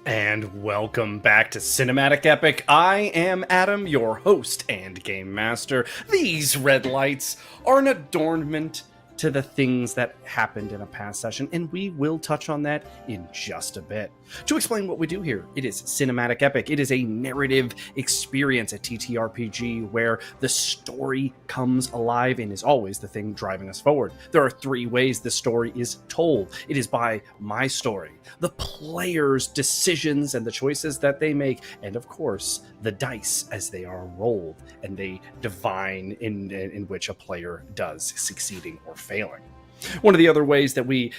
And welcome back to Cinematic Epic. I am Adam, your host and game master. These red lights are an adornment to the things that happened in a past session, and we will touch on that in just a bit. To explain what we do here, it is Cinematic Epic. It is a narrative experience, a TTRPG, where the story comes alive and is always the thing driving us forward. There are three ways the story is told. It is by my story, the players' decisions and the choices that they make, and of course, the dice as they are rolled and they divine in which a player does, succeeding or failing. One of the other ways that we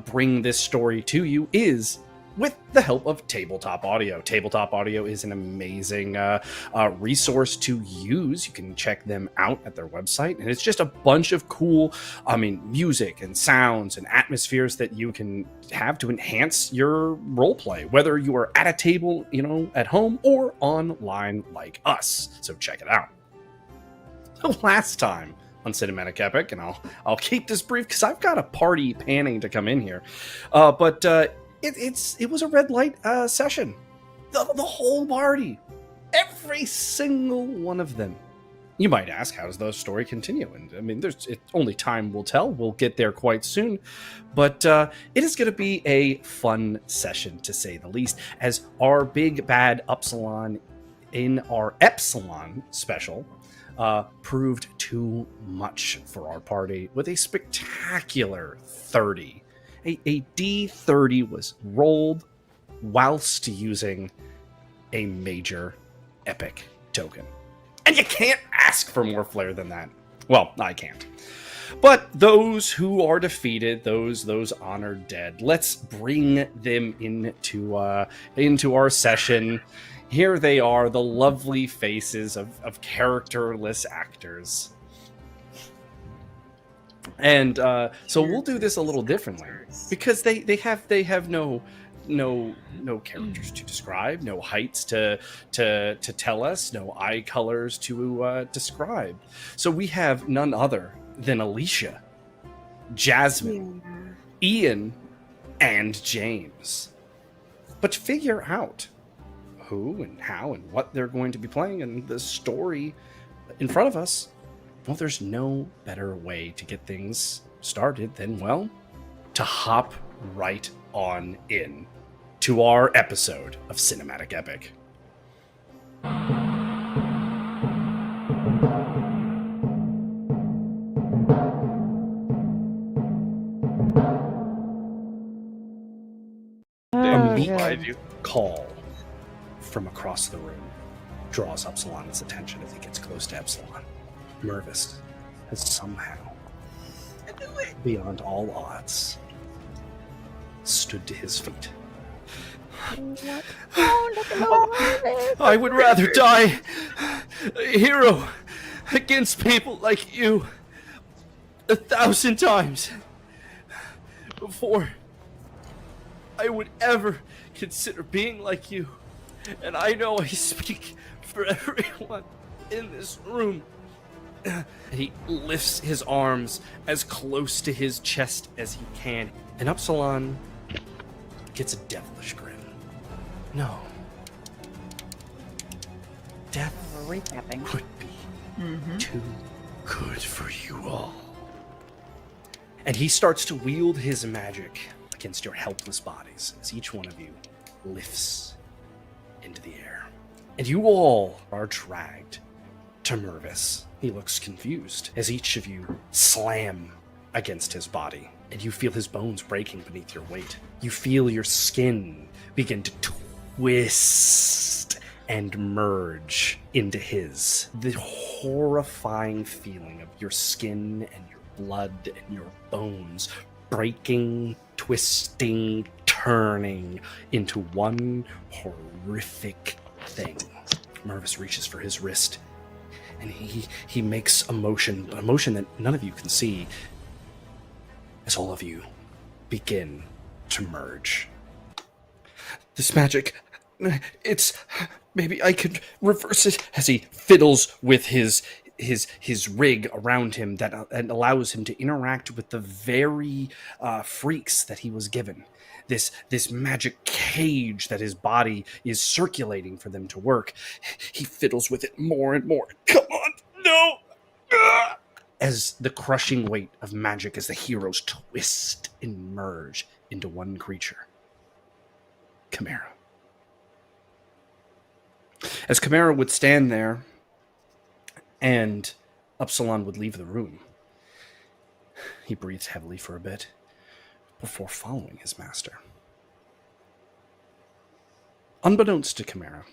bring this story to you is with the help of Tabletop Audio. Tabletop Audio is an amazing resource to use. You can check them out at their website, and it's just a bunch of cool, music and sounds and atmospheres that you can have to enhance your roleplay, whether you are at a table, at home, or online like us. So check it out. The last time on Cinematic Epic, and I'll keep this brief because I've got a party panning to come in here, but it was a red light session. The whole party, every single one of them. You might ask, how does the story continue? And I mean, only time will tell. We'll get there quite soon, but it is going to be a fun session to say the least. As our big bad Upsilon in our EPSILON special proved too much for our party with a spectacular 30. A D30 was rolled whilst using a major epic token. And you can't ask for more flair than that. Well, I can't. But those who are defeated, those honored dead, let's bring them into our session. Here they are, the lovely faces of characterless actors. And so we'll do this a little differently because they have no characters to describe, no heights to tell us, no eye colors to describe. So we have none other than Alicia, Jasmine, Ian, and James. But to figure out who and how and what they're going to be playing and the story in front of us, well, there's no better way to get things started than, well, to hop right on in to our episode of Cinematic Epic. A meek call from across the room draws Upsilon's attention as he gets close to Upsilon. Mervis has somehow, beyond all odds, stood to his feet. I would rather die a hero against people like you 1,000 times before I would ever consider being like you. And I know I speak for everyone in this room. And he lifts his arms as close to his chest as he can. And Upsilon gets a devilish grin. No. Death would be too good for you all. And he starts to wield his magic against your helpless bodies as each one of you lifts into the air. And you all are dragged to Mervis. He looks confused as each of you slam against his body, and you feel his bones breaking beneath your weight. You feel your skin begin to twist and merge into his. The horrifying feeling of your skin and your blood and your bones breaking, twisting, turning into one horrific thing. Mervis reaches for his wrist, and he makes a motion that none of you can see, as all of you begin to merge. This magic, maybe I could reverse it, as he fiddles with his his rig around him that allows him to interact with the very freaks that he was given. This magic cage that his body is circulating for them to work. He fiddles with it more and more. Come on, no! As the crushing weight of magic, as the heroes twist and merge into one creature. Chimera. As Chimera would stand there, and Upsilon would leave the room, he breathed heavily for a bit before following his master. Unbeknownst to Chimera,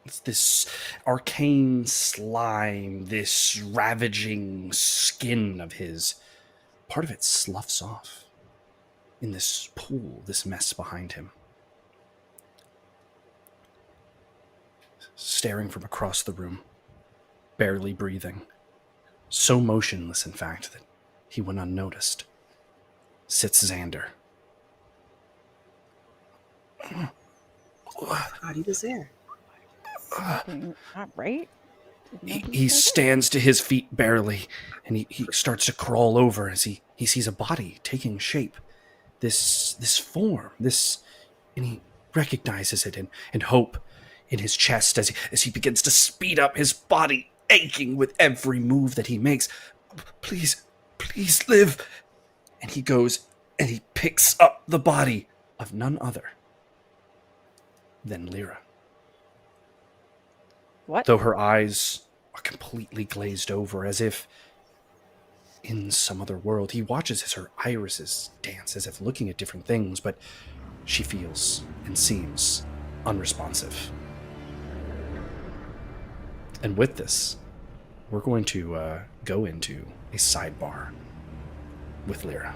it's this arcane slime, this ravaging skin of his, part of it sloughs off in this pool, this mess behind him. Staring from across the room, barely breathing, so motionless, in fact, that he went unnoticed, sits Xander. God, he was there. Not right. He stands to his feet barely, and he starts to crawl over as he sees a body taking shape. This form, and he recognizes it, and hope in his chest as he begins to speed up, his body aching with every move that he makes. Please live. And he goes and he picks up the body of none other than Lyra. What? Though her eyes are completely glazed over, as if in some other world. He watches as her irises dance, as if looking at different things, but she feels and seems unresponsive. And with this, we're going to go into a sidebar with Lyra.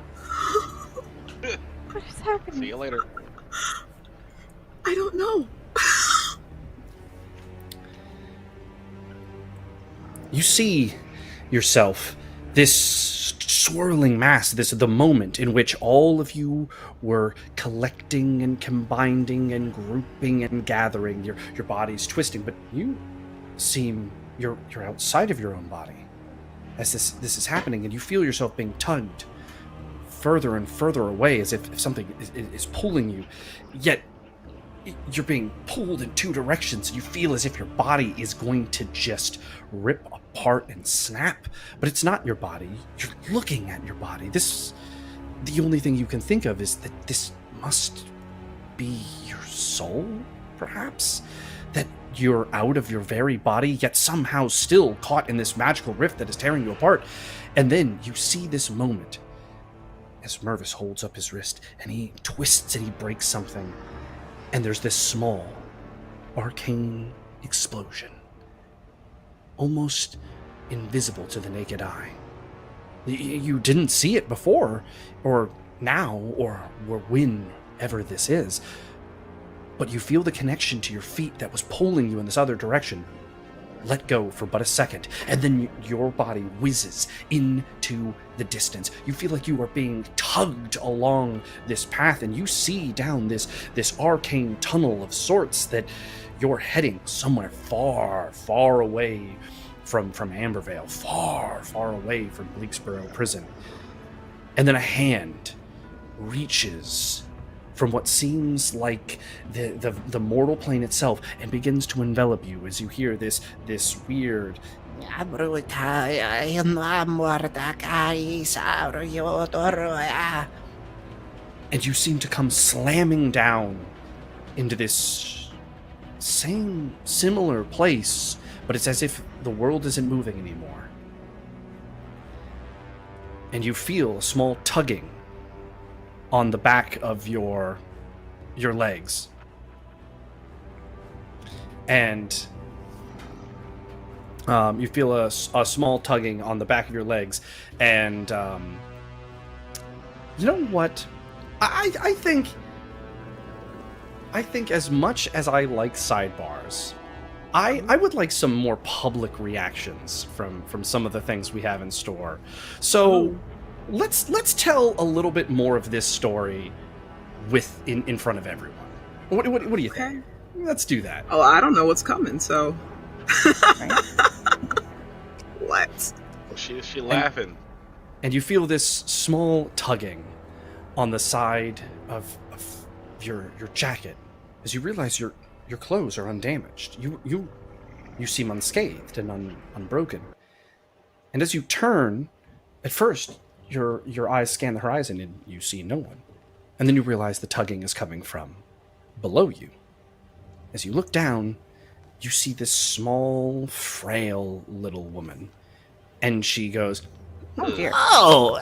What is happening? See you later. I don't know. You see yourself, this swirling mass, the moment in which all of you were collecting and combining and grouping and gathering, your bodies twisting, but you seem you're outside of your own body as this is happening, and you feel yourself being tugged further and further away, as if something is pulling you, yet you're being pulled in two directions. You feel as if your body is going to just rip apart and snap, but it's not your body. You're looking at your body. The only thing you can think of is that this must be your soul, perhaps? That you're out of your very body, yet somehow still caught in this magical rift that is tearing you apart. And then you see this moment as Mervis holds up his wrist, and he twists and he breaks something. And there's this small, arcane explosion, almost invisible to the naked eye. You didn't see it before, or now, or whenever this is, but you feel the connection to your feet that was pulling you in this other direction let go for but a second, and then your body whizzes into the distance. You feel like you are being tugged along this path, and you see down this arcane tunnel of sorts that you're heading somewhere far, far away from Ambervale, far, far away from Bleaksboro Prison. And then a hand reaches from what seems like the mortal plane itself and begins to envelop you as you hear this weird and you seem to come slamming down into this same similar place, but it's as if the world isn't moving anymore. And you feel a small tugging on the back of your legs. And you feel a small tugging on the back of your legs. And you know what? I think as much as I like sidebars, I would like some more public reactions from some of the things we have in store. So let's tell a little bit more of this story in front of everyone. What do you think? Let's do that. Oh, I don't know what's coming, so. relax. Oh, she laughing. And you feel this small tugging on the side of your jacket as you realize your clothes are undamaged. You seem unscathed and unbroken. And as you turn, at first your eyes scan the horizon and you see no one. And then you realize the tugging is coming from below you. As you look down, you see this small, frail little woman. And she goes, Oh dear. Oh,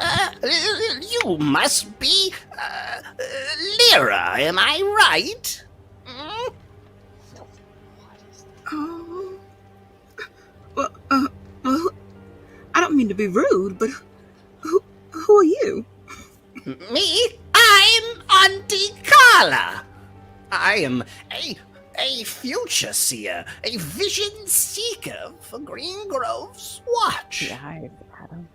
you must be Lyra, am I right? Mm? Oh. Well, I don't mean to be rude, but who are you? Me? I'm Auntie Carla. I am a future seer, a vision seeker for Green Grove's watch. Yeah, Adam.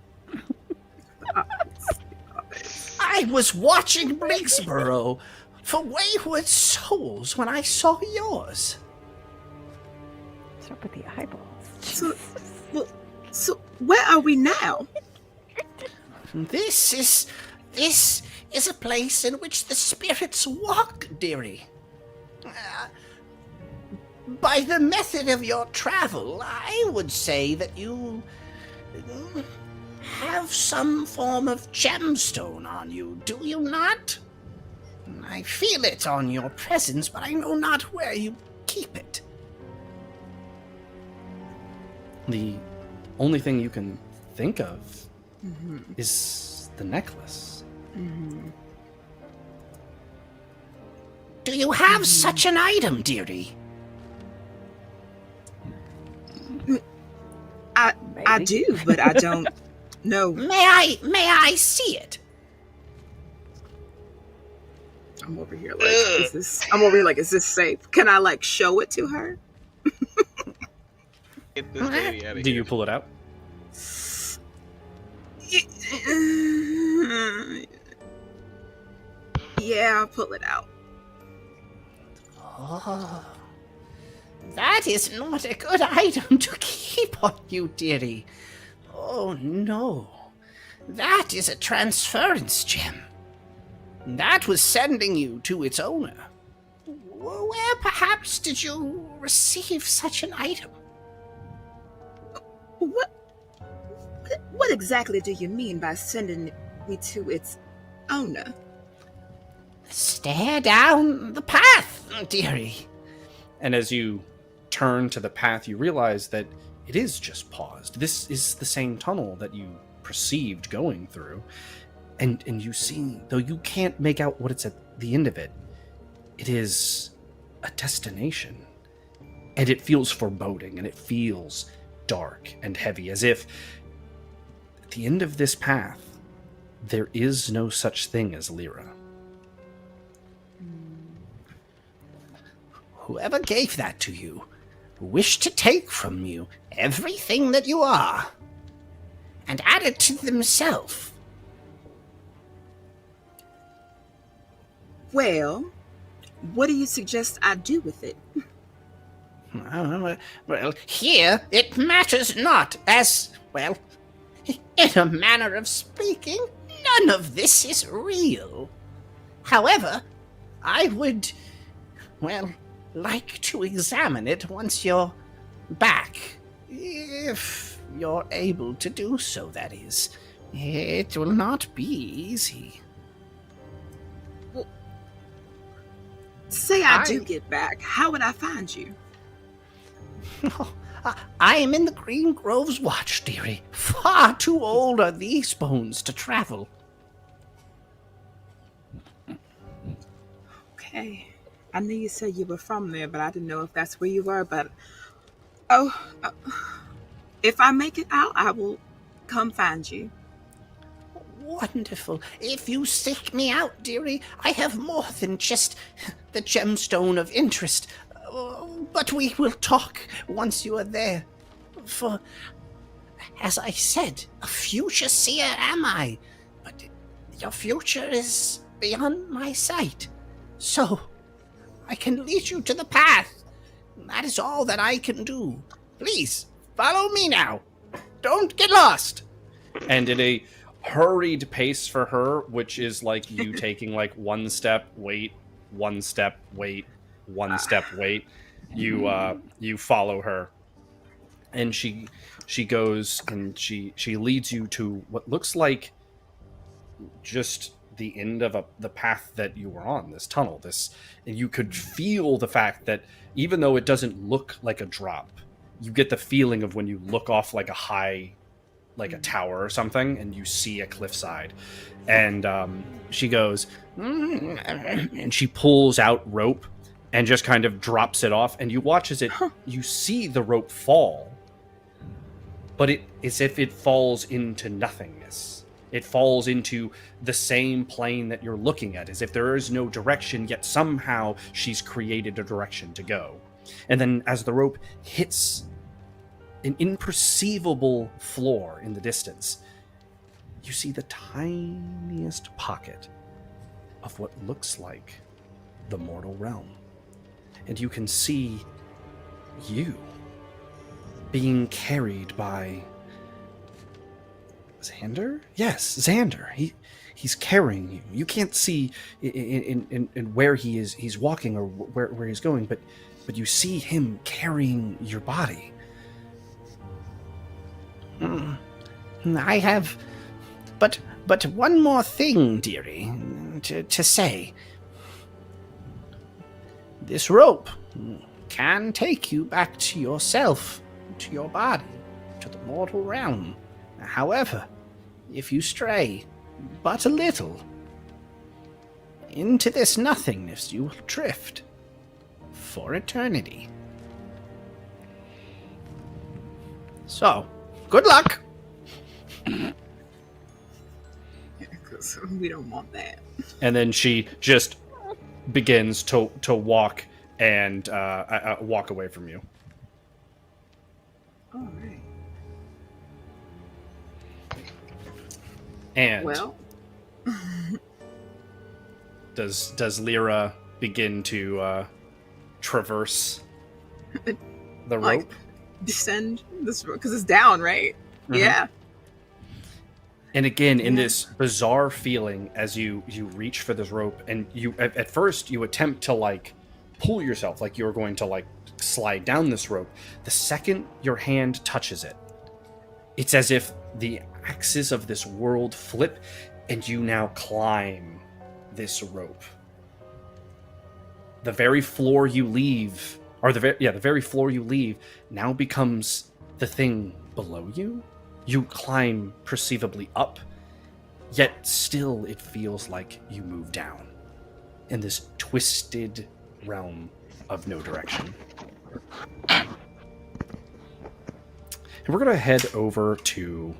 I was watching Blinksboro for Wayward Souls when I saw yours. What's up with the eyeballs? So where are we now? This is a place in which the spirits walk, dearie. By the method of your travel, I would say that you have some form of gemstone on you, do you not? I feel it on your presence, but I know not where you keep it. the only thing you can think of is the necklace. Do you have such an item, dearie? I do, but I don't know. May I see it? I'm over here like, is this safe? Can I like show it to her? Get this lady out of Do here. you pull it out? Yeah, I'll pull it out. Oh, that is not a good item to keep on you, dearie. Oh no, that is a transference gem. That was sending you to its owner. Where perhaps did you receive such an item? What exactly do you mean by sending me to its owner? Stare down the path, dearie. And as you turn to the path, you realize that it is just paused. This is the same tunnel that you perceived going through. And you see, though you can't make out what it's at the end of it, it is a destination. And it feels foreboding, and it feels dark and heavy, as if at the end of this path, there is no such thing as Lyra. Whoever gave that to you wished to take from you everything that you are and add it to themselves. Well, what do you suggest I do with it? Well, here it matters not, as, well, in a manner of speaking, none of this is real. However, I would, well, like to examine it once you're back. If you're able to do so, that is. It will not be easy. Say I do get back. How would I find you? I am in the Green Grove's watch, dearie. Far too old are these bones to travel. Okay. I knew you said you were from there, but I didn't know if that's where you were. But, if I make it out, I will come find you. Wonderful. If you seek me out, dearie, I have more than just the gemstone of interest. But we will talk once you are there. For, as I said, a future seer am I. But your future is beyond my sight. So, I can lead you to the path. That is all that I can do. Please, follow me now. don't get lost. And in a hurried pace for her, which is like you taking like one step, wait, one step, wait, one step, wait, you follow her. And she goes and she leads you to what looks like just the end of the path that you were on, this tunnel. And you could feel the fact that even though it doesn't look like a drop, you get the feeling of when you look off like a high, like a tower or something, and you see a cliffside. And she goes, and she pulls out rope and just kind of drops it off, and you watch as you see the rope fall, but it's if it falls into nothingness. It falls into the same plane that you're looking at, as if there is no direction, yet somehow she's created a direction to go. And then as the rope hits an imperceivable floor in the distance, you see the tiniest pocket of what looks like the mortal realm. And you can see you being carried by Xander? Yes, Xander. He's carrying you. You can't see in where he is. He's walking or where he's going, but you see him carrying your body. I have, but one more thing, dearie, to say. This rope can take you back to yourself, to your body, to the mortal realm. However, if you stray but a little into this nothingness, you will drift for eternity. So, good luck. Because we don't want that. And then she just begins to walk and walk away from you. All right. And Well, does Lyra begin to traverse the like, rope? descend this rope because it's down, right? Mhm. Yeah. And again, in this bizarre feeling as you reach for this rope, and you at first you attempt to like pull yourself like you're going to like slide down this rope. The second your hand touches it, it's as if the axis of this world flip and you now climb this rope. The very floor you leave, or the very floor you leave now becomes the thing below you. You climb perceivably up, yet still it feels like you move down in this twisted realm of no direction. And we're going to head over to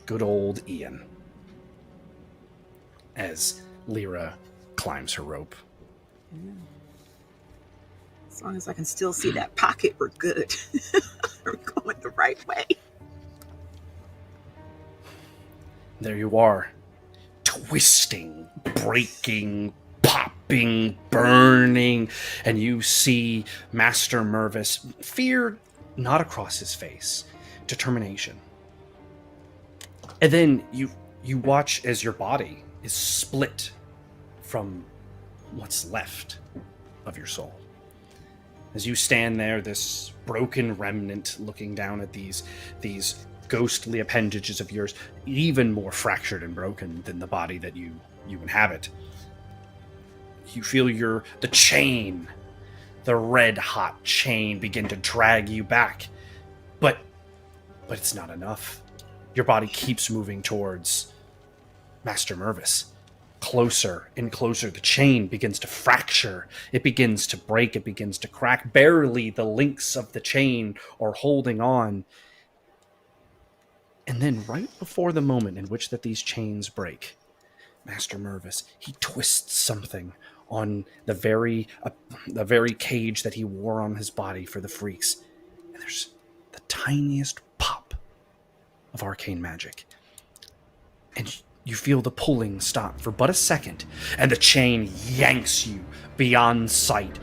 good old Ian as Lyra climbs her rope. As long as I can still see that pocket, we're good. We're going the right way. There you are, twisting, breaking, popping, burning, and you see Master Mervis, fear not across his face, determination. And then you watch as your body is split from what's left of your soul. As you stand there, this broken remnant looking down at these ghostly appendages of yours, even more fractured and broken than the body that you inhabit. You feel the chain, the red hot chain begin to drag you back. But it's not enough. Your body keeps moving towards Master Mervis. Closer and closer. The chain begins to fracture. It begins to break. It begins to crack. Barely the links of the chain are holding on. And then right before the moment in which that these chains break, Master Mervis, he twists something on the very cage that he wore on his body for the freaks. And there's the tiniest pop of arcane magic. And you feel the pulling stop for but a second, and the chain yanks you beyond sight,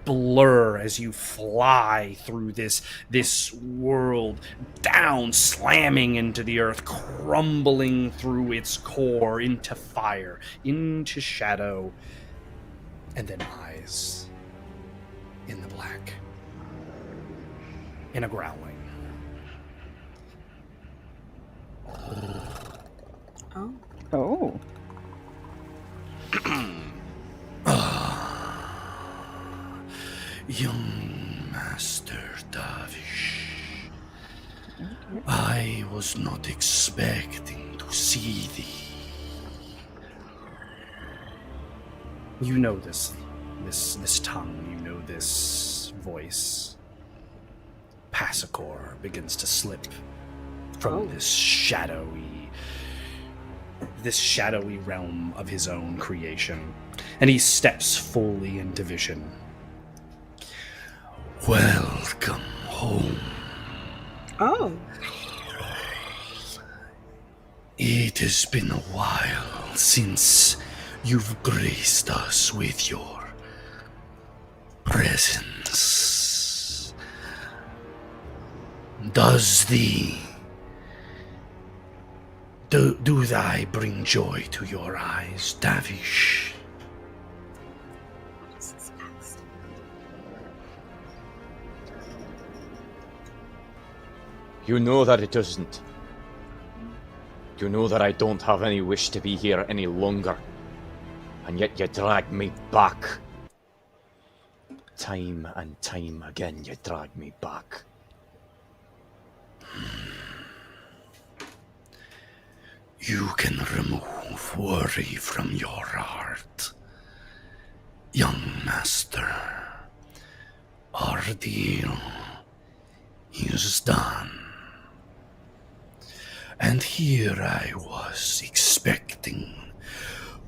blur as you fly through this world, down, slamming into the earth, crumbling through its core into fire, into shadow, and then eyes in the black, in a growling. Oh. Oh. Young Master Davish, I was not expecting to see thee. You know this tongue, you know this voice. Passacor begins to slip from this shadowy realm of his own creation, and he steps fully into vision. Welcome home. Oh. It has been a while since you've graced us with your presence. Do thy bring joy to your eyes, Davish? This is fast. You know that it doesn't. You know that I don't have any wish to be here any longer. And yet you drag me back. Time and time again you drag me back. You can remove worry from your heart, young master. Our deal is done. And here I was expecting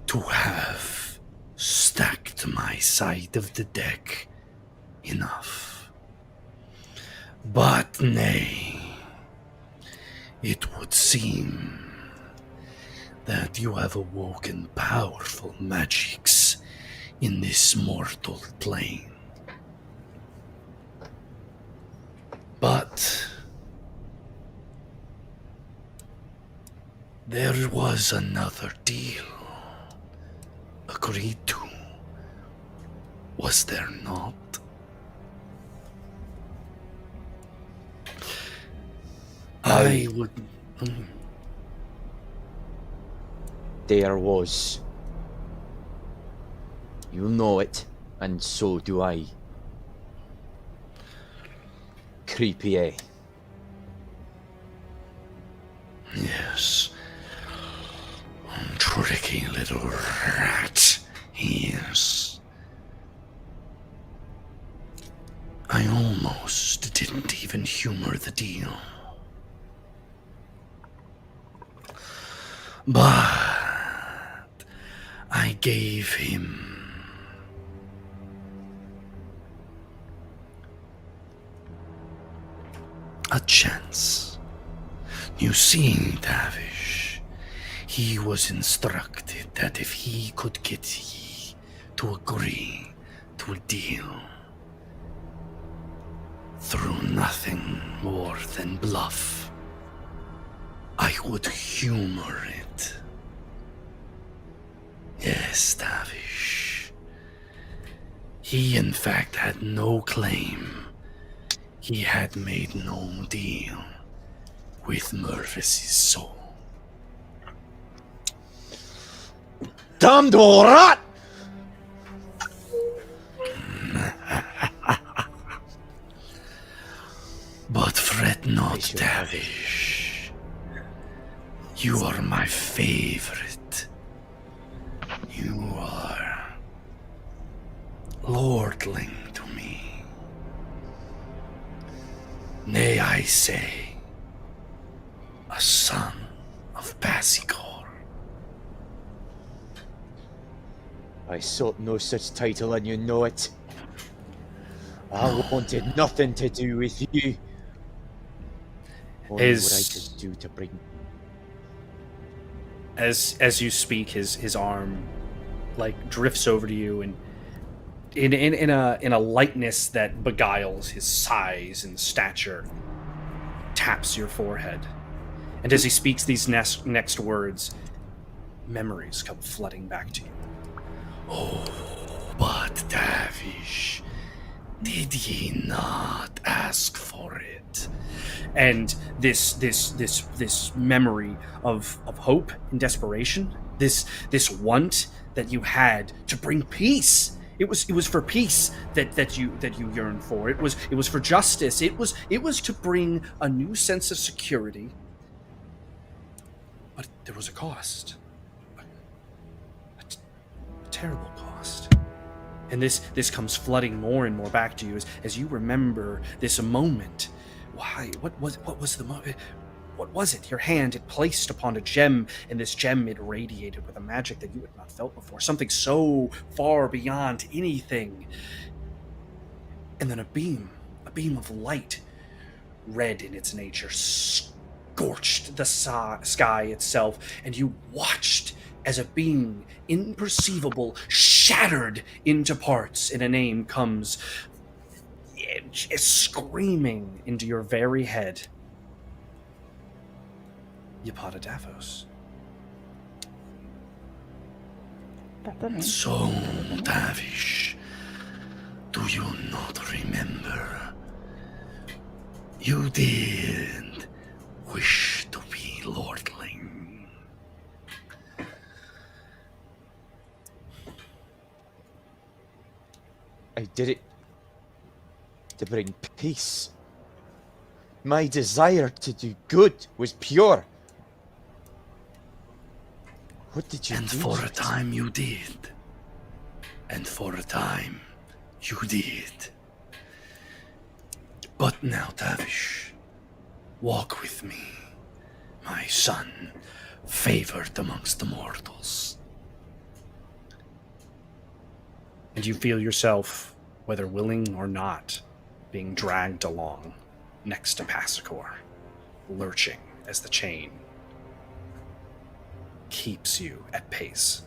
to have stacked my side of the deck enough. But nay, it would seem that you have awoken powerful magics in this mortal plane. But there was another deal agreed to, was there not? I would... There was. You know it, and so do I. Creepy, eh? Yes. Tricky little rat he is. I almost didn't even humor the deal. But I gave him a chance. You see, Davish, he was instructed that if he could get ye to agree to a deal through nothing more than bluff, I would humor it. Yes, Davish. He, in fact, had no claim. He had made no deal with Mervis's soul. Damned old rat! But fret not, Davish. You are my favorite. You are lordling to me. Nay, I say, a son of Passacor. I sought no such title, and you know it. I wanted nothing to do with you. Only what I could do to bring. As you speak, his arm like drifts over to you, and in a lightness that beguiles his size and stature, taps your forehead. And as he speaks these next words, memories come flooding back to you. Oh, but Davish, did ye not ask for it? And this memory of hope and desperation, this want that you had to bring peace. It was for peace that you yearned for. It was for justice. It was to bring a new sense of security. But there was a cost. A terrible cost. And this comes flooding more and more back to you as you remember this moment. Why? What was the moment? What was it? Your hand had placed upon a gem, and this gem it radiated with a magic that you had not felt before. Something so far beyond anything. And then a beam of light, red in its nature, scorched the sky itself, and you watched as a being imperceivable shattered into parts, and a name comes screaming into your very head. Yapata Davos. That's amazing. So, Davish, do you not remember? You did wish to be lordling. I did it to bring peace. My desire to do good was pure. What did you And do? for a time you did. And for a time you did. But now, Davish, walk with me, my son, favored amongst the mortals. And you feel yourself, whether willing or not, being dragged along next to Passacor, lurching as the chain keeps you at pace.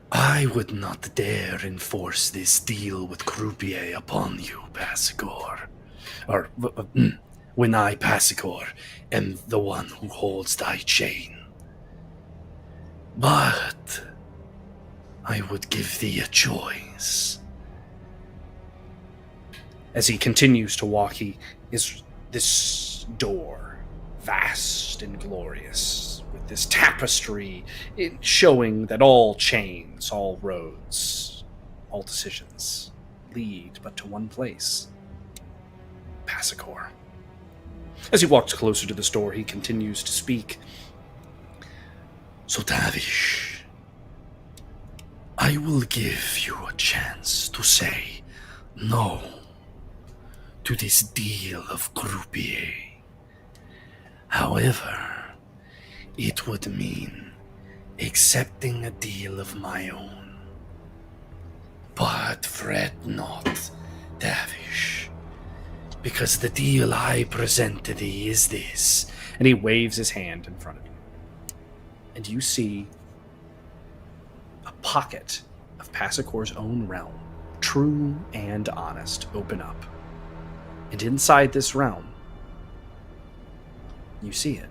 I would not dare enforce this deal with Croupier upon you, Passacor. Or, when I, Passacor, am the one who holds thy chain. But I would give thee a choice. As he continues to walk, he is this door, vast and glorious, with this tapestry showing that all chains, all roads, all decisions lead but to one place. Passacor. As he walks closer to this door, he continues to speak. So, Davish, I will give you a chance to say no to this deal of Croupier. However, it would mean accepting a deal of my own. But fret not, Davish, because the deal I present to thee is this. And he waves his hand in front of you. And you see a pocket of Passacor's own realm, true and honest, open up. And inside this realm, you see it.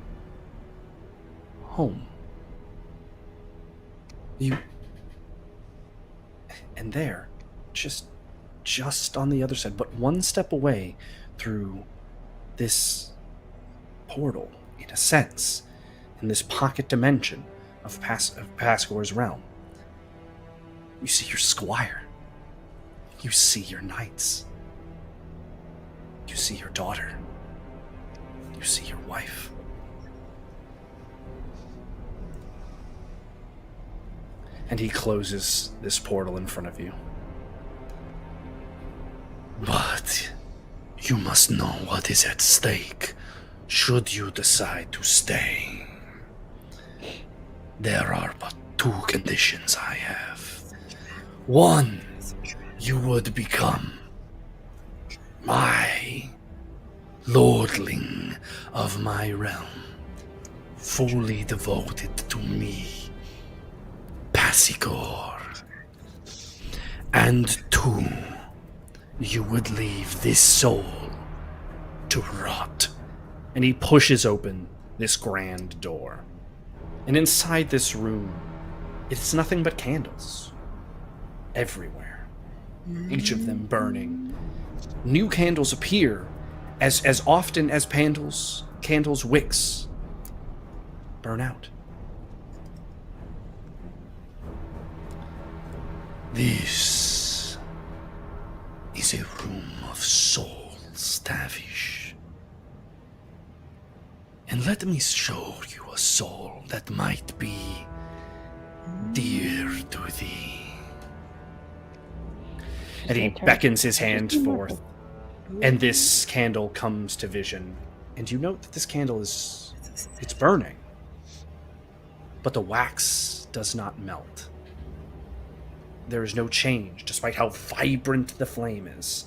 Home. And there, just on the other side, but one step away through this portal, in a sense, in this pocket dimension of Pascor's realm, you see your squire. You see your knights. You see your daughter. You see your wife. And he closes this portal in front of you. But you must know what is at stake should you decide to stay. There are but two conditions I have. One, you would become my lordling of my realm, fully devoted to me, Passacor. And 2, you would leave this soul to rot. And he pushes open this grand door. And inside this room, it's nothing but candles. Everywhere. Each of them burning. New candles appear as often as candles wicks burn out. This is a room of souls, Tavish. And let me show you a soul that might be dear to thee. And he beckons his hand forth, and this candle comes to vision. And you note that this candle it's burning, but the wax does not melt. There is no change, despite how vibrant the flame is.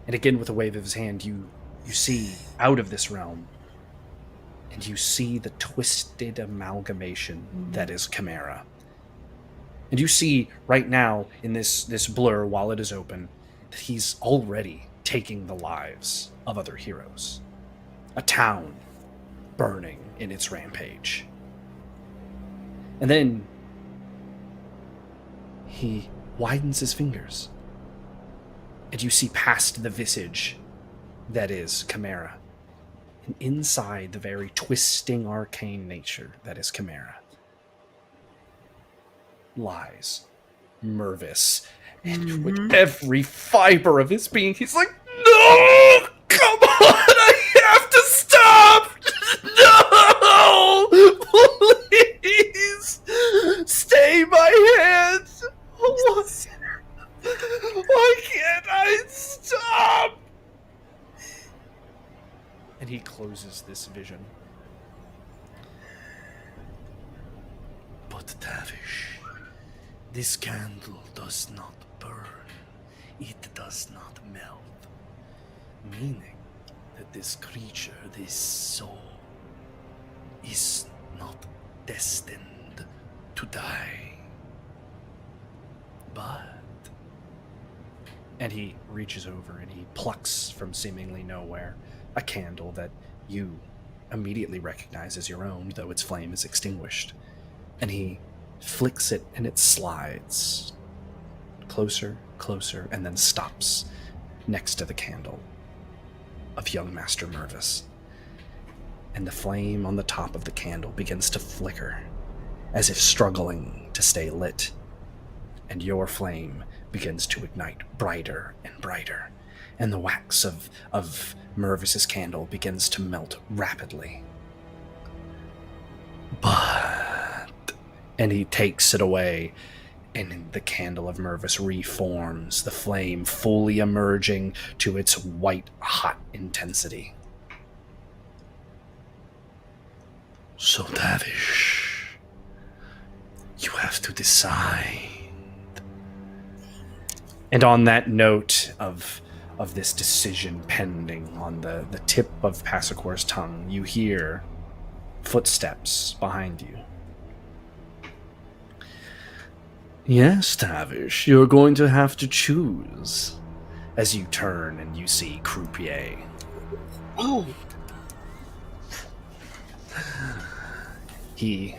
And again, with a wave of his hand, you see out of this realm, and you see the twisted amalgamation that is Chimera. And you see right now, in this blur, while it is open, that he's already taking the lives of other heroes. A town burning in its rampage. And then he widens his fingers, and you see past the visage that is Chimera. And inside the very twisting arcane nature that is Chimera lies Mervis. And with every fiber of his being, he's like, no! Come on! I have to stop! No! Please! Stay my hands! Why can't I stop? And he closes this vision. But Tavish, this candle does not burn. It does not melt. Meaning that this creature, this soul, is not destined to die. But... And he reaches over and he plucks from seemingly nowhere a candle that you immediately recognize as your own, though its flame is extinguished. And he flicks it and it slides closer, closer, and then stops next to the candle of young Master Mervis. And the flame on the top of the candle begins to flicker, as if struggling to stay lit. And your flame begins to ignite brighter and brighter, and the wax of Mervis's candle begins to melt rapidly. But... And he takes it away, and the candle of Mervis reforms, the flame fully emerging to its white-hot intensity. So, Tavish, you have to decide. And on that note of this decision pending on the tip of Passacor's tongue, you hear footsteps behind you. Yes, Tavish, you're going to have to choose. As you turn and you see Croupier. Oh. He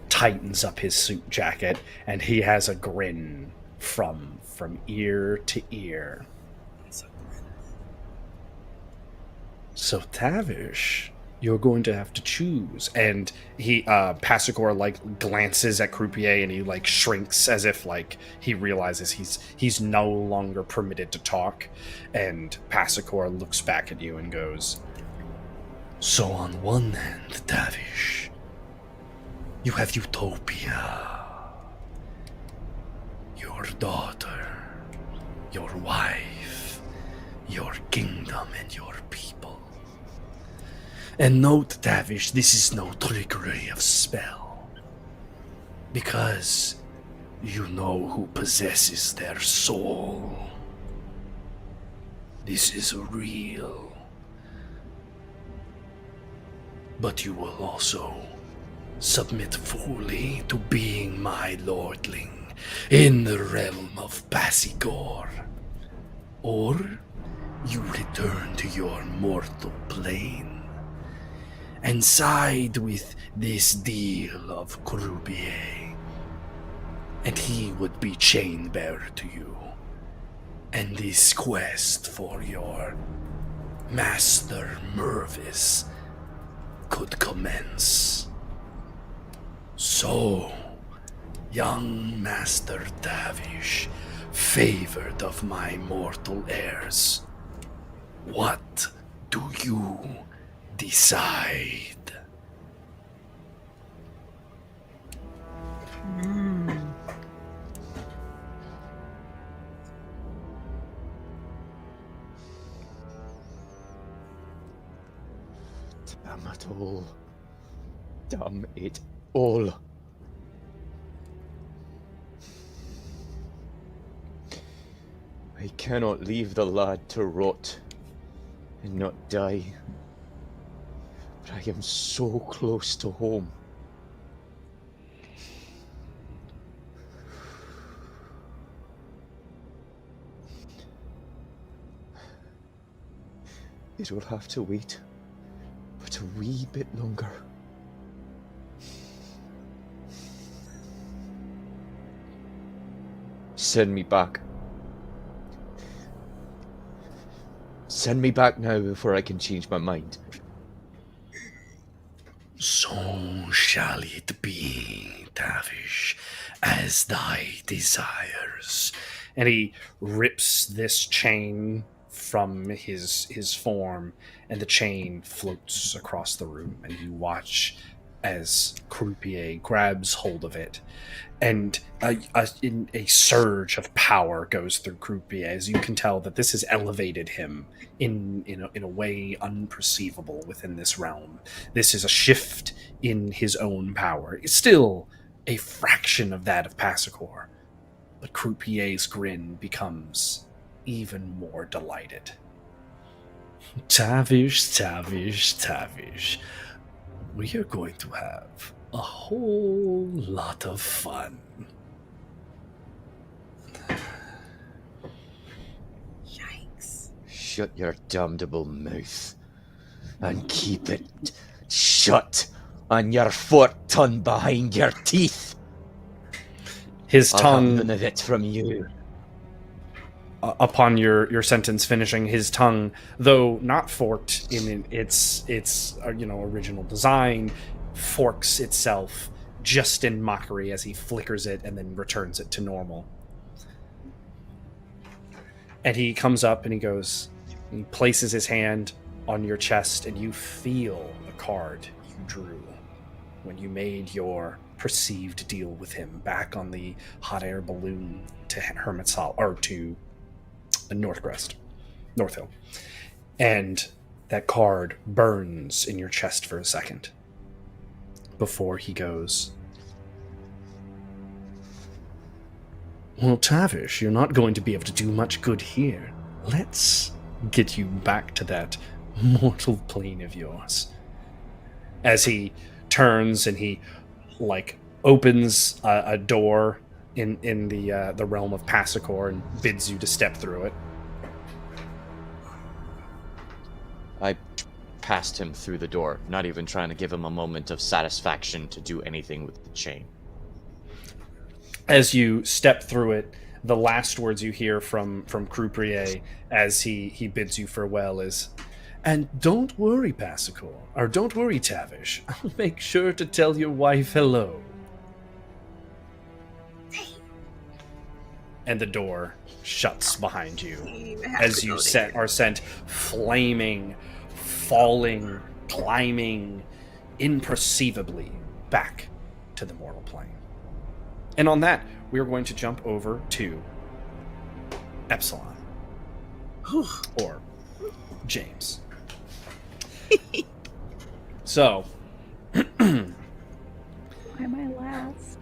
tightens up his suit jacket, and he has a grin from ear to ear. So, Tavish, you're going to have to choose. And he, Passacor, glances at Croupier, and he, shrinks as if, he realizes he's no longer permitted to talk. And Passacor looks back at you and goes, so on one hand, Tavish, you have Utopia. Your daughter, your wife, your kingdom, and your people. And note, Tavish, this is no trickery of spell. Because you know who possesses their soul. This is real. But you will also submit fully to being my lordling in the realm of Pasigor. Or you return to your mortal plane and side with this deal of Croupier, and he would be chain bearer to you, and this quest for your master Mervis could commence. So, young Master Tavish, favored of my mortal heirs, what do you decide? Damn it all. Damn it all. I cannot leave the lad to rot and not die. But I am so close to home. It will have to wait but a wee bit longer. Send me back. Send me back now before I can change my mind. So shall it be, Tavish, as thy desires. And he rips this chain from his form, and the chain floats across the room, and you watch as Croupier grabs hold of it, and a surge of power goes through Croupier, as you can tell that this has elevated him in a way unperceivable within this realm. This is a shift in his own power. It's still a fraction of that of Passacor, but Croupier's grin becomes even more delighted. Tavish, we are going to have a whole lot of fun. Yikes. Shut your damnable mouth and keep it shut and your fork tongue behind your teeth. His I'll tongue, have none of it from you. Upon your sentence finishing, his tongue, though not forked in its original design, forks itself just in mockery as he flickers it and then returns it to normal. And he comes up and he places his hand on your chest, and you feel the card you drew when you made your perceived deal with him back on the hot air balloon to Hermit's Hall, or to North Hill. And that card burns in your chest for a second before he goes, well, Tavish, you're not going to be able to do much good here. Let's get you back to that mortal plane of yours. As he turns and he opens a door in the realm of Passacor and bids you to step through it. I passed him through the door, not even trying to give him a moment of satisfaction to do anything with the chain. As you step through it, the last words you hear from Croupier as he bids you farewell is, and don't worry, Passacor, or don't worry, Tavish. I'll make sure to tell your wife hello. And the door shuts behind you as you are sent flaming, falling, climbing imperceivably back to the mortal plane. And on that, we are going to jump over to Epsilon. Or James. So, Why am I last?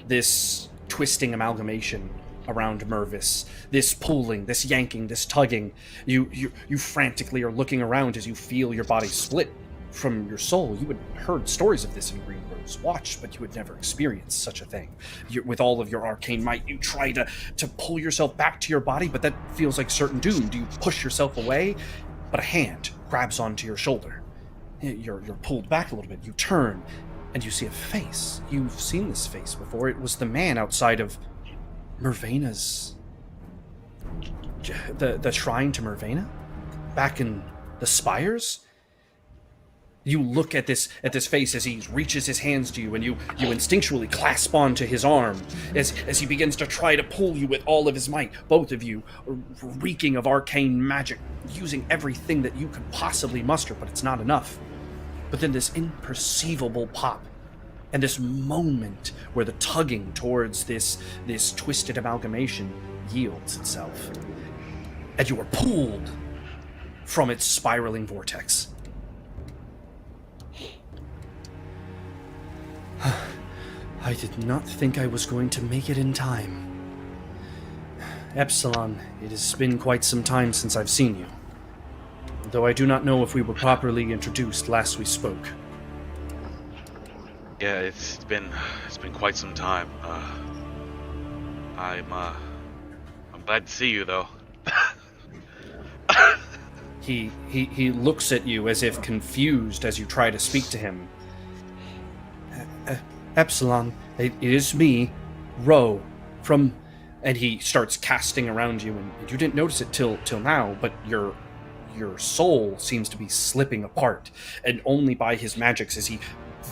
This twisting amalgamation around Mervis, this pulling, this yanking, this tugging, you frantically are looking around as you feel your body split from your soul, you had heard stories of this in Green Rose Watch, but you had never experienced such a thing. With all of your arcane might, you try to pull yourself back to your body, but that feels like certain doom. Do you push yourself away? But a hand grabs onto your shoulder. You're pulled back a little bit. You turn, and you see a face. You've seen this face before. It was the man outside of Mervena's... the shrine to Mervena? Back in the spires? You look at this face as he reaches his hands to you, and you instinctually clasp onto his arm as he begins to try to pull you with all of his might. Both of you are reeking of arcane magic, using everything that you could possibly muster, but it's not enough. But then this imperceivable pop, and this moment where the tugging towards this twisted amalgamation yields itself, and you are pulled from its spiraling vortex. I did not think I was going to make it in time. Epsilon, it has been quite some time since I've seen you. Though I do not know if we were properly introduced last we spoke. Yeah, it's been quite some time. I'm glad to see you though. He looks at you as if confused as you try to speak to him. Epsilon, it is me, Ro, from... And he starts casting around you, and you didn't notice it till now, but your soul seems to be slipping apart, and only by his magics is he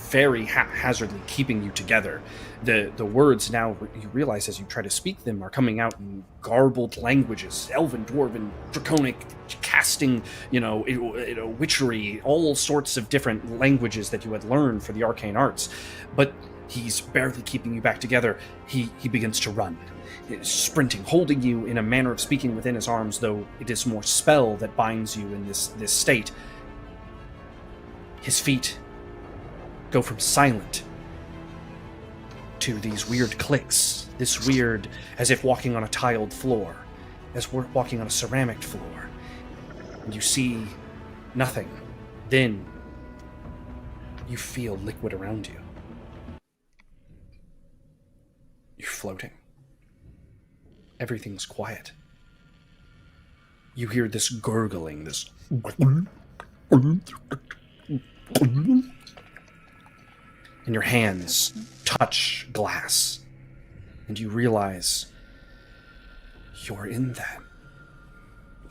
very haphazardly keeping you together. The words now, you realize as you try to speak them, are coming out in garbled languages, Elven, Dwarven, Draconic, casting, witchery, all sorts of different languages that you had learned for the arcane arts. But he's barely keeping you back together. He begins to run, sprinting, holding you in a manner of speaking within his arms, though it is more spell that binds you in this state. His feet go from silent to these weird clicks, this weird, as if walking on a tiled floor, as we're walking on a ceramic floor, and you see nothing. Then you feel liquid around you. You're floating. Everything's quiet. You hear this gurgling, this... And your hands touch glass, and you realize you're in that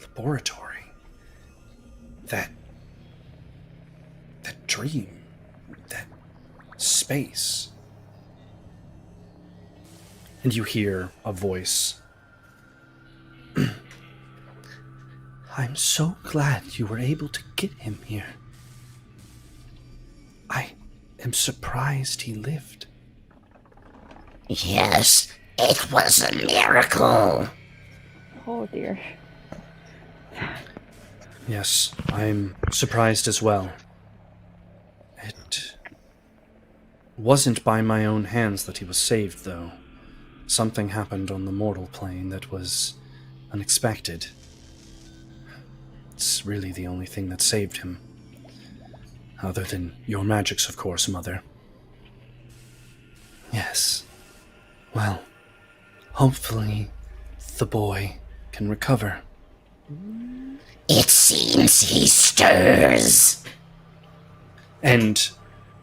laboratory, that dream, that space. And you hear a voice. I'm so glad you were able to get him here. I am surprised he lived. Yes, it was a miracle. Oh dear. Yes, I'm surprised as well. It wasn't by my own hands that he was saved, though. Something happened on the mortal plane that was unexpected. It's really the only thing that saved him. Other than your magics, of course, Mother. Yes. Well, hopefully the boy can recover. It seems he stirs. And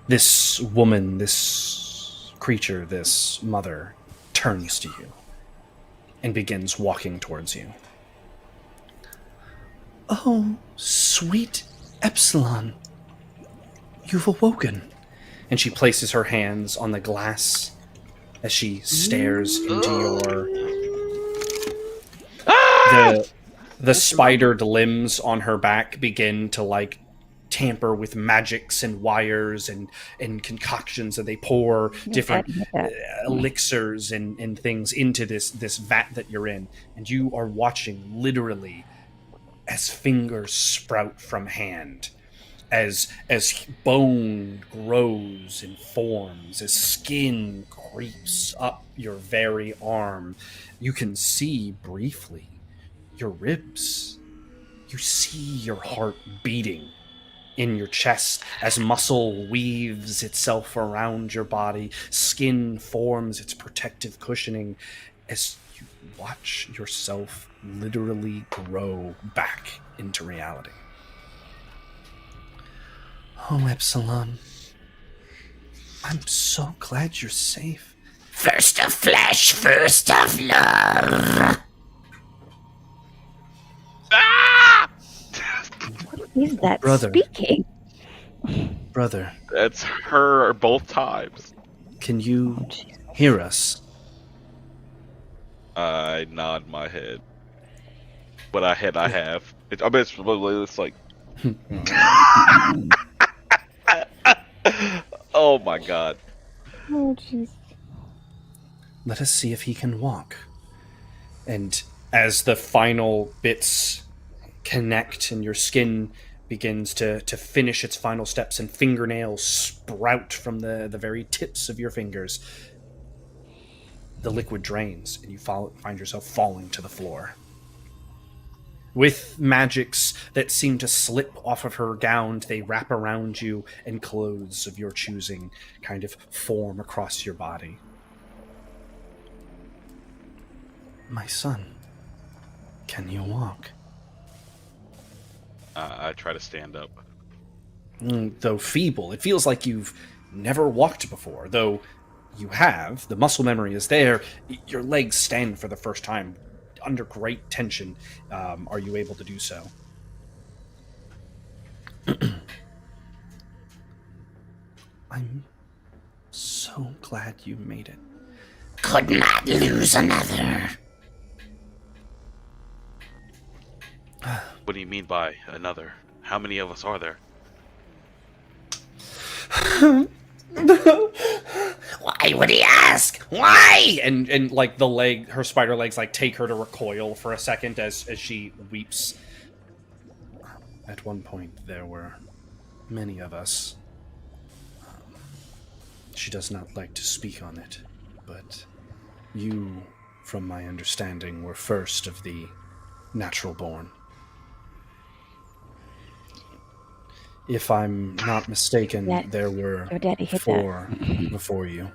this woman, this creature, this mother, turns to you and begins walking towards you. Oh, sweet Epsilon. You've awoken. And she places her hands on the glass as she stares into your... The spidered limbs on her back begin to, tamper with magics and wires and concoctions, and they pour different elixirs and things into this vat that you're in. And you are watching, literally, as fingers sprout from hand. As bone grows and forms, as skin creeps up your very arm, you can see briefly your ribs. You see your heart beating in your chest as muscle weaves itself around your body, skin forms its protective cushioning as you watch yourself literally grow back into reality. Oh, Epsilon. I'm so glad you're safe. First of flesh, first of love. Ah! Is that Brother. speaking? Brother, That's her both times. can you hear us? I nod my head. What I have. I bet it's like. Oh my god. Oh, jeez. Let us see if he can walk. And as the final bits connect and your skin begins to finish its final steps and fingernails sprout from the very tips of your fingers, the liquid drains and you find yourself falling to the floor. With magics that seem to slip off of her gown, they wrap around you, and clothes of your choosing kind of form across your body. My son, can you walk? I try to stand up. Though feeble, it feels like you've never walked before. Though you have, the muscle memory is there, your legs stand for the first time. Under great tension, are you able to do so? I'm so glad you made it. Could not lose another. What do you mean by another? How many of us are there? Why would he ask? Why? And like her spider legs like take her to recoil for a second as she weeps. At one point there were many of us. She does not like to speak on it, but you, from my understanding, were first of the natural born. If I'm not mistaken, there were Your daddy hit 4 before you.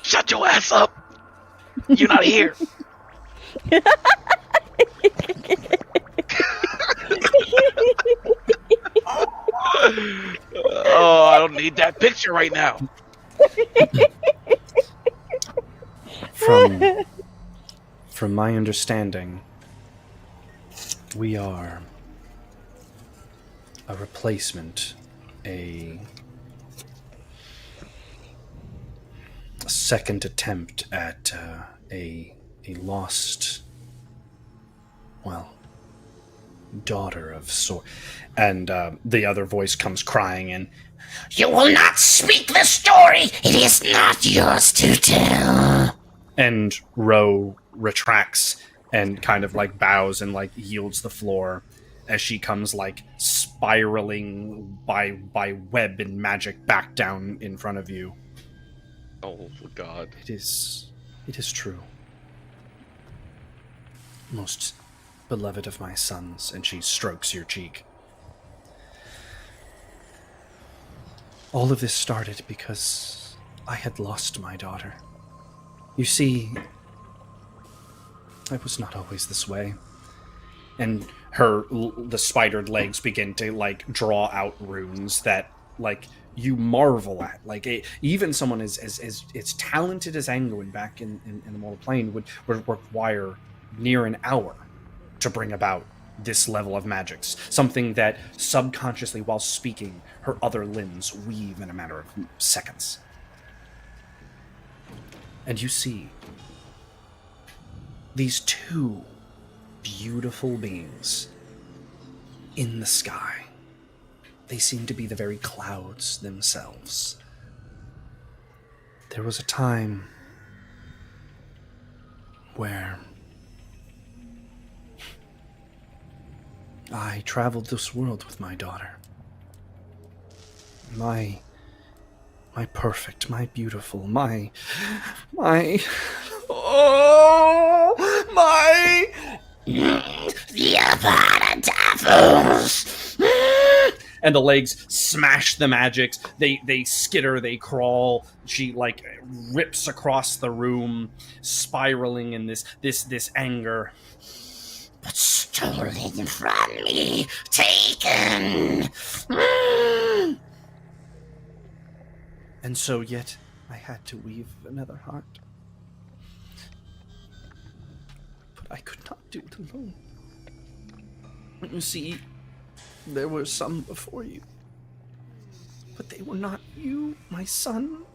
Shut your ass up! You're not here! Oh, I don't need that picture right now. From my understanding, we are a replacement, a second attempt at a lost, daughter of sort. And the other voice comes crying in. You will not speak the story. It is not yours to tell. And Ro retracts and kind of like bows and like yields the floor as she comes like spiraling by web and magic back down in front of you. Oh god. It is true. Most beloved of my sons, and she strokes your cheek. All of this started because I had lost my daughter. You see, I was not always this way. And the spidered legs begin to like draw out runes that like you marvel at. Like even someone as talented as Anguin back in the mortal plane would require near an hour to bring about this level of magics. Something that subconsciously, while speaking, her other limbs weave in a matter of seconds. And you see these 2 beautiful beings in the sky. They seem to be the very clouds themselves. There was a time where I traveled this world with my daughter. My perfect, my beautiful, my The Avada Devils. and the legs smash the magics. They skitter, they crawl. She like rips across the room, spiraling in this anger. But stolen from me, taken. And so yet I had to weave another heart. But I could not do it alone. You see, there were some before you. But they were not you, my son.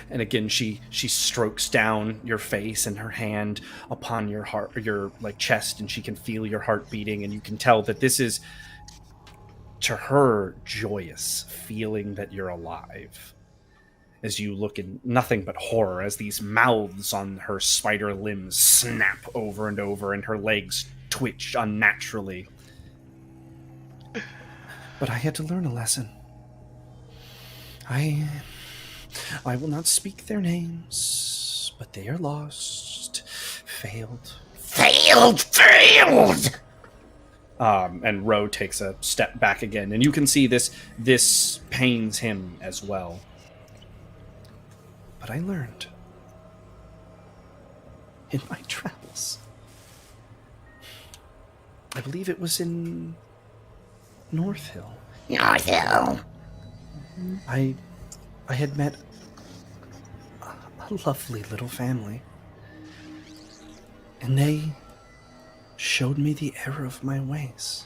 And again, she strokes down your face and her hand upon your heart, your like chest, and she can feel your heart beating, and you can tell that this is, to her, joyous, feeling that you're alive. As you look in nothing but horror as these mouths on her spider limbs snap over and over and her legs twitch unnaturally. But I had to learn a lesson. I will not speak their names, but they are lost, failed. Failed! And Ro takes a step back again, and you can see this pains him as well. But I learned in my travels. I believe it was in North Hill. North Hill. I had met a lovely little family, and they showed me the error of my ways.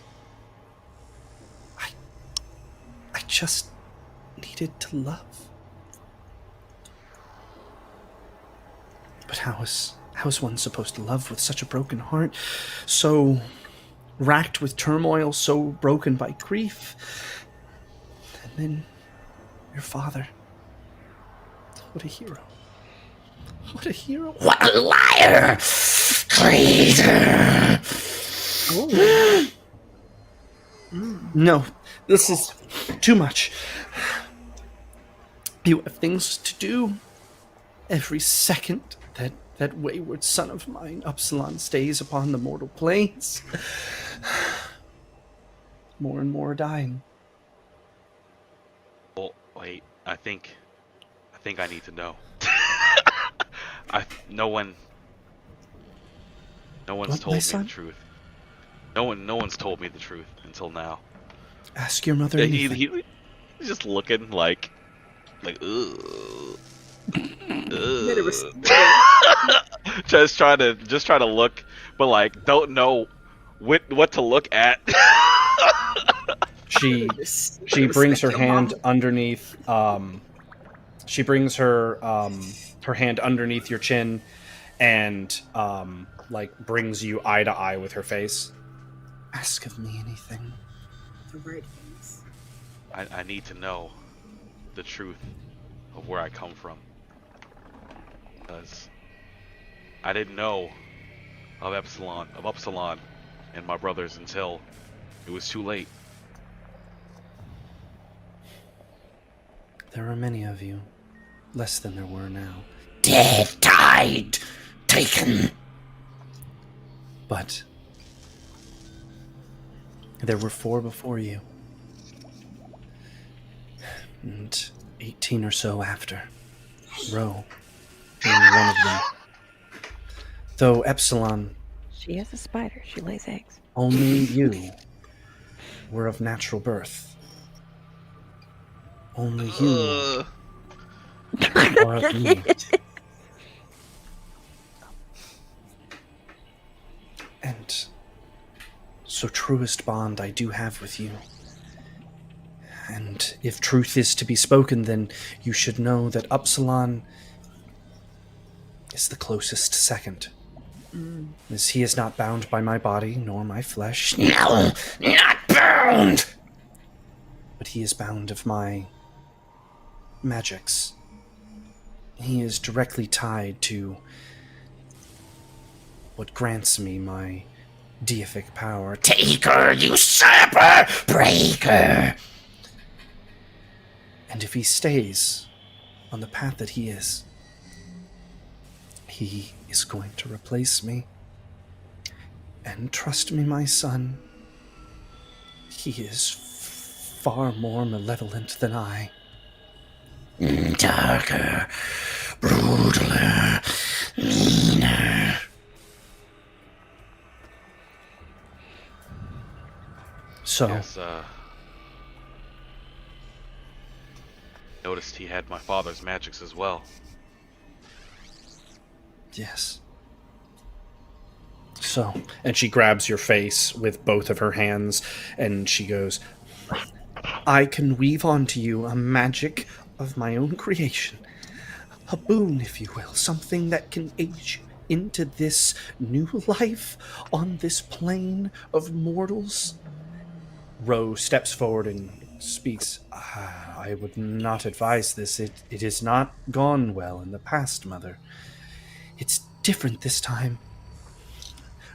I just needed to love. But how is one supposed to love with such a broken heart, so racked with turmoil, so broken by grief? And then your father. What a hero. What a hero. What a liar! Traitor! No, this is too much. You have things to do. Every second that wayward son of mine, Upsilon, stays upon the mortal planes, more and more are dying. Well, wait. I think I need to know. No one's What, told my me son? the truth. No one's told me the truth until now. Ask your mother Yeah, anything. he's just looking like, ugh. just try to look, but like don't know what to look at. She brings her hand underneath. She brings her hand underneath your chin, and like brings you eye to eye with her face. Ask of me anything. The right things. I need to know the truth of where I come from, because I didn't know of Upsilon and my brothers until it was too late. There are many of you, less than there were now. Dead, died, taken. But there were 4 before you, and 18 or so after. Ro being one of them. Though Epsilon, She is a spider. She lays eggs. only you were of natural birth. Only you are of me. And so truest bond I do have with you. And if truth is to be spoken, then you should know that Upsilon is the closest second. As he is not bound by my body nor my flesh, No, not bound. but he is bound of my magics. He is directly tied to what grants me my deific power. Taker, usurper, breaker. And if he stays on the path that he is going to replace me. And trust me, my son, he is far more malevolent than I. Darker, brutaler, meaner. So, Yes, noticed he had my father's magics as well. yes. So, and she grabs your face with both of her hands, and she goes, I can weave onto you a magic of my own creation. A boon, if you will. Something that can aid you into this new life on this plane of mortals. Ro steps forward and speaks. I would not advise this. It has not gone well in the past, Mother. It's different this time.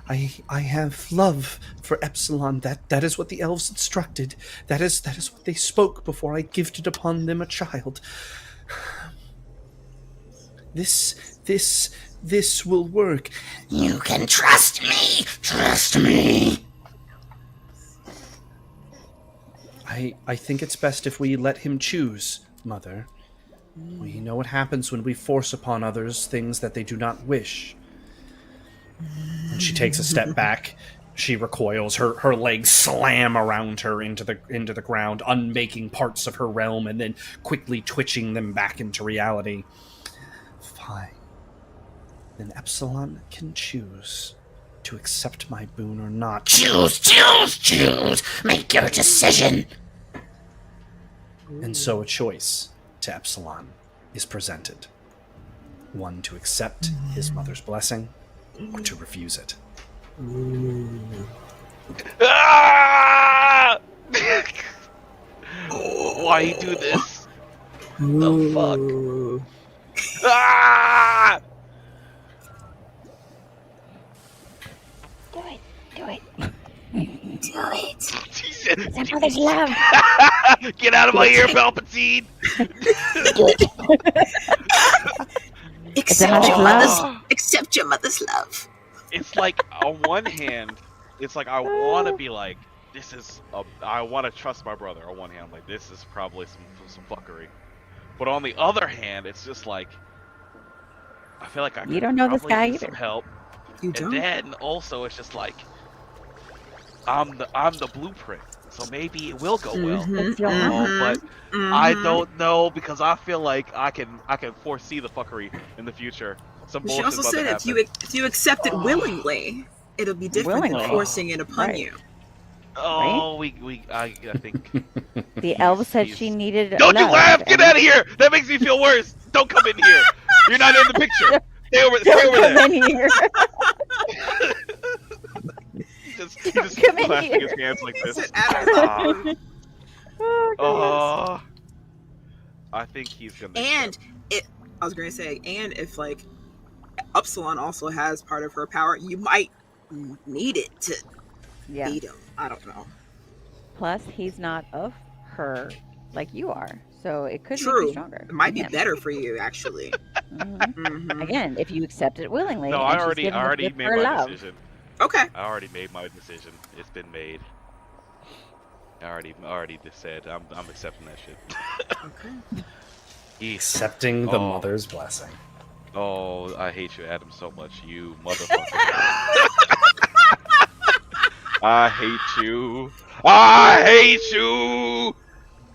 I have love for Epsilon. That is what the elves instructed. That is what they spoke before I gifted upon them a child. This will work. You can trust me. Trust me. I think it's best if we let him choose, Mother. We know what happens when we force upon others things that they do not wish. And she takes a step back. She recoils. Her legs slam around her into the ground, unmaking parts of her realm and then quickly twitching them back into reality. Fine. Then Epsilon can choose to accept my boon or not. Choose. Make your decision. And so a choice to Epsilon is presented. One to accept his mother's blessing, or to refuse it. Ah! Why you do this? The fuck? Ah! Do it. Do it. Jesus. That's how there's love. Get out of my ear, Palpatine! Accept your mother's love. It's like, on one hand, it's like I want to be like, I want to trust my brother. On one hand, I'm like, this is probably some fuckery. But on the other hand, it's just like, I feel like I You don't know this probably guy use some either. help. You And don't? then also it's just like, I'm the blueprint, so maybe it will go well. It's your But I don't know because I feel like I can foresee the fuckery in the future. Some She bullshit also about said to if you accept it willingly, it'll be different than Willingly. forcing it upon Right. you. Oh, I think. The elf said he's- she needed Don't you love, laugh! Get and- out of here! That makes me feel worse. Don't come in here. You're not in the picture. Stay over Don't there. come in here. He just come in clasping his here. hands like this. Said Adam. Oh, I think he's gonna. And I was going to say, and if like Upsilon also has part of her power, you might need it to yeah. beat him. I don't know. Plus, he's not of her like you are, so it could make True. you stronger. It might be Again. better for you, actually. Mhm. Mhm. Again, if you accept it willingly. No, and I she's already given the gift made for my love. decision. Okay. I already made my decision. It's been made. I already just said I'm accepting that shit. Okay. Accepting the Oh. mother's blessing. Oh, I hate you, Adam, so much. You motherfucker. I hate you. I hate you.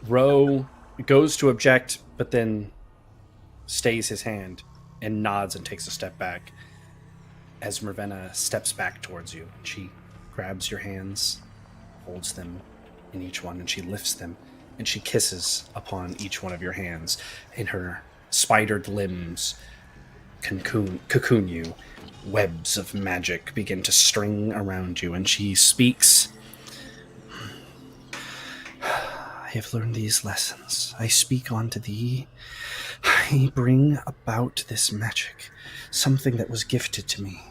Ro goes to object, but then stays his hand and nods and takes a step back. As Mervena steps back towards you, she grabs your hands, holds them in each one, and she lifts them, and she kisses upon each one of your hands, and her spidered limbs cocoon you. Webs of magic begin to string around you, and she speaks. I have learned these lessons. I speak unto thee. I bring about this magic, something that was gifted to me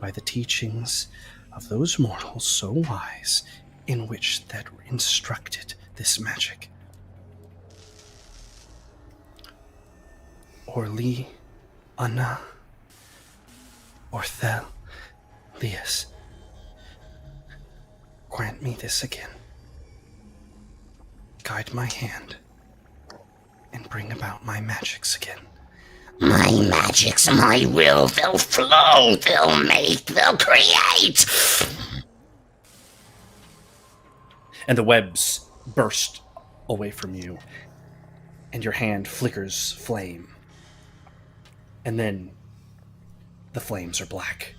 by the teachings of those mortals so wise, in which that instructed this magic. Orly, Anna, Orthel, Lias, grant me this again. guide my hand and bring about my magics again. My magics, my will, they'll flow, they'll make, they'll create. And the webs burst away from you, and your hand flickers flame. And then the flames are black.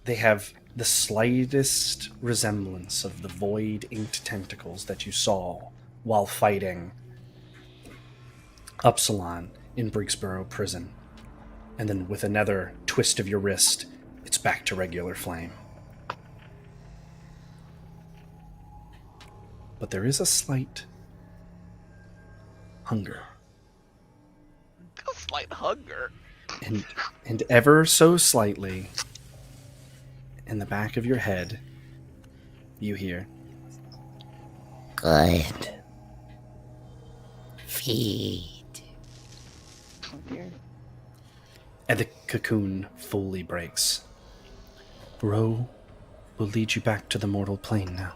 They have the slightest resemblance of the void-inked tentacles that you saw while fighting Upsilon in Briggsboro Prison. And then with another twist of your wrist, it's back to regular flame. But there is a slight hunger. A slight hunger. And ever so slightly, in the back of your head, you hear, Good. Feed. Oh, dear. and the cocoon fully breaks. Ro will lead you back to the mortal plane now.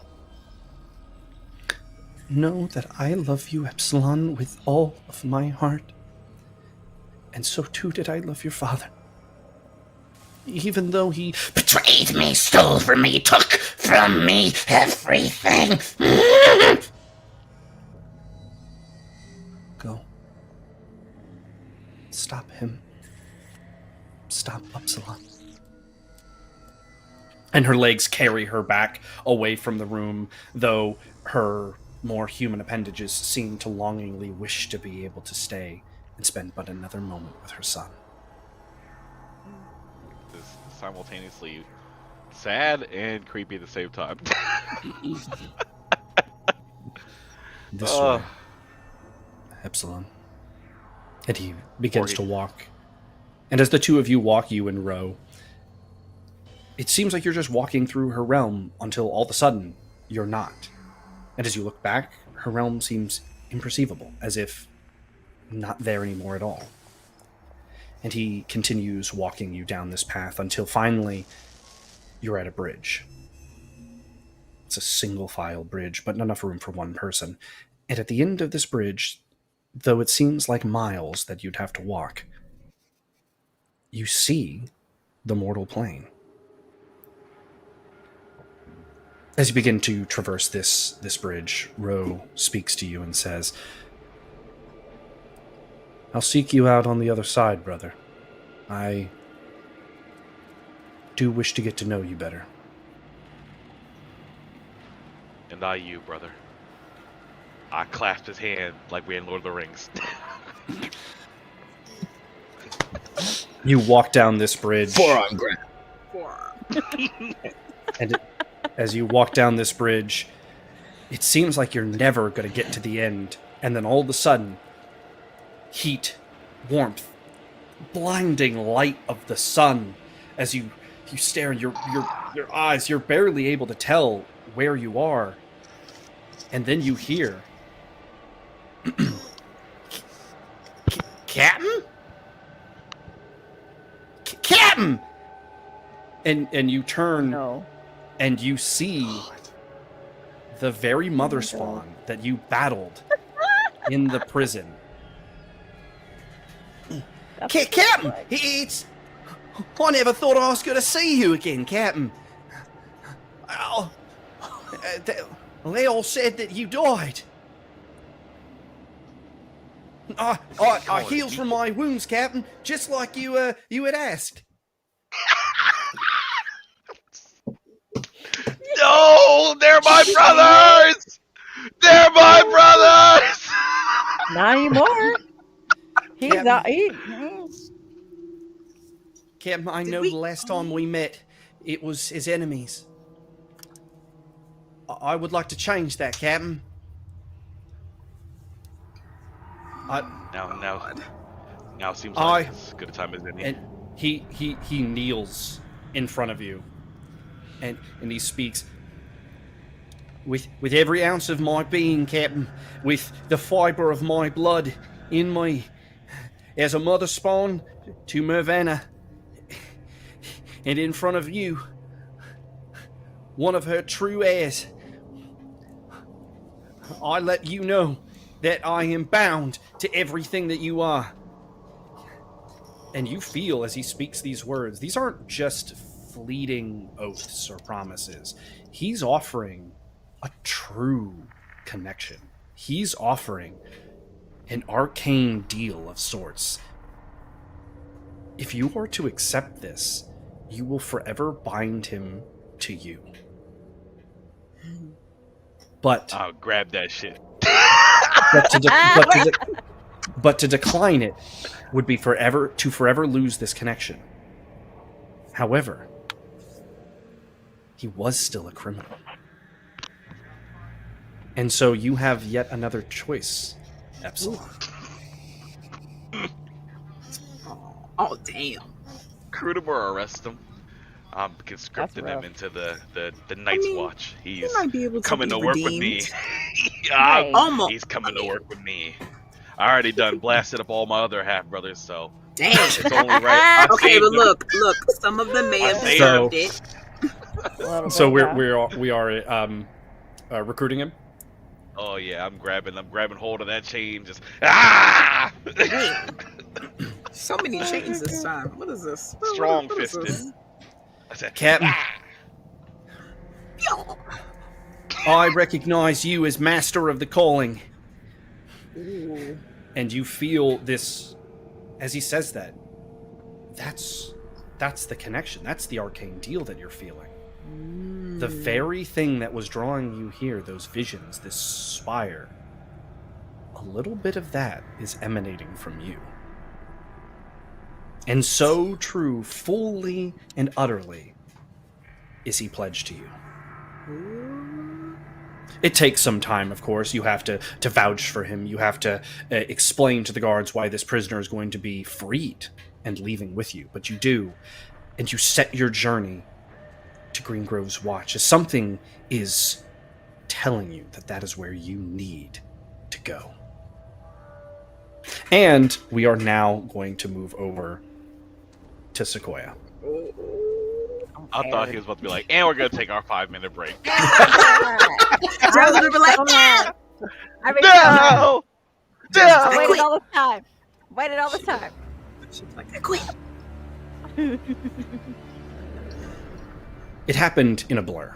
Know that I love you, Epsilon, with all of my heart. And so too did I love your father. Even though he Betrayed me, stole from me, took from me everything. Go. Stop him. Stop Upsilon. And her legs carry her back away from the room, though her more human appendages seem to longingly wish to be able to stay and spend but another moment with her son. Is simultaneously sad and creepy at the same time. This way, Epsilon. And he begins to walk. And as the two of you walk, you and Ro, it seems like you're just walking through her realm until all of a sudden you're not. And as you look back, her realm seems imperceivable, as if not there anymore at all. And he continues walking you down this path until finally you're at a bridge. It's a single file bridge, but not enough room for one person. And at the end of this bridge, though it seems like miles that you'd have to walk, you see the mortal plane. As you begin to traverse this bridge, Ro speaks to you and says, I'll seek you out on the other side, brother. I do wish to get to know you better. And I you, brother. I clasped his hand like we in Lord of the Rings. You walk down this bridge. Forearm grab. Forearm. And as you walk down this bridge, it seems like you're never going to get to the end. And then all of a sudden, heat, warmth, blinding light of the sun. As you stare in your eyes, you're barely able to tell where you are. And then you hear, Captain? Captain! and you turn No. and you see the very mother spawn that you battled in the prison. Captain! It's... I never thought I was going to see you again, Captain. Oh, they all said that you died. I healed from my wounds, Captain, just like you had asked. No, they're my brothers. They're my brothers. Not anymore. He's Captain. out. Captain, I Did know we- the last time we met, it was his enemies. I would like to change that, Captain. Now seems I- like as good a time as any. And he kneels in front of you, and he speaks. With every ounce of my being, Captain, with the fibre of my blood in me, as a mother spawn to Mervana, and in front of you, one of her true heirs, I let you know that I am bound to everything that you are. And you feel as he speaks these words, these aren't just fleeting oaths or promises. He's offering a true connection. He's offering an arcane deal of sorts. If you are to accept this, you will forever bind him to you. But I'll grab that shit. but to decline it would be forever lose this connection. However, he was still a criminal. And so you have yet another choice, Epsilon. Oh, damn. Recruit him or arrest him. I'm conscripting him rough. into the Night's Watch. He's might be able to coming be to work with me. redeemed. Right. Almost. He's coming to work with me. I already done blasted up all my other half brothers, so Damn. it's only right. I Okay, saved but them. look, some of them may have I saved deserved them. it. A little So bit, yeah. we are recruiting him. Oh yeah, I'm grabbing hold of that chain. Just ah! So many chains this time. What is this? Strong What is fisted. this? I said, Captain, Yo. I recognize you as master of the calling. Ooh. And you feel this, as he says that, that's the connection. That's the arcane deal that you're feeling. The very thing that was drawing you here, those visions, this spire, a little bit of that is emanating from you. And so true, fully and utterly, is he pledged to you. It takes some time, of course. You have to vouch for him. You have to explain to the guards why this prisoner is going to be freed and leaving with you. But you do, and you set your journey to Green Grove's Watch as something is telling you that that is where you need to go. And we are now going to move over to Sequoia. I thought he was about to be like, and we're gonna take our 5-minute break. I was gonna be like, I mean, No! I No! waited all this time. Waited all this time. She's like, I quit. It happened in a blur.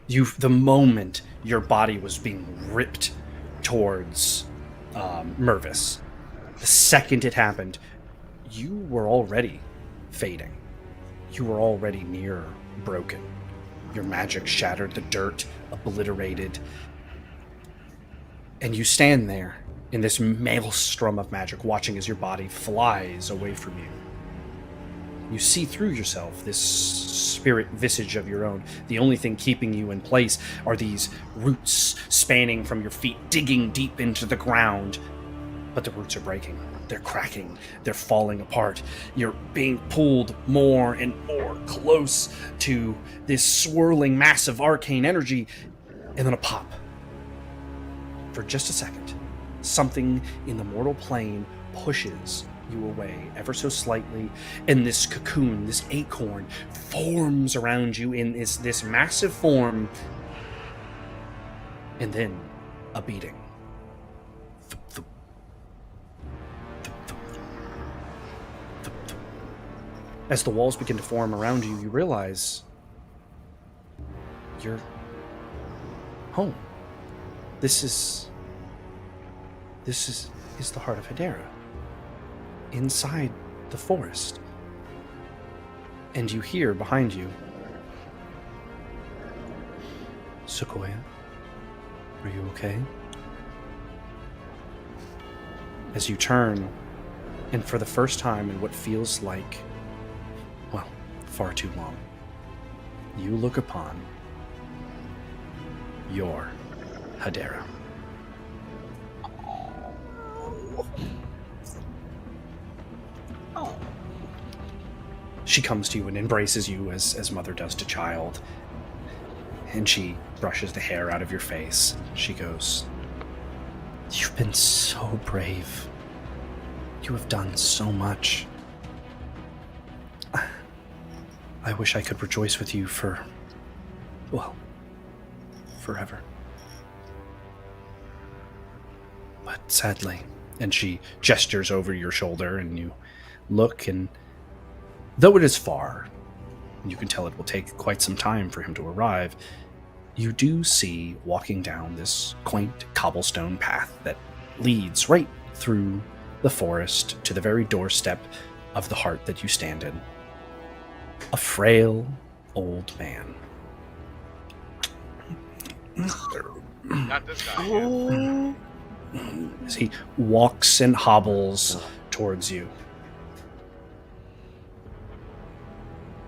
The moment your body was being ripped towards Mervis, the second it happened, you were already fading. You were already near broken. Your magic shattered, the dirt obliterated. And you stand there in this maelstrom of magic, watching as your body flies away from you. You see through yourself, this spirit visage of your own. The only thing keeping you in place are these roots spanning from your feet, digging deep into the ground. But the roots are breaking. They're cracking. They're falling apart. You're being pulled more and more close to this swirling mass of arcane energy. And then a pop. For just a second, something in the mortal plane pushes you away ever so slightly, and this cocoon, this acorn, forms around you in this massive form, and then a beating. Thup, thup. Thup, thup. Thup, thup. As the walls begin to form around you, you realize you're home. This is the heart of Hedera. Inside the forest. And you hear behind you, Sequoia, are you okay? As you turn, and for the first time in what feels like, well, far too long, you look upon your Hedera. She comes to you and embraces you as mother does to child. And she brushes the hair out of your face. She goes, "You've been so brave. You have done so much. I wish I could rejoice with you for, well, forever." sadly. And she gestures over your shoulder, and you look, and though it is far, you can tell it will take quite some time for him to arrive, you do see walking down this quaint cobblestone path that leads right through the forest to the very doorstep of the heart that you stand in. A frail old man. Not this guy. Oh. As he walks and hobbles towards you.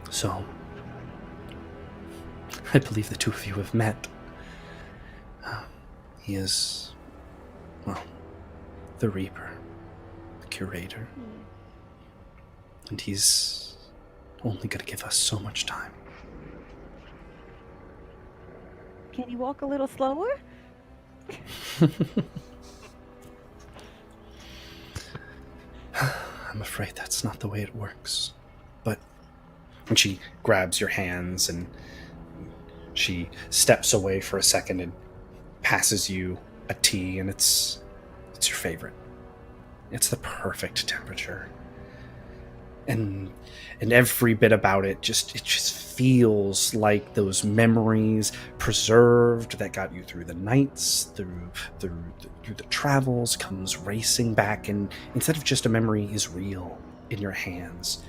So, I believe the two of you have met. He is, well, the Reaper, the Curator. And he's only going to give us so much time. Can you walk a little slower? I'm afraid that's not the way it works. But when she grabs your hands and she steps away for a second and passes you a tea, and it's your favorite. It's the perfect temperature. And every bit about it just feels like those memories preserved that got you through the nights, through the travels, comes racing back, and instead of just a memory, is real in your hands.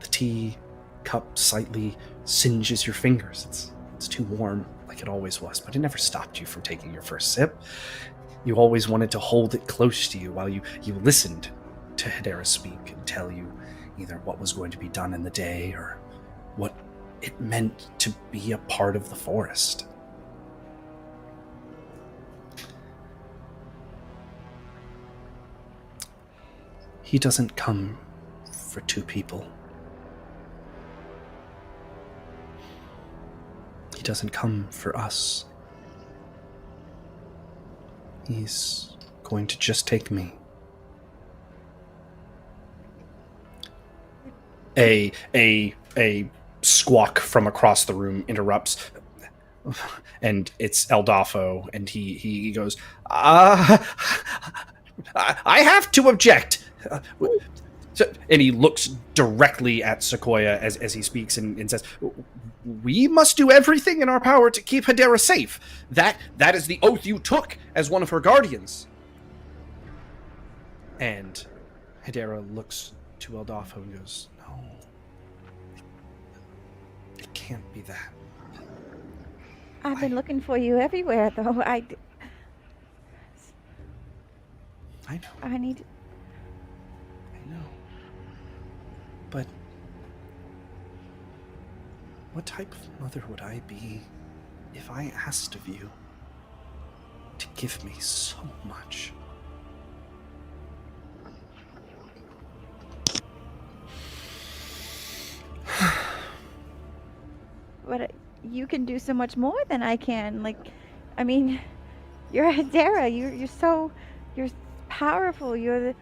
The tea cup slightly singes your fingers. It's too warm, like it always was, but it never stopped you from taking your first sip. You always wanted to hold it close to you while you listened to Hedera speak and tell you either what was going to be done in the day or what it meant to be a part of the forest. He doesn't come for two people. He doesn't come for us. He's going to just take me. A squawk from across the room interrupts, and it's Eldafo, and he goes, I have to object. And he looks directly at Sequoia as he speaks and says, we must do everything in our power to keep Hedera safe. That is the oath you took as one of her guardians. And Hedera looks to Eldafo and goes, no, it can't be that. I've been looking for you everywhere, though. I know. I need... I know. But what type of mother would I be if I asked of you to give me so much? But you can do so much more than I can. Like, I mean, you're Hedera. You're powerful. You're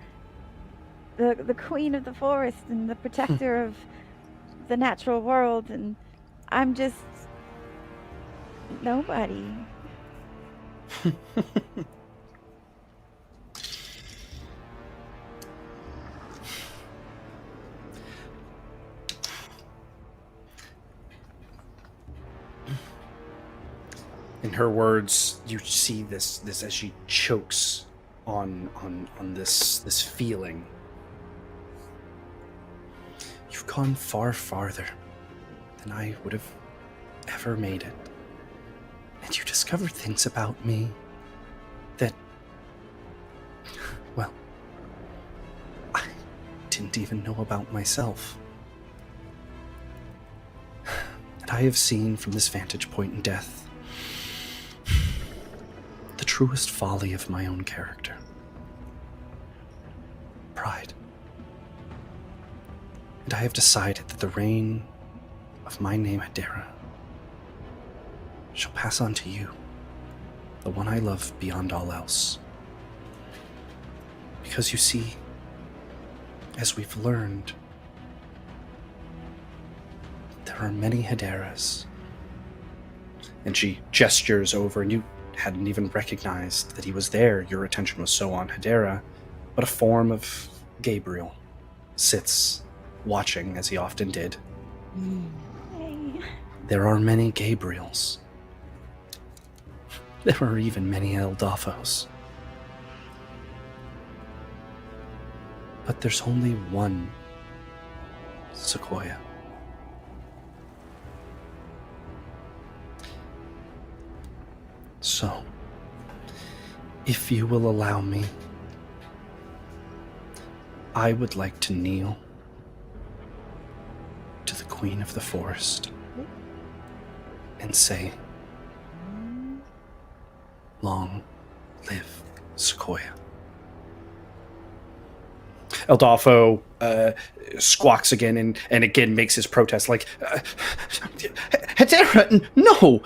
the queen of the forest and the protector of the natural world, and I'm just nobody. In her words, you see this as she chokes on this feeling. You've gone far farther than I would have ever made it. And you discovered things about me that, well, I didn't even know about myself. And I have seen from this vantage point in death the truest folly of my own character. Pride. And I have decided that the reign of my name, Hedera, shall pass on to you, the one I love beyond all else. Because you see, as we've learned, there are many Hederas. And she gestures over, and you hadn't even recognized that he was there. Your attention was so on Hedera, but a form of Gabriel sits watching, as he often did. Hey. There are many Gabriels. There are even many Eldafos. But there's only one Sequoia. So, if you will allow me, I would like to kneel to the Queen of the Forest and say, long live Sequoia. Eldafo squawks again and again makes his protest, like, Hedera, no!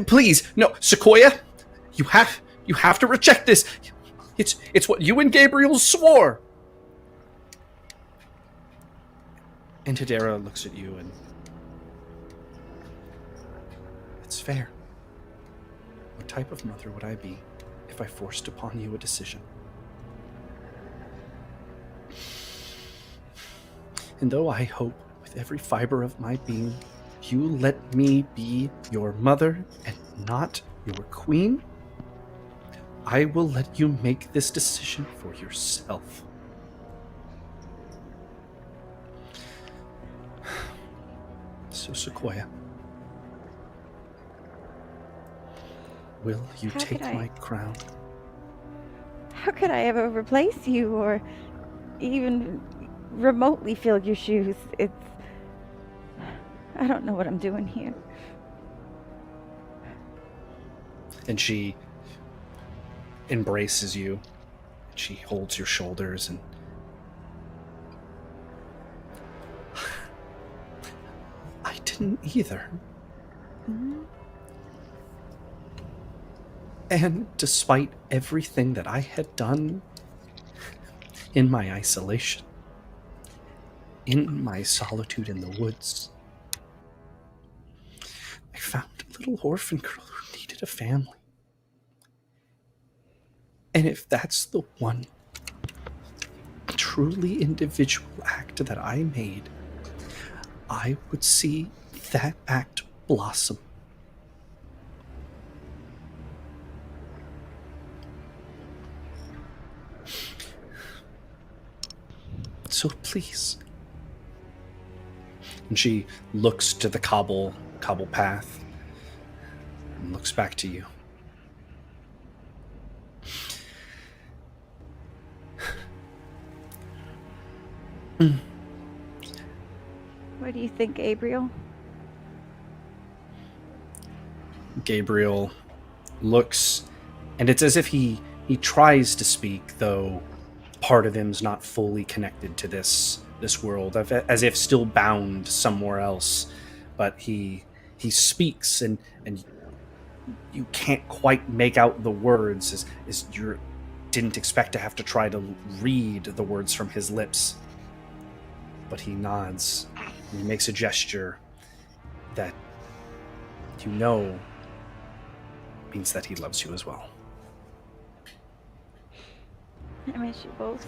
Please, no, Sequoia, you have to reject this. It's what you and Gabriel swore. And Hedera looks at you and it's fair. What type of mother would I be if I forced upon you a decision? And though I hope with every fiber of my being you let me be your mother and not your queen, I will let you make this decision for yourself. So, Sequoia, will you How take could I- my crown? How could I ever replace you or even remotely fill your shoes? I don't know what I'm doing here. And she embraces you. She holds your shoulders and I didn't either. And despite everything that I had done in my isolation, in my solitude in the woods, I found a little orphan girl who needed a family. And if that's the one truly individual act that I made, I would see that act blossom. So please. And she looks to the cobble path and looks back to you. What do you think, Gabriel? Gabriel looks, and it's as if he tries to speak, though part of him's not fully connected to this world, as if still bound somewhere else. But he speaks, and you can't quite make out the words, as you didn't expect to have to try to read the words from his lips. But he nods, and he makes a gesture that you know means that he loves you as well. I miss you both.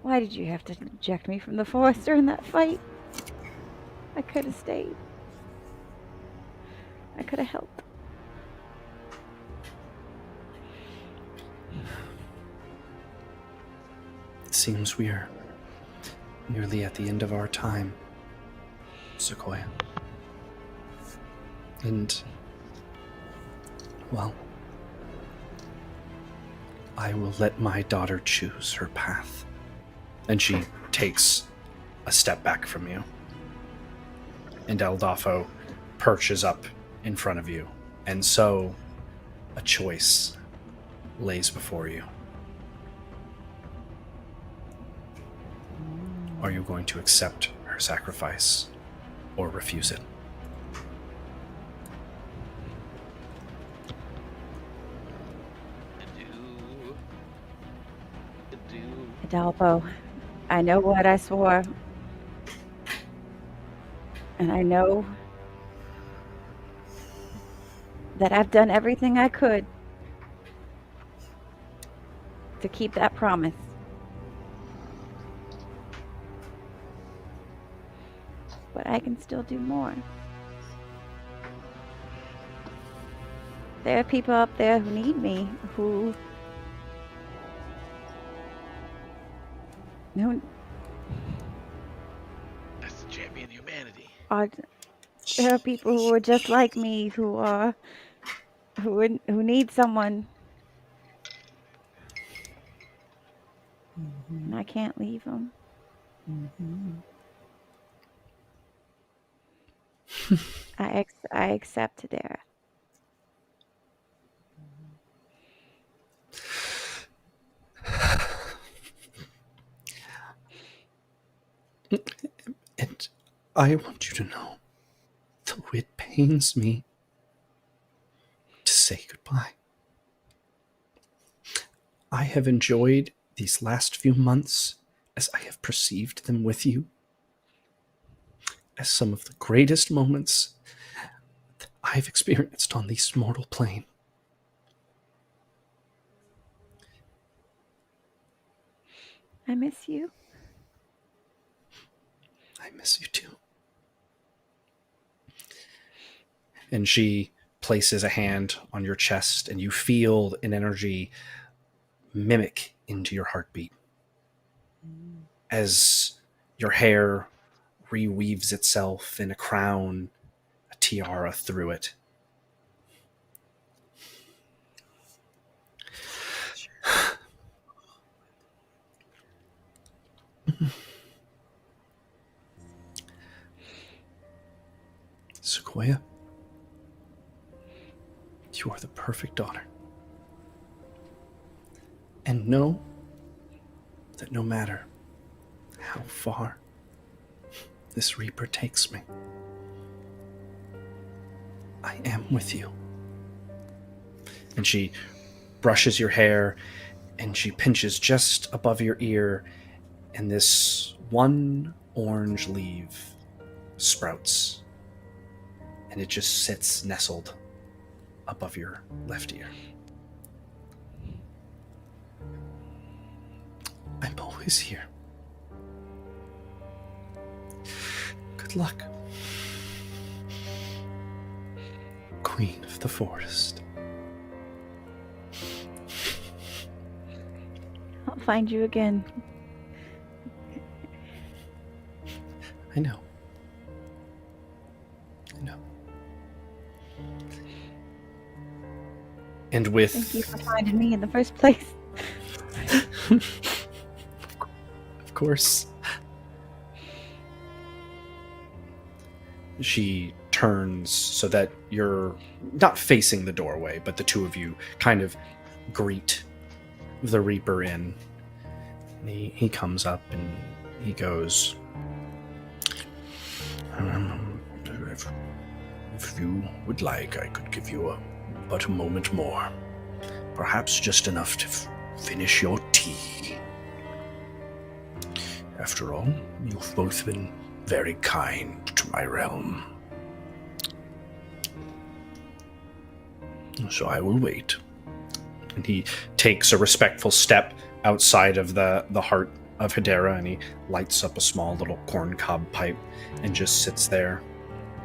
Why did you have to eject me from the forest during that fight? I could have stayed. I could have helped. It seems we are nearly at the end of our time, Sequoia. And, well, I will let my daughter choose her path. And she takes a step back from you. And Eldafo perches up in front of you. And so, a choice lays before you. Are you going to accept her sacrifice or refuse it? Adalpo, I know what I swore. And I know that I've done everything I could to keep that promise. But I can still do more. There are people up there who need me, who That's the champion humanity. there are people who are just like me, who need someone, and I can't leave them. I accept Dara. And I want you to know, though it pains me to say goodbye, I have enjoyed these last few months as I have perceived them with you as some of the greatest moments that I've experienced on this mortal plane. I miss you. I miss you too. And she places a hand on your chest, and you feel an energy mimic into your heartbeat as your hair reweaves itself in a crown, a tiara through it. Sequoia, you are the perfect daughter. And know that no matter how far this Reaper takes me, I am with you. And she brushes your hair, and she pinches just above your ear, and this one orange leaf sprouts, and it just sits nestled above your left ear. I'm always here. Good luck, Queen of the Forest. I'll find you again. I know. I know. And with... Thank you for finding me in the first place. Of course. She turns so that you're not facing the doorway, but the two of you kind of greet the Reaper in. And he comes up and he goes, if you would like, I could give you but a moment more. Perhaps just enough to finish your tea. After all, you've both been very kind to my realm. So I will wait. And he takes a respectful step outside of the heart of Hedera, and he lights up a small little corncob pipe and just sits there,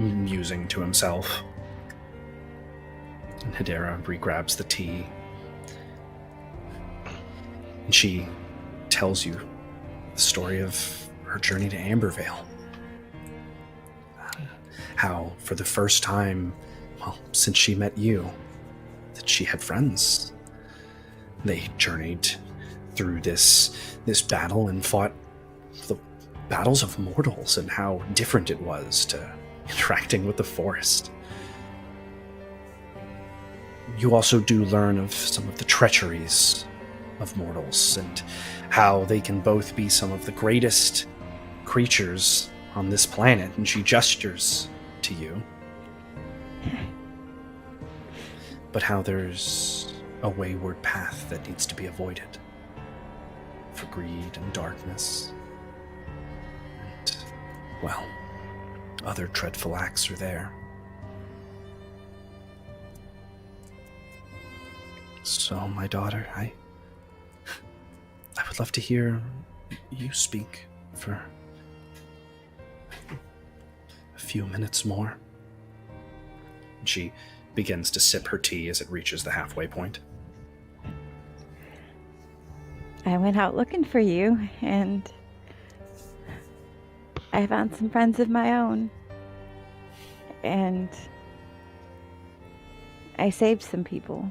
musing to himself. And Hedera re-grabs the tea. And she tells you the story of her journey to Ambervale. How, for the first time, well, since she met you, that she had friends. They journeyed through this battle and fought the battles of mortals, and how different it was to interacting with the forest. You also do learn of some of the treacheries of mortals, and how they can both be some of the greatest creatures on this planet, and she gestures to you. But how there's a wayward path that needs to be avoided for greed and darkness. And, well, other dreadful acts are there. So, my daughter, I would love to hear you speak for a few minutes more. She begins to sip her tea as it reaches the halfway point. I went out looking for you, and I found some friends of my own. And I saved some people.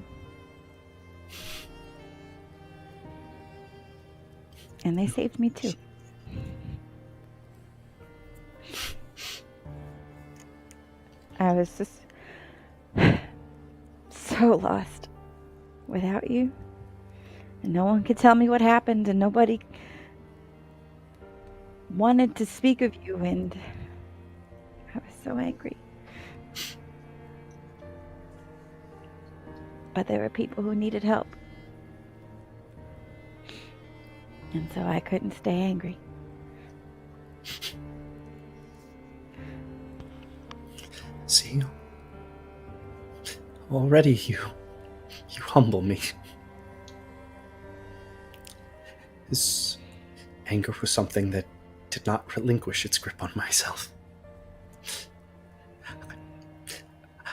And they saved me too. I was just so lost without you. And no one could tell me what happened, and nobody wanted to speak of you, and I was so angry. But there were people who needed help. And so I couldn't stay angry. See? Already you humble me. This anger was something that did not relinquish its grip on myself.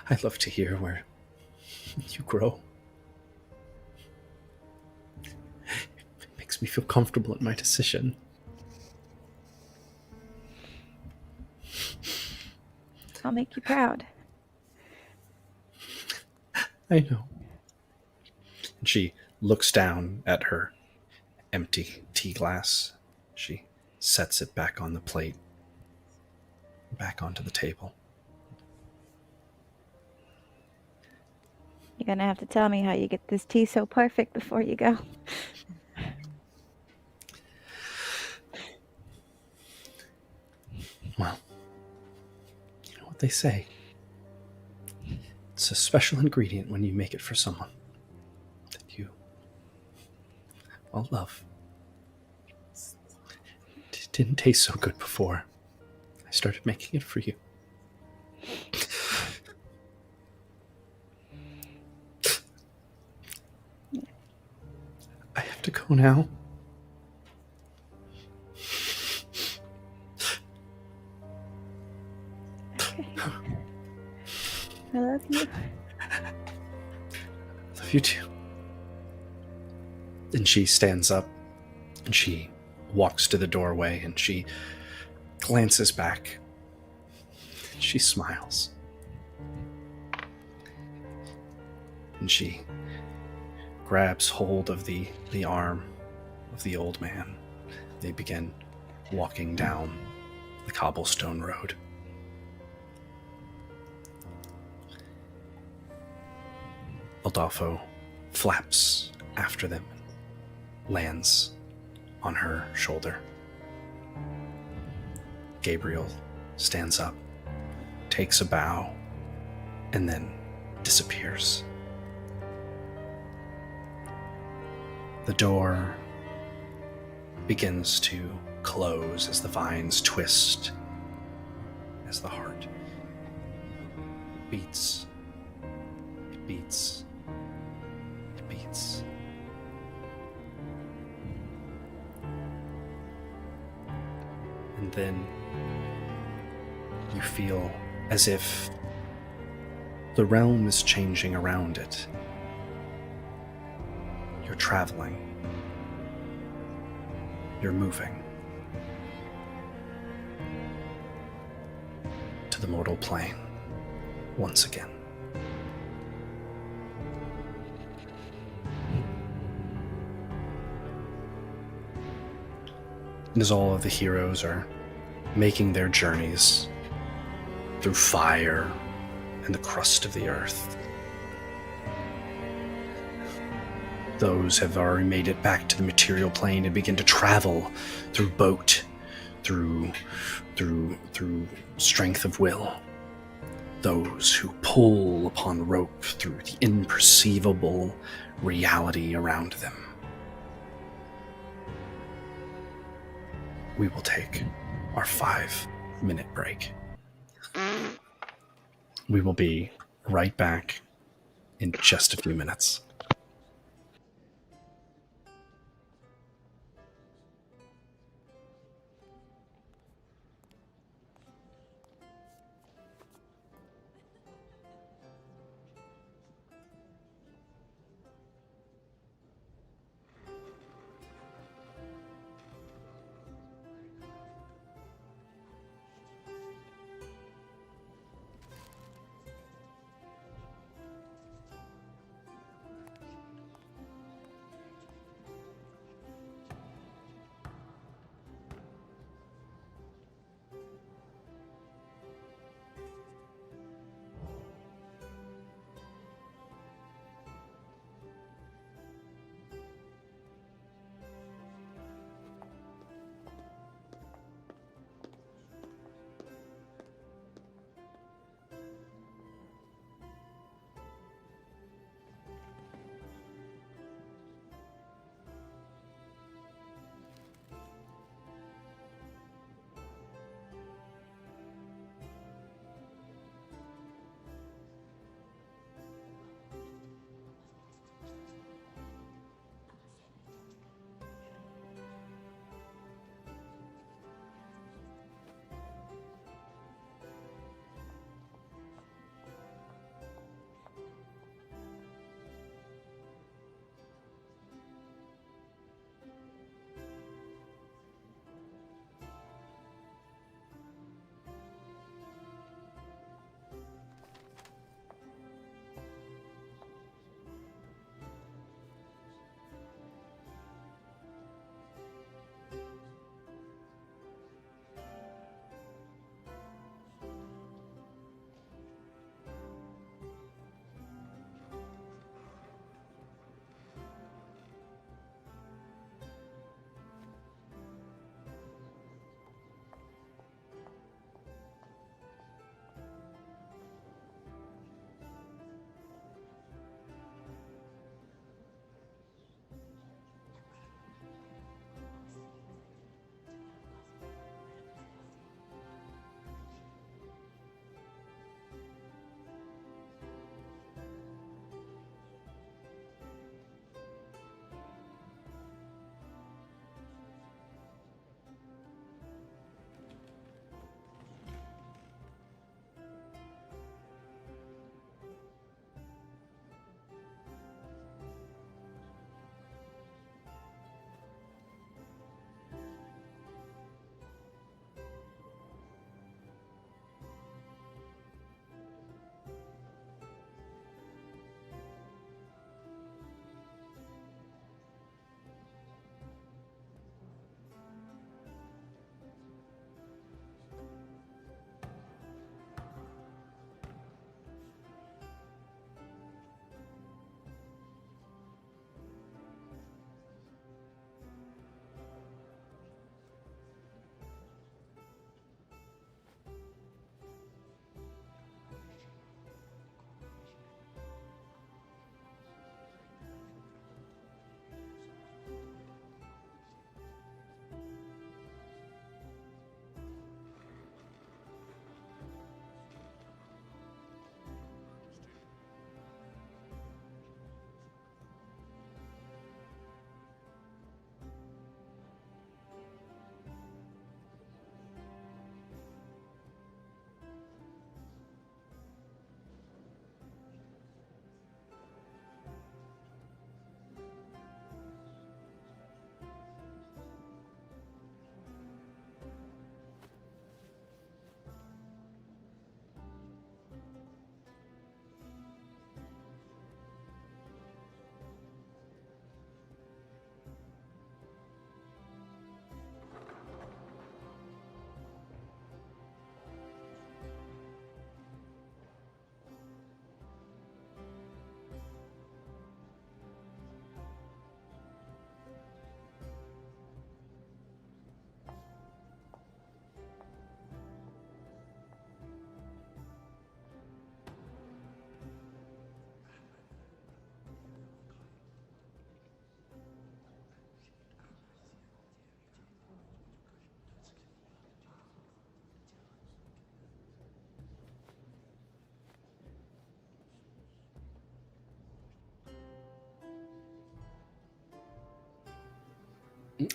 I love to hear where you grow. It makes me feel comfortable in my decision. I'll make you proud. I know. And she looks down at her empty tea glass. She sets it back on the plate, back onto the table. You're gonna have to tell me how you get this tea so perfect before you go. Well, you know what they say. It's a special ingredient when you make it for someone that you all love. It didn't taste so good before I started making it for you. I have to go now. Okay. I love you. Love you too. And she stands up and she walks to the doorway and she glances back. She smiles. And she grabs hold of the arm of the old man. They begin walking down the cobblestone road. Adolfo flaps after them, lands on her shoulder. Gabriel stands up, takes a bow, and then disappears. The door begins to close as the vines twist, as the heart beats, it beats, it beats. And then you feel as if the realm is changing around it. You're traveling. You're moving to the mortal plane once again. And as all of the heroes are making their journeys through fire and the crust of the earth, those have already made it back to the material plane and begin to travel through boat, through strength of will. Those who pull upon rope through the imperceivable reality around them. We will take our 5-minute break, We will be right back in just a few minutes.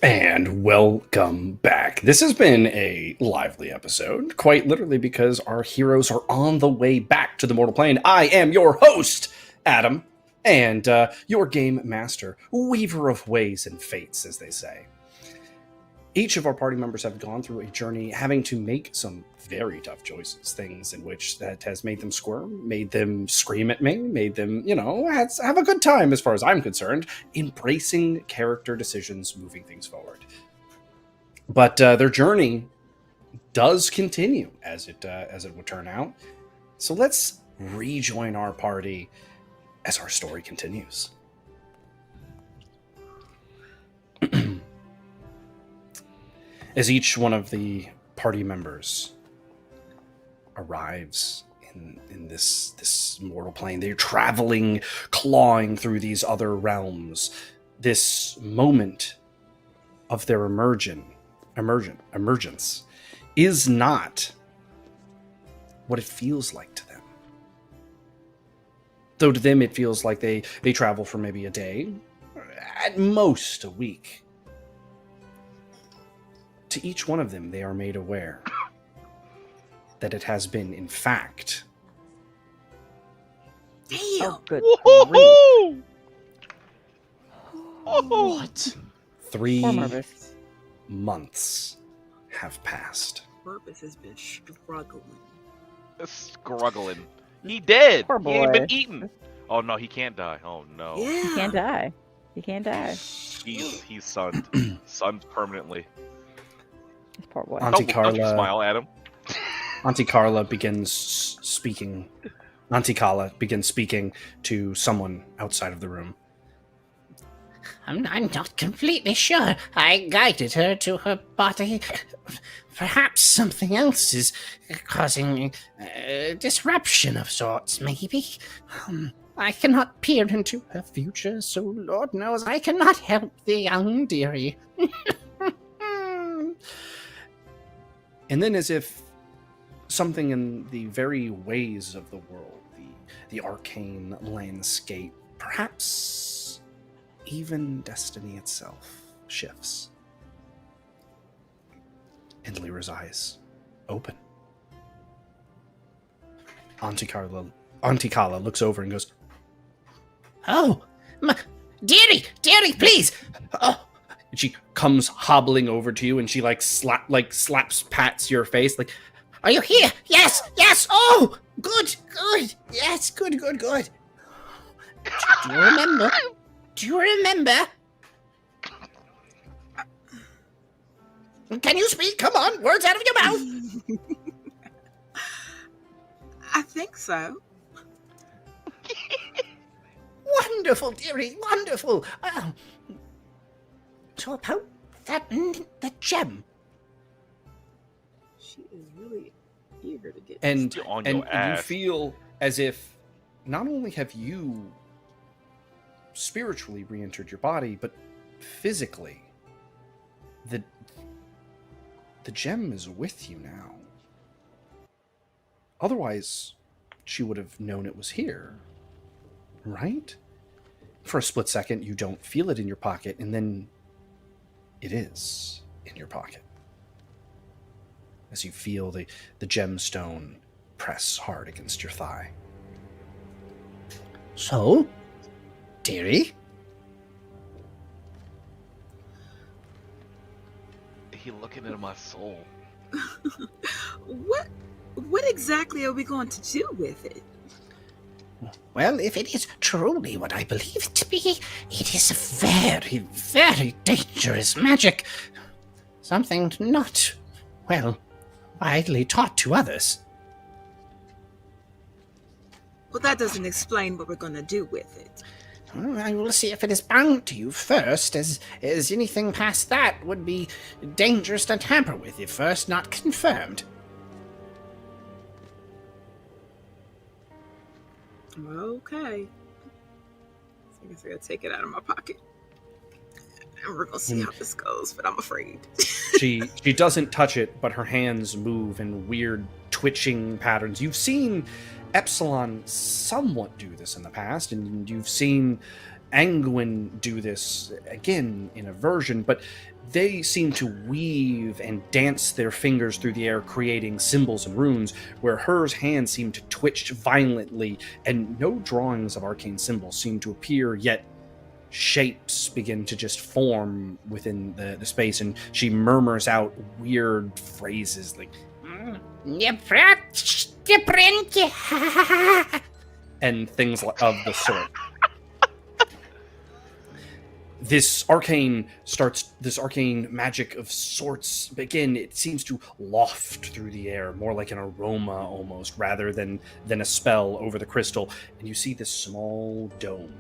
And welcome back. This has been a lively episode, quite literally because our heroes are on the way back to the mortal plane. I am your host, Adam, and your game master, weaver of ways and fates, as they say. Each of our party members have gone through a journey having to make some very tough choices, things in which that has made them squirm, made them scream at me, made them, have a good time as far as I'm concerned, embracing character decisions, moving things forward. But their journey does continue, as it would turn out. So let's rejoin our party as our story continues. As each one of the party members arrives in this mortal plane, they're traveling, clawing through these other realms. This moment of their emergence is not what it feels like to them. Though to them it feels like they travel for maybe a day, at most a week. To each one of them, they are made aware that it has been, in fact... Damn! Oh, good Woohoo! What? 3 Poor Mervis. months have passed. Purpose has been struggling. Struggling. He dead. Poor He ain't been boy. eaten. Oh no, he can't die. Oh no. Yeah. He can't die. He can't die. He's sunned. Sunned permanently. This poor boy. Auntie Don't you Carla- smile at him. Auntie Carla begins speaking. Auntie Carla begins speaking to someone outside of the room. I'm not completely sure. I guided her to her body. Perhaps something else is causing disruption of sorts, maybe. I cannot peer into her future, so Lord knows I cannot help the young dearie. And then, as if something in the very ways of the world, the arcane landscape, perhaps even destiny itself, shifts. And Lyra's eyes open. Auntie Carla looks over and goes, Oh, dearie, please! Oh, and she comes hobbling over to you, and she slaps pats your face, like, are you here? Yes! Oh, good. Yes, good. Do you remember? Can you speak? Come on, words out of your mouth. I think so. Wonderful, dearie, wonderful. So about the gem. She is really eager to get and Still on and your you ass. feel as if not only have you spiritually re-entered your body, but physically the gem is with you now. Otherwise, she would have known it was here, right? For a split second, you don't feel it in your pocket, and then it is in your pocket. As you feel the gemstone press hard against your thigh. So, dearie? He looking into my soul. What exactly are we going to do with it? Well, if it is truly what I believe it to be, it is very, very dangerous magic. Something not, well, widely taught to others. Well, that doesn't explain what we're going to do with it. Well, I will see if it is bound to you first, as anything past that would be dangerous to tamper with if first not confirmed. Okay. So I guess I gotta take it out of my pocket. And we're gonna see how this goes, but I'm afraid. She doesn't touch it, but her hands move in weird twitching patterns. You've seen EPSILON somewhat do this in the past, and you've seen Angwin do this again in a version, but they seem to weave and dance their fingers through the air, creating symbols and runes, where her hands seem to twitch violently, and no drawings of arcane symbols seem to appear, yet shapes begin to just form within the space, and she murmurs out weird phrases like and things of the sort. This arcane magic of sorts, again, it seems to loft through the air, more like an aroma almost, rather than a spell over the crystal. And you see this small dome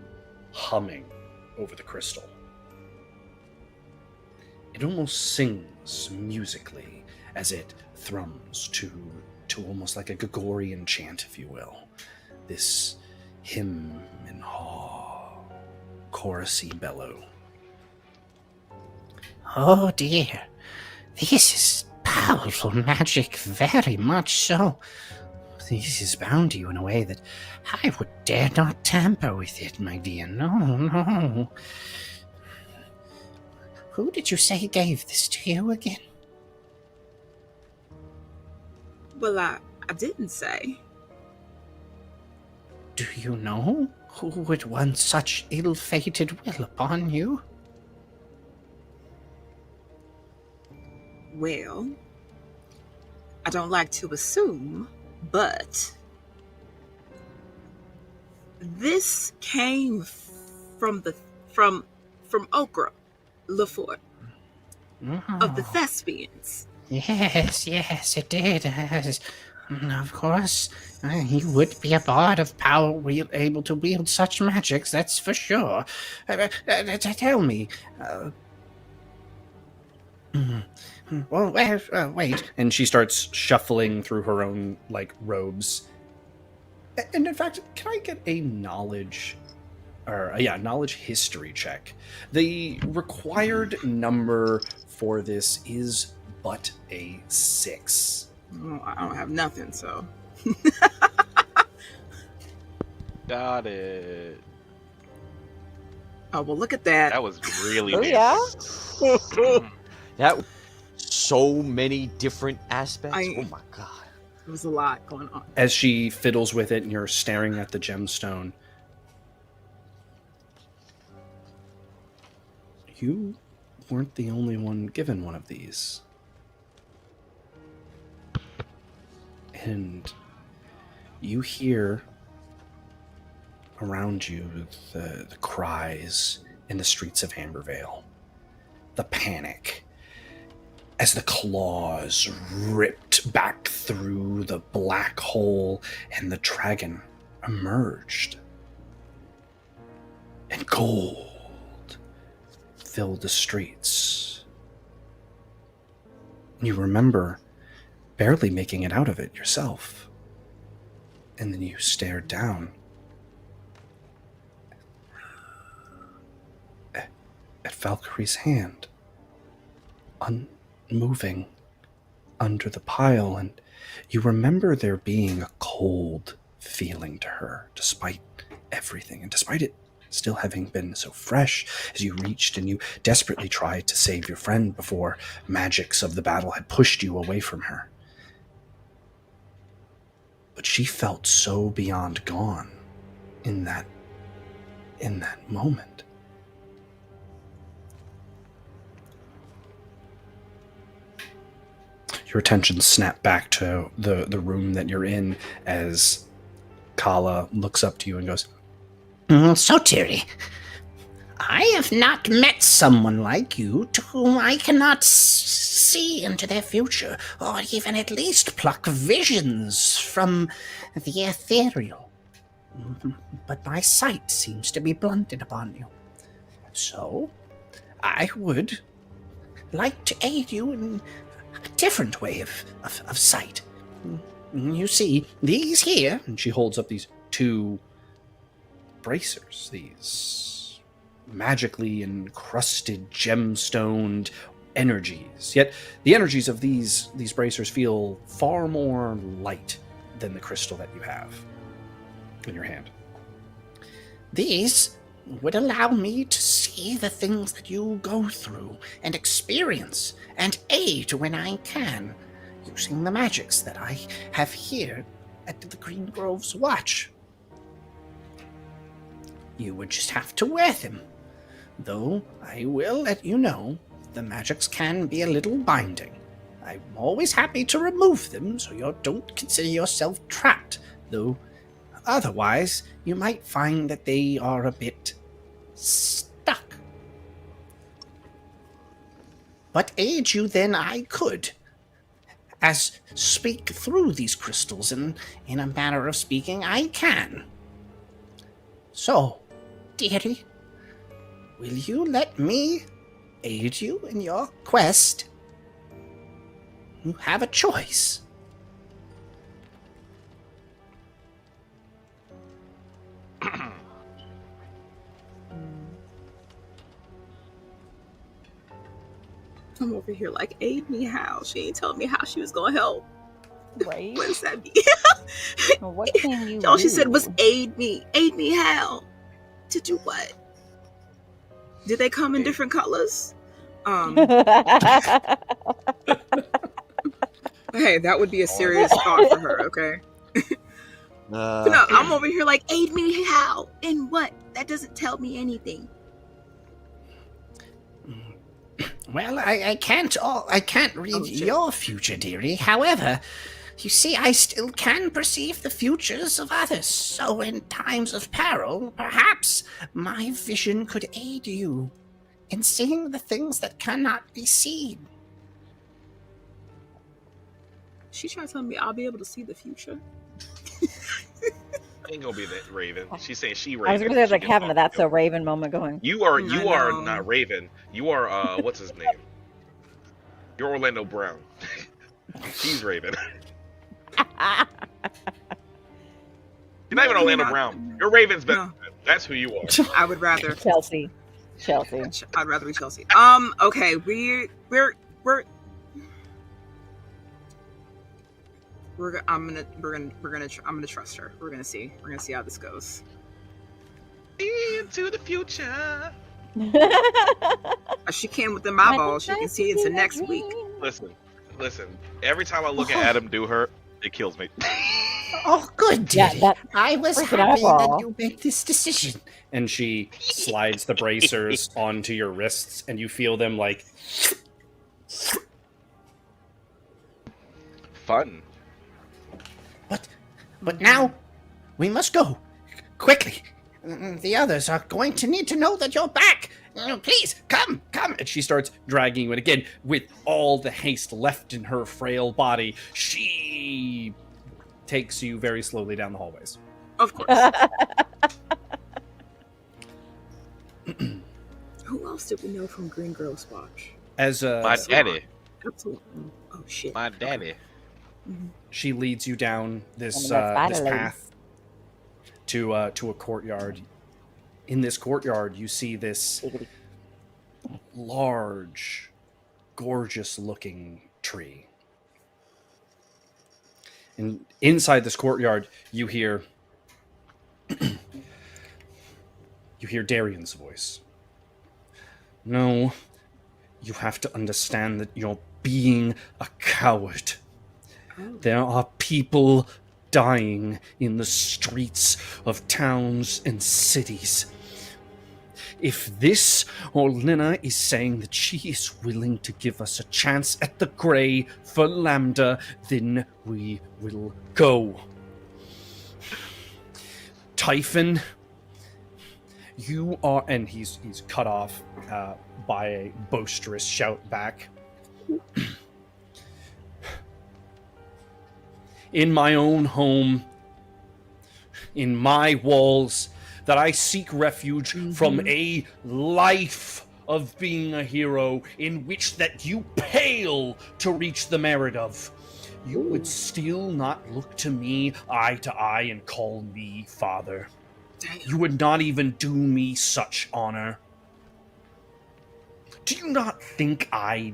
humming over the crystal. It almost sings musically as it thrums to almost like a Gregorian chant, if you will. This hymn and haw, chorusy bellow. Oh dear, this is powerful magic, very much so. This is bound to you in a way that I would dare not tamper with it, my dear. No. Who did you say gave this to you again? Well, I didn't say. Do you know who would want such ill-fated will upon you? Well, I don't like to assume, but this came from Okra Lafort of the Thespians. Yes, it did. Of course, he would be a bard of power, able to wield such magics, that's for sure. Tell me. Wait. And she starts shuffling through her own, robes. And in fact, can I get a knowledge history check? The required number for this is but a 6. Oh, I don't have nothing, so. Got it. Oh, well, look at that. That was really Oh, different. That so many different aspects. Oh my god. There was a lot going on. As she fiddles with it and you're staring at the gemstone, you weren't the only one given one of these. And you hear around you the cries in the streets of Ambervale, the panic, as the claws ripped back through the black hole and the dragon emerged. And gold filled the streets. You remember barely making it out of it yourself. And then you stared down at Valkyrie's hand, unmoving under the pile, and you remember there being a cold feeling to her, despite everything, and despite it still having been so fresh, as you reached and you desperately tried to save your friend before magics of the battle had pushed you away from her. But she felt so beyond gone in that moment. Your attention snapped back to the room that you're in as Kala looks up to you and goes, So, Tiri, I have not met someone like you to whom I cannot see into their future, or even at least pluck visions from the ethereal. But my sight seems to be blunted upon you. So, I would like to aid you in a different way of sight. You see, these here, and she holds up these 2 bracers, these magically encrusted, gemstoned energies. Yet the energies of these bracers feel far more light than the crystal that you have in your hand. These would allow me to see the things that you go through and experience and aid when I can, using the magics that I have here at the Green Grove's Watch. You would just have to wear them, though I will let you know the magics can be a little binding. I'm always happy to remove them so you don't consider yourself trapped, though otherwise you might find that they are a bit stuck. But aid you then I could, as speak through these crystals, and in a manner of speaking I can. So, dearie, will you let me aid you in your quest? You have a choice. I'm over here like, aid me how? She ain't telling me how she was gonna help. Right? What does that mean? Well, what can you All do? she said was aid me. Aid me how? To do what? Did they come in different colors? Hey, that would be a serious thought for her, okay? But no, I'm over here like, aid me how? In what? That doesn't tell me anything. Well, I can't read shit. your future, dearie. However, you see, I still can perceive the futures of others. So in times of peril, perhaps my vision could aid you in seeing the things that cannot be seen. She trying to tell me I'll be able to see the future? Ain't gonna be that Raven. She's saying she Raven. I was going to say, She like, can having a talk that's to a Raven moment going. You are I know. not Raven. You are what's his name? You're Orlando Brown. She's Raven. You're not even Orlando Brown. You're Raven's best friend. That's who you are. I would rather. Chelsea. I'd rather be Chelsea. Okay, I'm gonna trust her. We're gonna see how this goes. Into the future. She can with them eyeballs. She can see into next week. Listen. Every time I look at Adam do her, it kills me. Oh, good, dearie. that I was freaking happy eyeball. that you made this decision. And she slides the bracers onto your wrists, and you feel them like. Fun. But now, we must go. Quickly. The others are going to need to know that you're back. Please, come. And she starts dragging you, and again, with all the haste left in her frail body, she takes you very slowly down the hallways. Of course. Who else did we know from Green Girls Watch? As My daddy. Absolutely. Oh shit. My daddy. she leads you down this One of my this spider path to a courtyard. In this courtyard, you see this large, gorgeous-looking tree. And inside this courtyard, you hear Darian's voice. No, you have to understand that you're being a coward. There are people dying in the streets of towns and cities. If this Orlina is saying that she is willing to give us a chance at the Grey for Lambda, then we will go. Typhon, you are... And he's cut off by a boisterous shout back. In my own home, in my walls, that I seek refuge from a life of being a hero in which that you pale to reach the merit of. You would still not look to me eye to eye and call me father. You would not even do me such honor. Do you not think I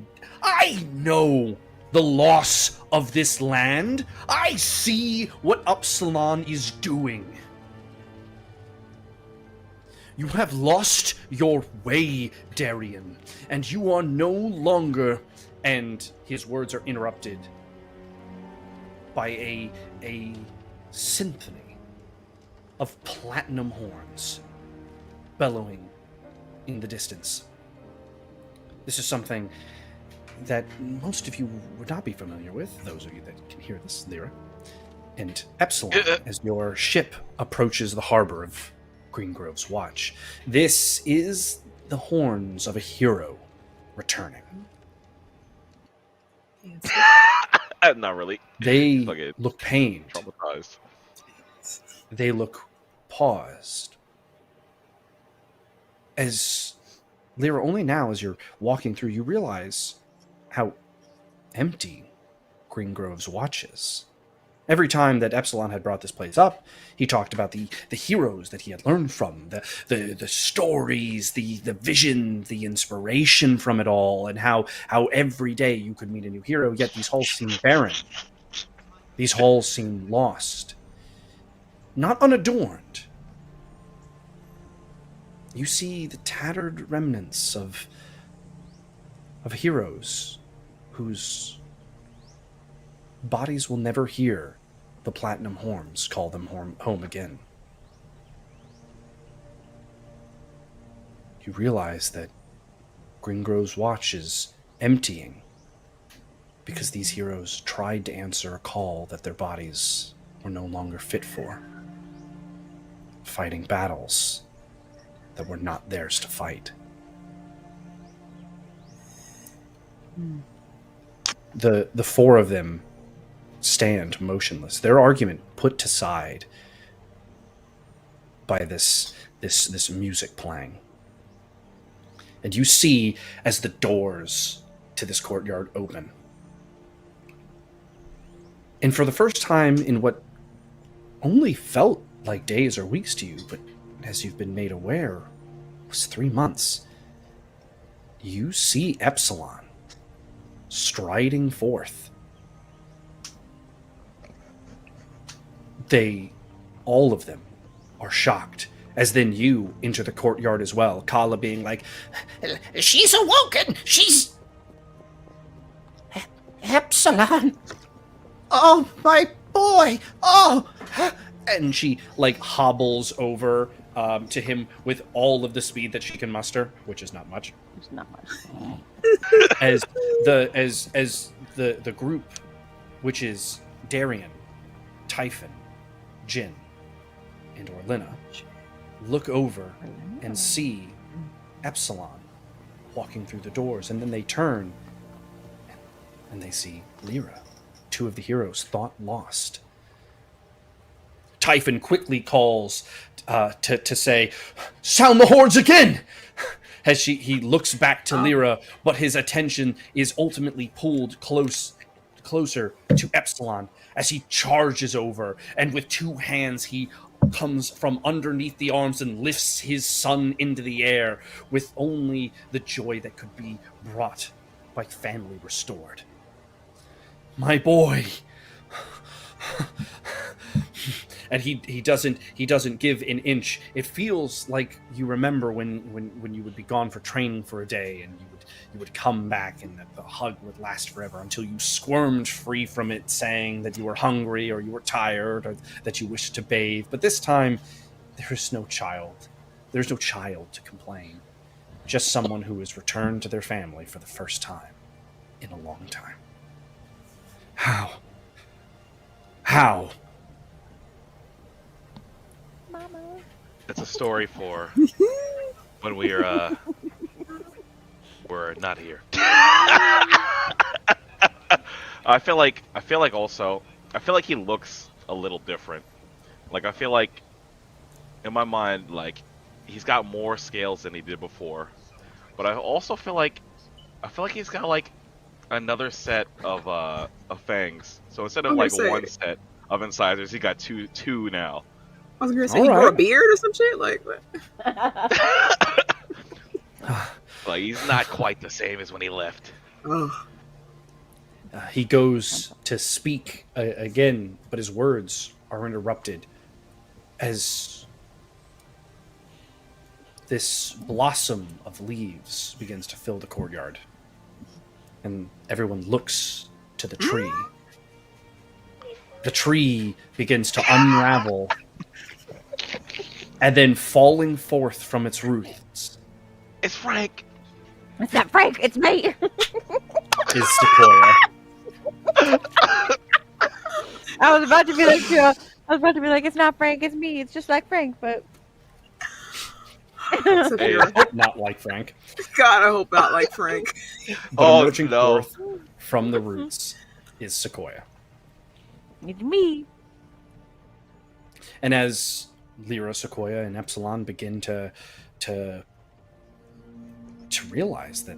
know the loss of this land? I see what Upsilon is doing. You have lost your way, Darian, and you are no longer... And his words are interrupted by a symphony of platinum horns bellowing in the distance. This is something that most of you would not be familiar with, those of you that can hear this lyric. And Epsilon, as your ship approaches the harbor of Greengrove's Watch, this is the horns of a hero returning. Not really. They Fucking look pained. traumatized. They look paused. As Lyra, only now as you're walking through, you realize how empty Greengrove's Watch is. Every time that Epsilon had brought this place up, he talked about the heroes that he had learned from, the stories, the vision, the inspiration from it all, and how every day you could meet a new hero, yet these halls seem barren. These halls seem lost. Not unadorned. You see the tattered remnants of heroes whose bodies will never hear the platinum horns call them home again. You realize that Greengrove's Watch is emptying because these heroes tried to answer a call that their bodies were no longer fit for. Fighting battles that were not theirs to fight. The four of them stand motionless, their argument put to side by this music playing. And you see as the doors to this courtyard open. And for the first time in what only felt like days or weeks to you, but as you've been made aware, was 3 months, you see Epsilon striding forth. All of them are shocked, as then you enter the courtyard as well, Kala being like, She's awoken! She's... Epsilon! Oh, my boy! Oh! and she hobbles over to him with all of the speed that she can muster, which is not much. It's not much. As the group, which is Darian, Typhon, Jin, and Orlina, look over and see Epsilon walking through the doors, and then they turn and they see Lyra, two of the heroes thought lost. Typhon quickly calls to say, "Sound the horns again!" As he looks back to Lyra, but his attention is ultimately pulled closer to Epsilon as he charges over, and with two hands he comes from underneath the arms and lifts his son into the air with only the joy that could be brought by family restored. "My boy." And he doesn't give an inch. It feels like you remember when you would be gone for training for a day, and you would come back, and the hug would last forever until you squirmed free from it, saying that you were hungry or you were tired or that you wished to bathe. But this time, there's no child. There's no child to complain. Just someone who has returned to their family for the first time in a long time. How? Mama. It's a story for when we're not here. I feel like he looks a little different. Like, I feel like in my mind, like, he's got more scales than he did before. But I also feel like he's got like another set of fangs. So instead of one set of incisors, he got two now. I was gonna say, he grew a beard or some shit? Like, what? Like, he's not quite the same as when he left. Oh. He goes to speak again, but his words are interrupted as this blossom of leaves begins to fill the courtyard. And everyone looks to the tree. The tree begins to unravel, and then falling forth from its roots It's Frank. It's not Frank, it's me. is Sequoia. I was about to be like, it's not Frank, it's me. It's just like Frank, but Hey, Not like Frank. God, I hope not like Frank. But Oh, emerging no. forth from the roots is Sequoia. it's me. And as Lyra, Sequoia, and Epsilon begin to realize that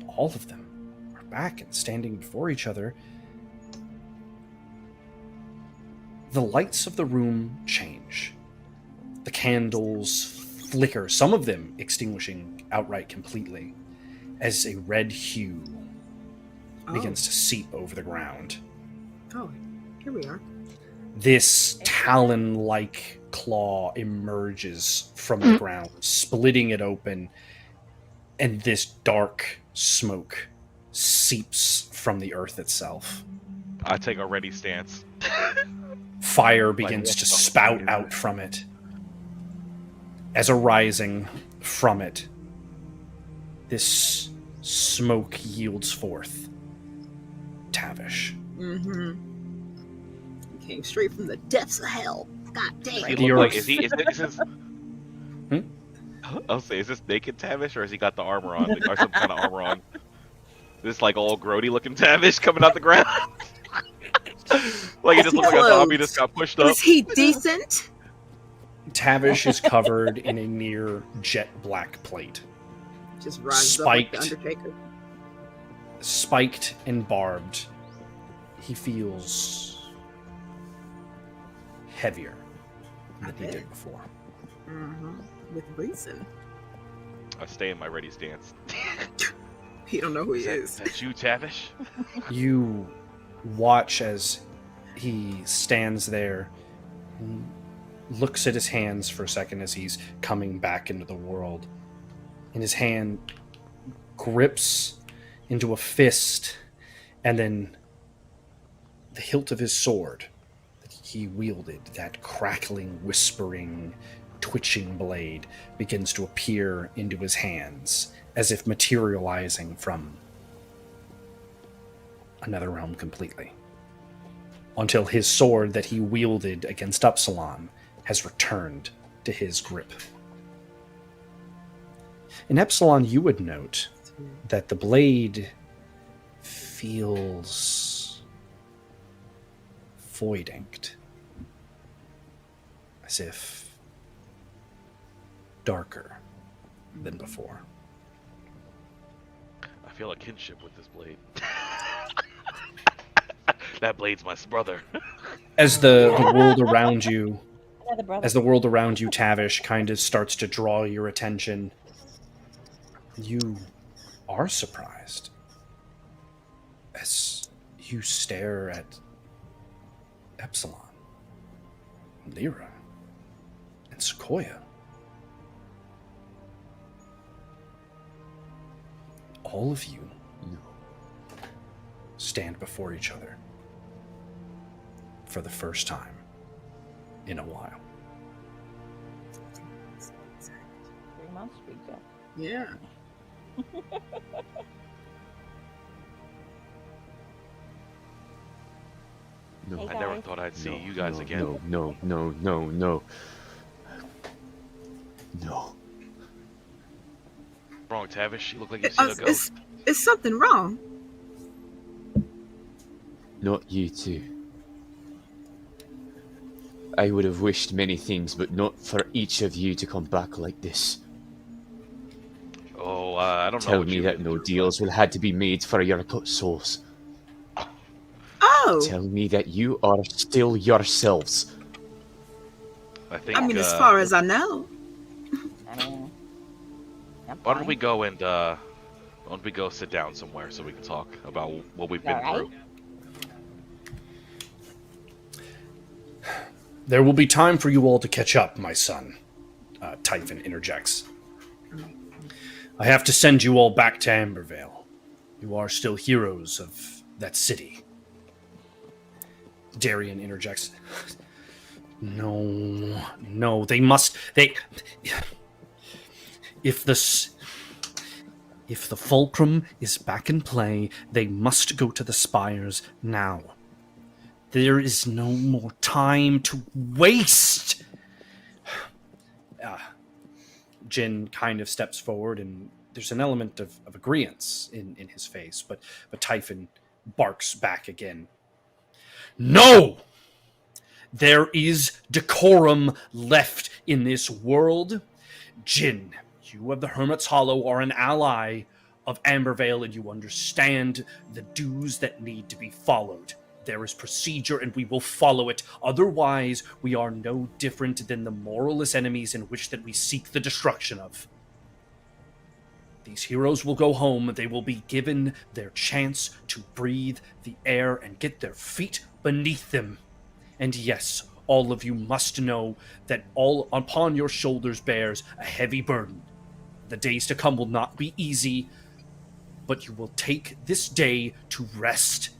all of them are back and standing before each other, the lights of the room change. The candles flicker, some of them extinguishing outright completely, as a red hue begins to seep over the ground. Oh, here we are. This talon-like claw emerges from the ground, splitting it open, and this dark smoke seeps from the earth itself. I take a ready stance. Fire begins what to the spout fuck? out from it. As arising from it, this smoke yields forth Tavish. Mm-hmm. Came straight from the depths of hell. God damn. He The look like, earth- is this I'll say, is this naked Tavish, or has he got the armor on, or some kind of armor on? This like all grody looking Tavish coming out the ground. Like he just looked like a zombie just got pushed up. Is he decent? Tavish is covered in a near jet black plate, Just rises up like the Spiked. Undertaker. spiked and barbed. He feels heavier than he did before. Mm-hmm. With reason. I stay in my ready stance. He don't know who he Is is. that you, Tavish? You watch as he stands there and looks at his hands for a second as he's coming back into the world. And his hand grips into a fist, and then the hilt of his sword that he wielded, that crackling, whispering, twitching blade, begins to appear into his hands, as if materializing from another realm completely. Until his sword that he wielded against Upsilon has returned to his grip. In Epsilon, you would note that the blade feels void inked, as if darker than before. I feel a kinship with this blade. That blade's my brother. As the world around you, Another brother. as the world around you, Tavish, kind of starts to draw your attention, you are surprised as you stare at Epsilon, Lyra, and Sequoia. All of you stand before each other for the first time in a while. 3 months ago. Yeah. No, Hey, I never guys. thought I'd see no, you guys no, again. No. No. Wrong, Tavish. You look like you've seen a ghost. Is something wrong? Not you two. I would have wished many things, but not for each of you to come back like this. Oh, I don't know. Tell what me you've that been no through, deals will had to be made for your cut souls. Oh, Tell me that you are still yourselves. but I think. I mean, as far as I know. I mean, I'm Why don't fine. we go and why don't we go sit down somewhere so we can talk about what we've been Alright. through? There will be time for you all to catch up, my son, Typhon interjects. I have to send you all back to Ambervale. You are still heroes of that city. Darian interjects. No, they must. If the fulcrum is back in play, they must go to the spires now. There is no more time to waste. Jin kind of steps forward, and there's an element of agreeance in his face, but Typhon barks back again. No! There is decorum left in this world. Jin, you of the Hermit's Hollow are an ally of Ambervale, and you understand the dues that need to be followed. There is procedure, and we will follow it. Otherwise, we are no different than the moralless enemies in which that we seek the destruction of. These heroes will go home. They will be given their chance to breathe the air and get their feet beneath them. And yes, all of you must know that all upon your shoulders bears a heavy burden. The days to come will not be easy, but you will take this day to rest.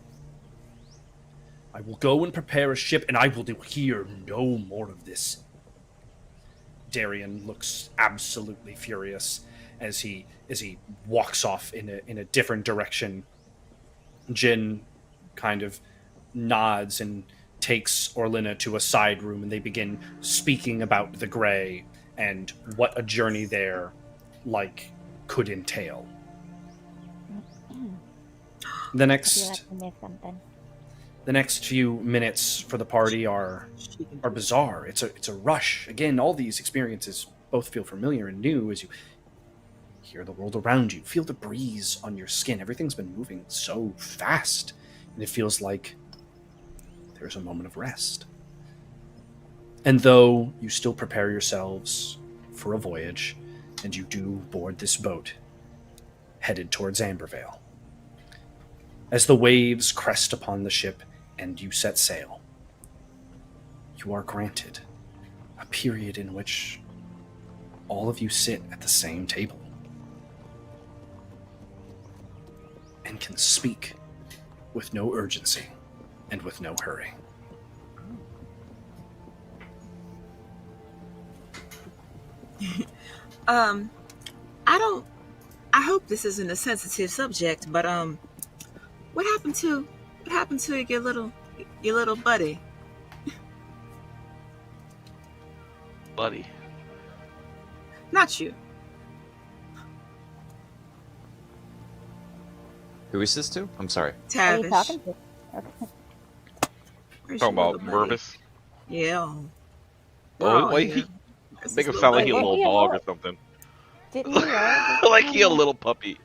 I will go and prepare a ship, and I will hear no more of this. Darian looks absolutely furious as he walks off in a different direction. Jin kind of nods and takes Orlina to a side room, and they begin speaking about the Grey and what a journey there could entail. The next few minutes for the party are bizarre. It's a rush. Again, all these experiences both feel familiar and new as you hear the world around you, feel the breeze on your skin. Everything's been moving so fast, and it feels like there's a moment of rest. And though you still prepare yourselves for a voyage, and you do board this boat, headed towards Ambervale, as the waves crest upon the ship and you set sail, you are granted a period in which all of you sit at the same table and can speak with no urgency and with no hurry. I hope this isn't a sensitive subject, but what happened to your little buddy? Buddy. Not you. Who is this to? I'm sorry. What are you Tavish. talking to? Okay. Where's Talking your about little buddy? Mervis. Yeah. Oh, wait, he make him sound like he a buddy. little dog or something. Didn't he? All Like he a little puppy.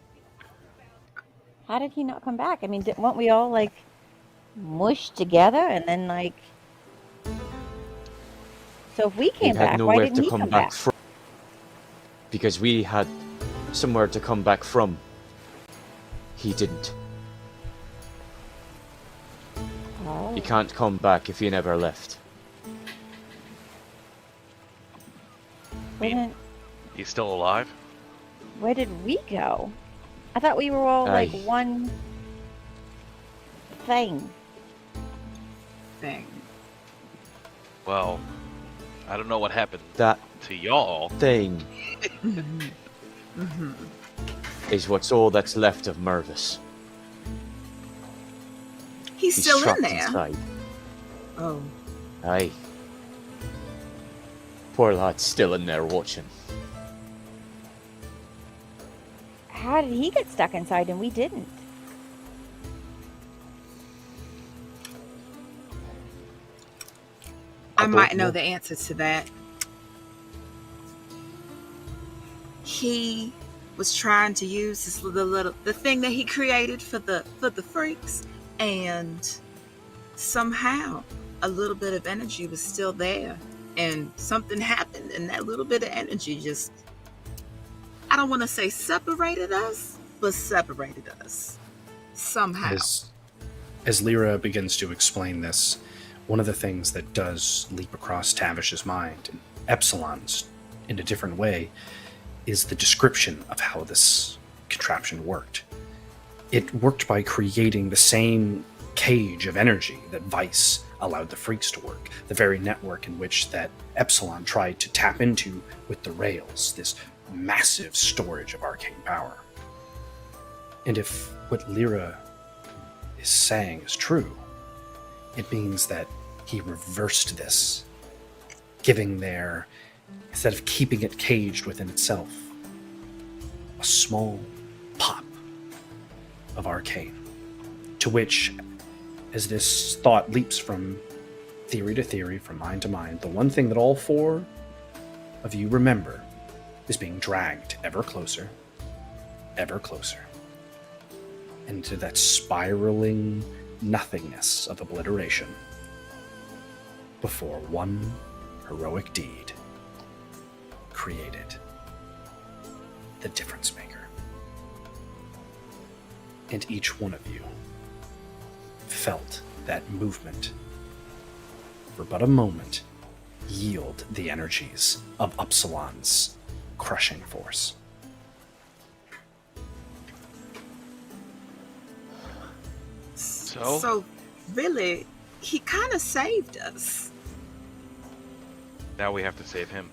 How did he not come back? I mean, weren't we all like mushed together and then like? So if we We came had back, why nowhere didn't to he come come back back? from. Because we had somewhere to come back from. He didn't. Oh. You can't come back if you never left. He's still alive? Where did we go? I thought we were all like Aye. one thing. Thing. Well, I don't know what happened That to y'all. thing is what's all that's left of Mervis. He's He's still trapped in there. inside. Oh. Aye. Poor lad's still in there watching. How did he get stuck inside and we didn't? I don't might know know. the answer to that. He was trying to use this the thing that he created for the freaks, and somehow a little bit of energy was still there, and something happened, and that little bit of energy just, I don't want to say separated us, but separated us somehow. As Lyra begins to explain this, one of the things that does leap across Tavish's mind, and Epsilon's in a different way, is the description of how this contraption worked. It worked by creating the same cage of energy that Vice allowed the freaks to work, the very network in which that Epsilon tried to tap into with the rails, this massive storage of arcane power. And if what Lyra is saying is true, it means that he reversed this, instead of keeping it caged within itself, a small pop of arcane, to which, as this thought leaps from theory to theory, from mind to mind, the one thing that all four of you remember is being dragged ever closer into that spiraling nothingness of obliteration before one heroic deed created the difference maker. And each one of you felt that movement for but a moment yield the energies of Upsilon's crushing force. So really, he kind of saved us. Now we have to save him.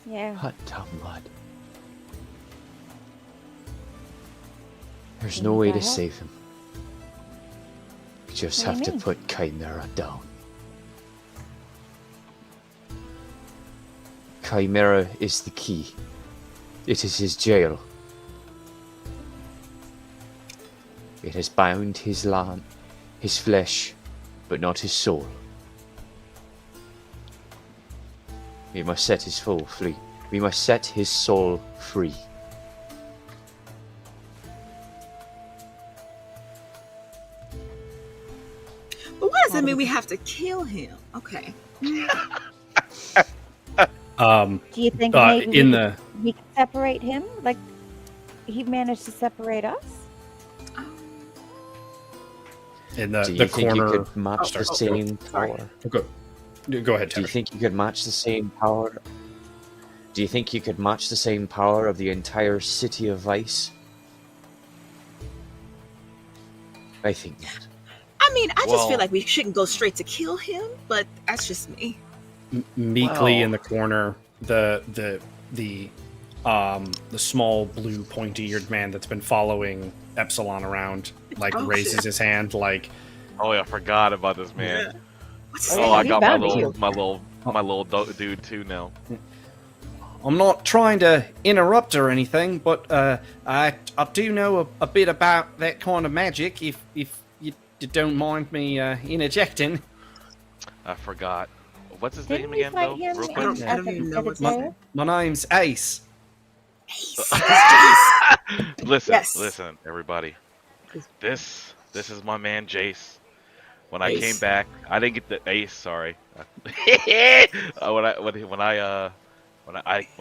Yeah. Hot damn lad. There's no way to save him. We just What do have you to mean? put Chimera down. Chimera is the key. It is his jail. It has bound his land, his flesh, but not his soul. We must set his soul free. We must set his soul free. But what does it mean we have to kill him? Okay. Do you think maybe in we could separate him? Like, he managed to separate us? in Do the you think corner. you could match the same sorry. power? Go ahead, Do you Tavish. think you could match the same power? Do you think you could match the same power of the entire city of Vice? I think not. I mean, I just Well- feel like we shouldn't go straight to kill him, but that's just me. Meekly Well- in the corner, the small blue pointy-eared man that's been following Epsilon around, like, Oh, raises shit. his hand, like, Oh yeah, I forgot about this man. Yeah. What's his Oh, Oh, yeah, I name? got found my little dude too now. I'm not trying to interrupt or anything, but I do know a bit about that kind of magic, if you don't mind me interjecting. I forgot. What's his Didn't name we again, fight though? him Real I quick. don't- I don't even know at the what's his jail? My name's Ace. Listen, Yes. listen, everybody. This is my man Jace. When I Ace. came back, I didn't get the Ace. Sorry. When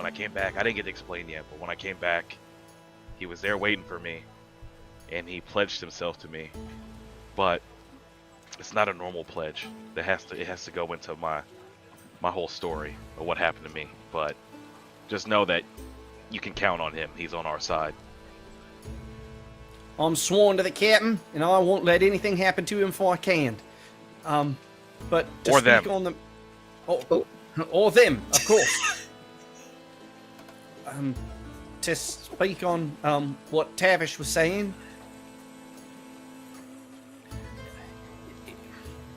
I came back, I didn't get to explain yet. But when I came back, he was there waiting for me, and he pledged himself to me. But it's not a normal pledge. It has to go into my whole story of what happened to me. But just know that you can count on him. He's on our side. I'm sworn to the captain, and I won't let anything happen to him if I can. But to Or speak them. on the, or them, of course. To speak on what Tavish was saying,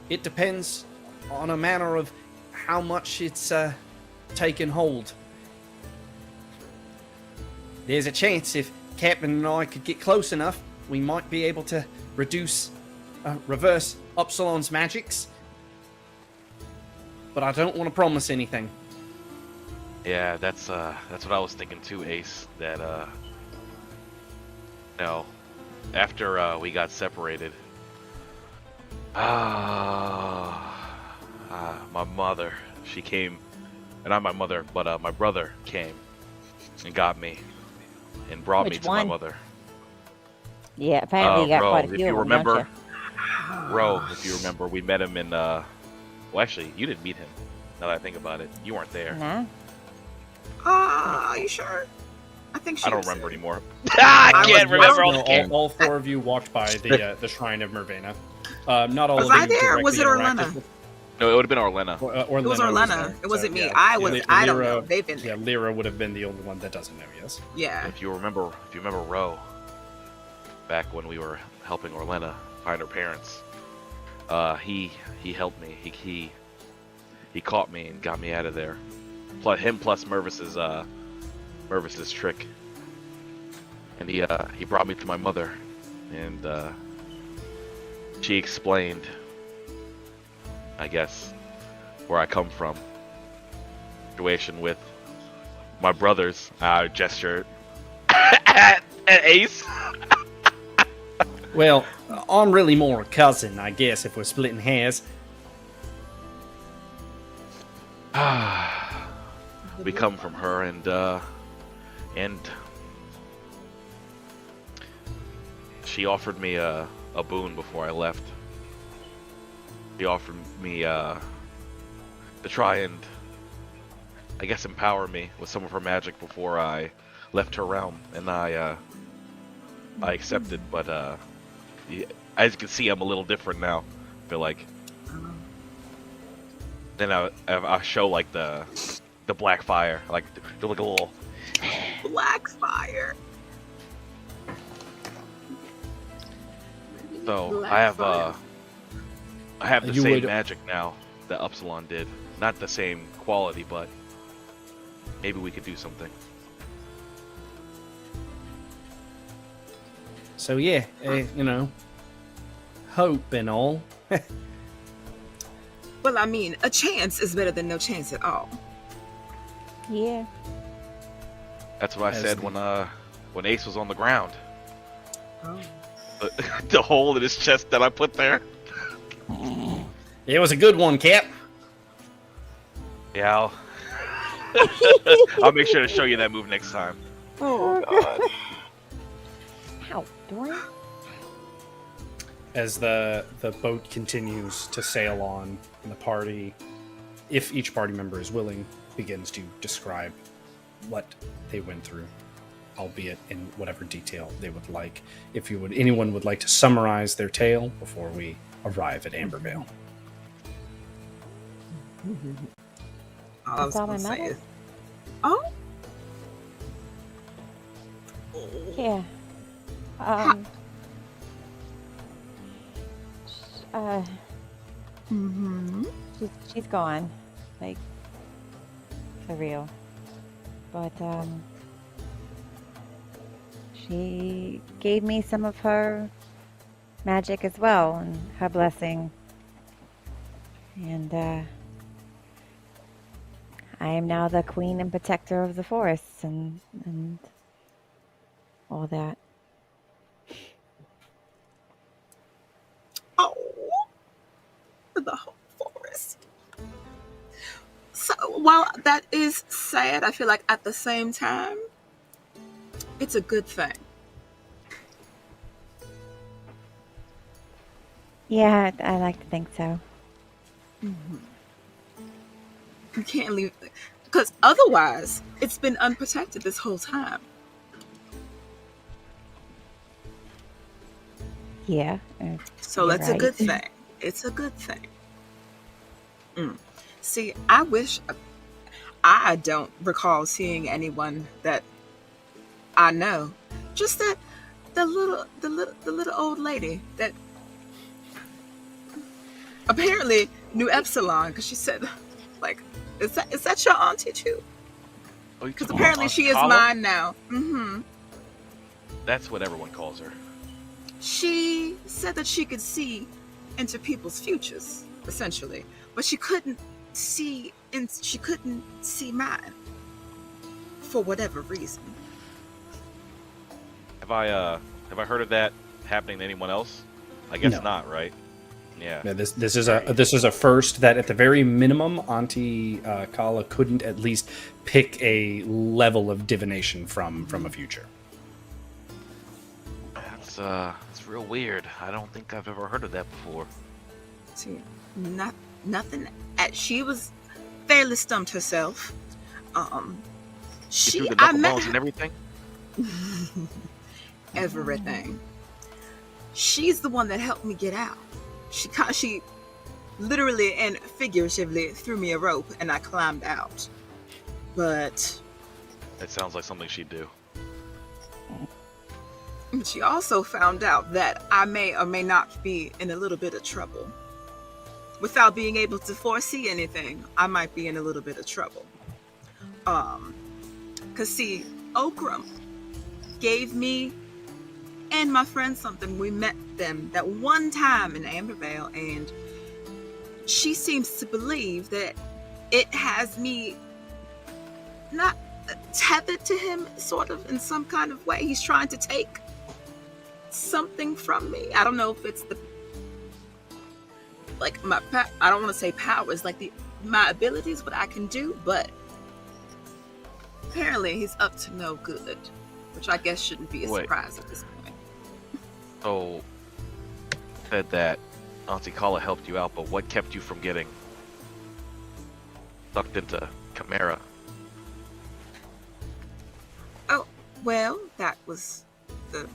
it depends on a matter of how much it's taken hold. There's a chance if Captain and I could get close enough, we might be able to reverse Upsilon's magics. But I don't want to promise anything. Yeah, that's what I was thinking too, Ace. That after we got separated, my mother, she came, and not my mother, but my brother came and got me and brought me Which to one? my mother. Yeah, apparently you got Ro, quite a if few you of them, don't remember, Ro, if you remember, we met him in. Well, actually, you didn't meet him. Now that I think about it, you weren't there. you? Nah. Are you sure? I think she I don't was remember there. anymore. I I can't was- remember all No, the games. all four of you walked by the shrine of Mervena. Not all Was of I you there, or was directly it interacted Orlena? with- No, it would have been Orlena. It was Orlena. there, It wasn't me. yeah. I was. I don't know. Lyra- They've been Yeah, there. Lyra would have been the only one that doesn't know. Yes. Yeah. If you remember Ro, back when we were helping Orlena find her parents, he helped me. He caught me and got me out of there. Plus Mervis's trick, and he brought me to my mother, and she explained, I guess, where I come from. Situation with my brothers. I gesture at Ace. Well, I'm really more a cousin, I guess, if we're splitting hairs. We come from her, and she offered me a boon before I left. She offered me to try and, I guess, empower me with some of her magic before I left her realm, and I accepted. But as you can see, I'm a little different now. I feel like. Then I show like the black fire, like a little. Black fire. So Black I have fire. I have the You same would- magic now that Upsilon did. Not the same quality, but maybe we could do something. So yeah, hope and all. Well, I mean, a chance is better than no chance at all. Yeah. That's what I As said the- when Ace was on the ground. Oh. The hole in his chest that I put there. It was a good one, Cap. Yeah, I'll make sure to show you that move next time. Oh God. Ow, Dorian. As the boat continues to sail on, and the party, if each party member is willing, begins to describe what they went through, albeit in whatever detail they would like. If anyone would like to summarize their tale before we arrive at Ambervale. All I was That's all gonna my say mother? is, oh, Yeah. mm-hmm. She's gone, like for real. But she gave me some of her magic as well, and her blessing. And I am now the queen and protector of the forests and all that. Oh, the whole forest. So while that is sad, I feel like at the same time, it's a good thing. Yeah, I like to think so. Mm-hmm. You can't leave, because otherwise, it's been unprotected this whole time. Yeah. So You're that's a right. good thing. It's a good thing. See, I wish I don't recall seeing anyone that I know. Just that the little old lady that apparently knew Epsilon, because she said, like, is that your auntie too? Oh, you Because talking apparently about she is Kala? mine now. Mm-hmm. That's what everyone calls her. She said that she could see into people's futures, essentially, but she couldn't see mine for whatever reason. Have I heard of that happening to anyone else? I guess No. not, right? Yeah. Yeah, this is a first that at the very minimum, Auntie Kala couldn't at least pick a level of divination from a future. It's real weird. I don't think I've ever heard of that before. See, nothing. She was fairly stumped herself. threw the I knuckle met bones her. and everything. Everything. She's the one that helped me get out. She literally and figuratively threw me a rope and I climbed out. But It sounds like something she'd do. she also found out that I may or may not be in a little bit of trouble. Without being able to foresee anything, I might be in a little bit of trouble. Cause see, Okram gave me and my friend something. We met them that one time in Ambervale, and she seems to believe that it has me not tethered to him, sort of, in some kind of way. He's trying to take something from me. I don't know if it's the I don't want to say powers, like my abilities, what I can do, but apparently he's up to no good, which I guess shouldn't be a surprise at this point. So, said that Auntie Kala helped you out, but what kept you from getting sucked into Chimera? Oh, well, that was the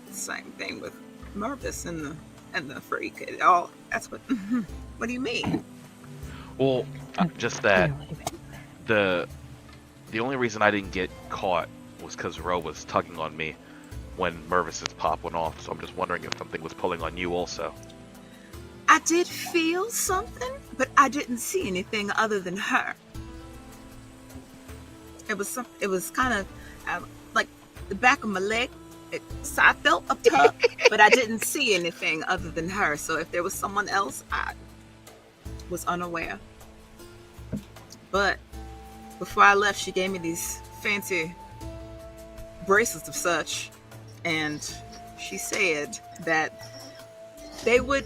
same thing with Mervis and the freak. It all, that's what, what do you mean? Well, just that the only reason I didn't get caught was because Ro was tugging on me when Mervis's pop went off, so I'm just wondering if something was pulling on you also. I did feel something, but I didn't see anything other than her. It was kind of like the back of my leg. So I felt a tug, but I didn't see anything other than her. So if there was someone else, I was unaware. But before I left, she gave me these fancy bracelets of such, and she said that she would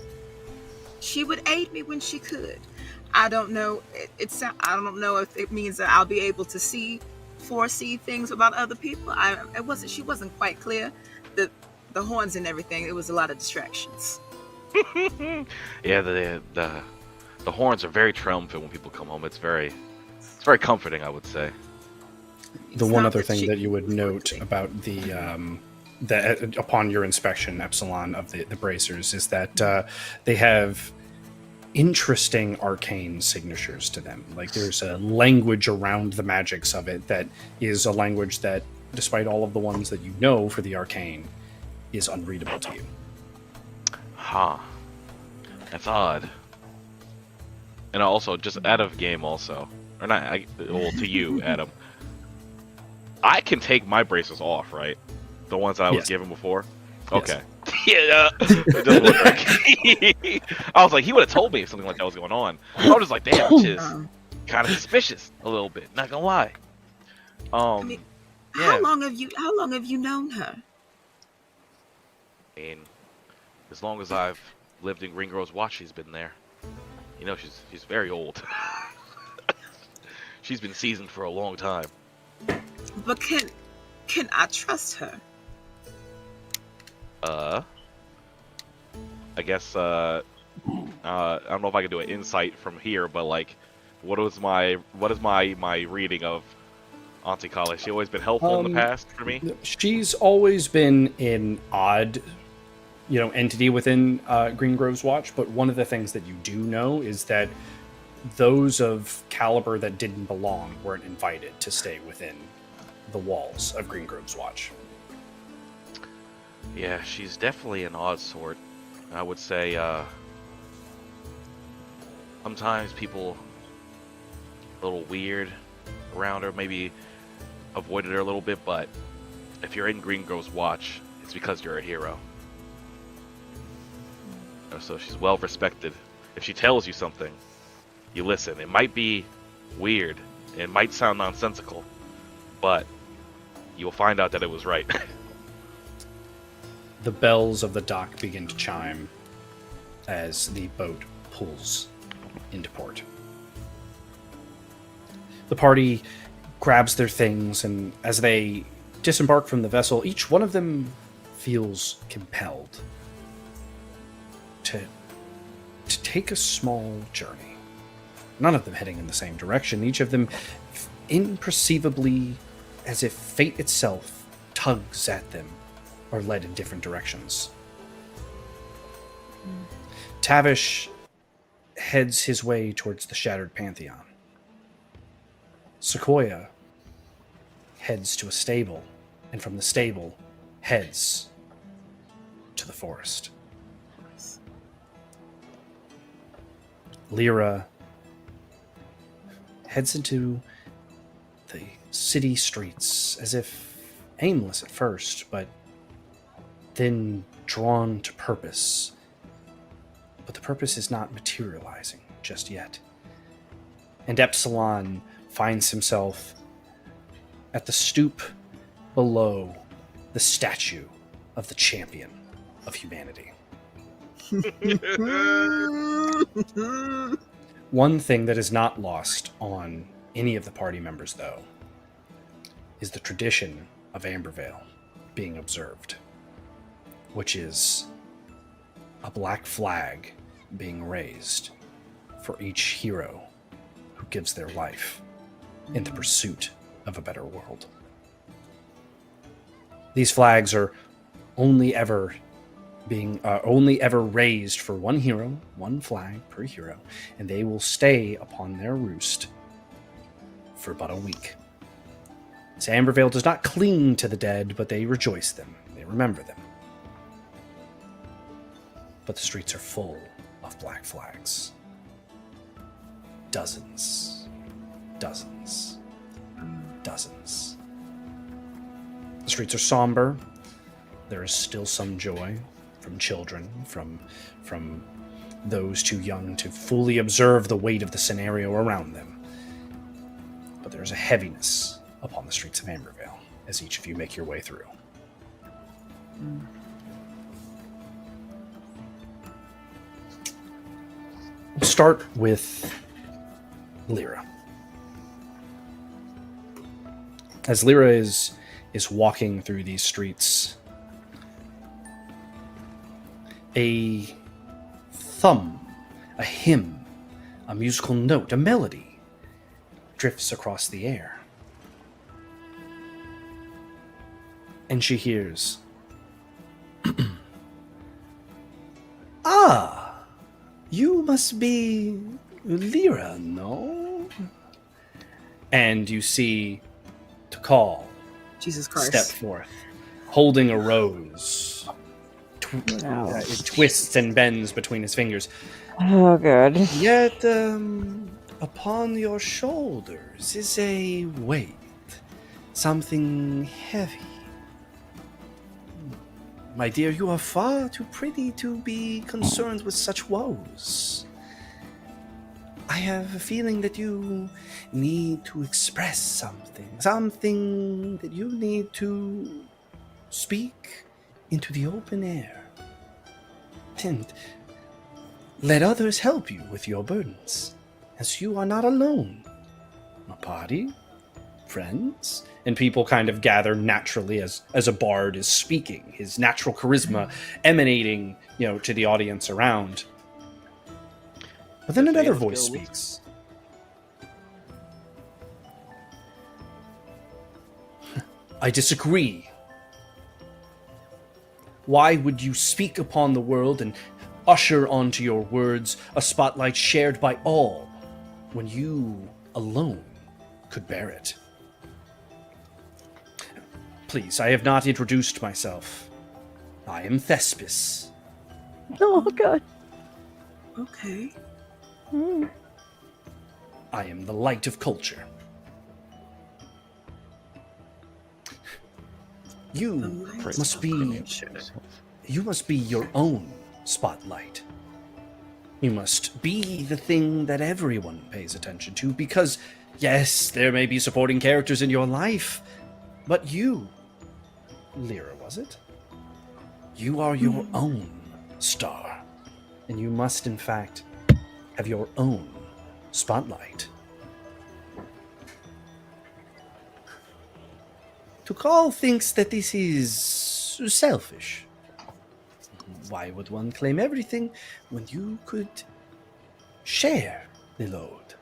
aid me when she could. I don't know. I don't know if it means that I'll be able to foresee things about other people. She wasn't quite clear. The horns and everything. It was a lot of distractions. Yeah, the horns are very triumphant when people come home. It's very comforting, I would say. The one other thing that you would note about that upon your inspection, Epsilon, of the bracers is that they have interesting arcane signatures to them. Like there's a language around the magics of it that is a language that, despite all of the ones that you know for the arcane, is unreadable to you. Huh. That's odd. And also, just out of game also, or not, well, to you, Adam, I can take my braces off, right? The ones that I was given before? Okay. Yeah, it doesn't look right. I was like, he would have told me if something like that was going on. I was just like, damn, which is kind of suspicious a little bit. Not gonna lie. I mean, how long have you known her? I mean, as long as I've lived in Greengrove's Watch, she's been there. You know, she's very old. She's been seasoned for a long time. But can I trust her? I guess I don't know if I can do an insight from here, but like, what is my reading of Auntie Kala? She always been helpful in the past for me. She's always been an odd, entity within Greengrove's Watch. But one of the things that you do know is that those of caliber that didn't belong weren't invited to stay within the walls of Greengrove's Watch. Yeah, she's definitely an odd sort. I would say sometimes people a little weird around her, maybe avoided her a little bit, but if you're in Greengrove's Watch, it's because you're a hero. So she's well respected. If she tells you something, you listen. It might be weird, it might sound nonsensical, but you'll find out that it was right. The bells of the dock begin to chime as the boat pulls into port. The party grabs their things, and as they disembark from the vessel, each one of them feels compelled to take a small journey. None of them heading in the same direction. Each of them imperceivably, as if fate itself tugs at them, are led in different directions. Tavish heads his way towards the Shattered Pantheon. Sequoia heads to a stable, and from the stable heads to the forest. Lyra heads into the city streets as if aimless at first, but then drawn to purpose. But the purpose is not materializing just yet. And Epsilon finds himself at the stoop below the statue of the champion of humanity. One thing that is not lost on any of the party members, though, is the tradition of Ambervale being observed, which is a black flag being raised for each hero who gives their life in the pursuit of a better world. These flags are only ever raised for one hero, one flag per hero, and they will stay upon their roost for but a week. So Ambervale does not cling to the dead, but they rejoice them. They remember them. But the streets are full of black flags. Dozens. Dozens. Dozens. The streets are somber. There is still some joy from children, from those too young to fully observe the weight of the scenario around them. But there is a heaviness upon the streets of Ambervale as each of you make your way through. We'll start with Lyra. As Lyra is walking through these streets, a thumb, a hymn, a musical note, a melody drifts across the air. And she hears, "Ah, you must be Lyra, no?" And you see Takal Jesus Christ. step forth, holding a rose. It twists and bends between his fingers. Oh, good. Yet, upon your shoulders is a weight, something heavy. My dear, you are far too pretty to be concerned with such woes. I have a feeling that you need to express something that you need to speak into the open air. And let others help you with your burdens, as you are not alone. A party, friends, and people kind of gather naturally as a bard is speaking, his natural charisma emanating, to the audience around. But then another voice speaks. I disagree. Why would you speak upon the world and usher onto your words a spotlight shared by all when you alone could bear it? Please, I have not introduced myself. I am Thespis. Oh, God. Okay. I am the light of culture. You must be your own spotlight. You must be the thing that everyone pays attention to, because, yes, there may be supporting characters in your life, but you, Lyra, was it? You are your own star, and you must, in fact, have your own spotlight. Tukal thinks that this is selfish. Why would one claim everything when you could share the load?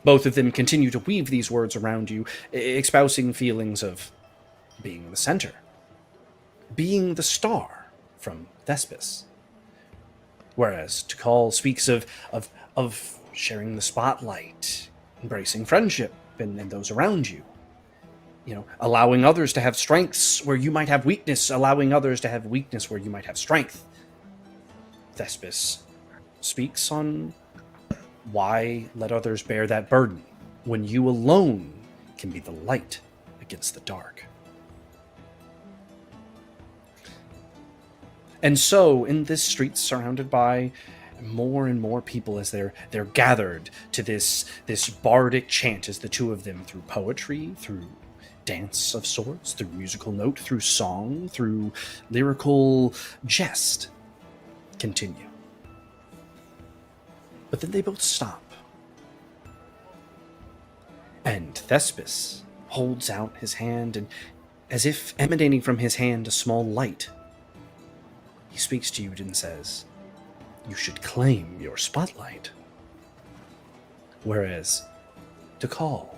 Both of them continue to weave these words around you, espousing feelings of being the center, being the star from Thespis. Whereas Tikal speaks of sharing the spotlight, embracing friendship and those around you. You know, allowing others to have strengths where you might have weakness, allowing others to have weakness where you might have strength. Thespis speaks on why let others bear that burden when you alone can be the light against the dark. And so, in this street surrounded by more and more people as they're gathered to this bardic chant as the two of them, through poetry, through dance of sorts, through musical note, through song, through lyrical jest, continue. But then they both stop. And Thespis holds out his hand, and as if emanating from his hand a small light, he speaks to you and says, "You should claim your spotlight." Whereas Tikal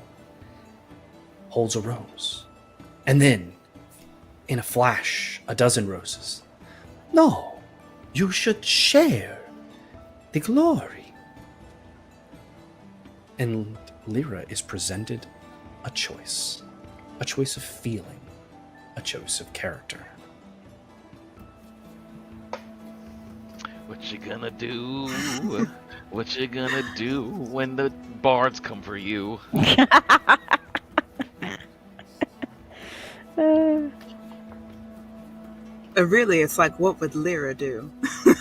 holds a rose, and then, in a flash, a dozen roses. "No, you should share the glory." And Lyra is presented a choice of feeling, a choice of character. What you gonna do? What you gonna do when the bards come for you? Really, it's like, what would Lyra do? Is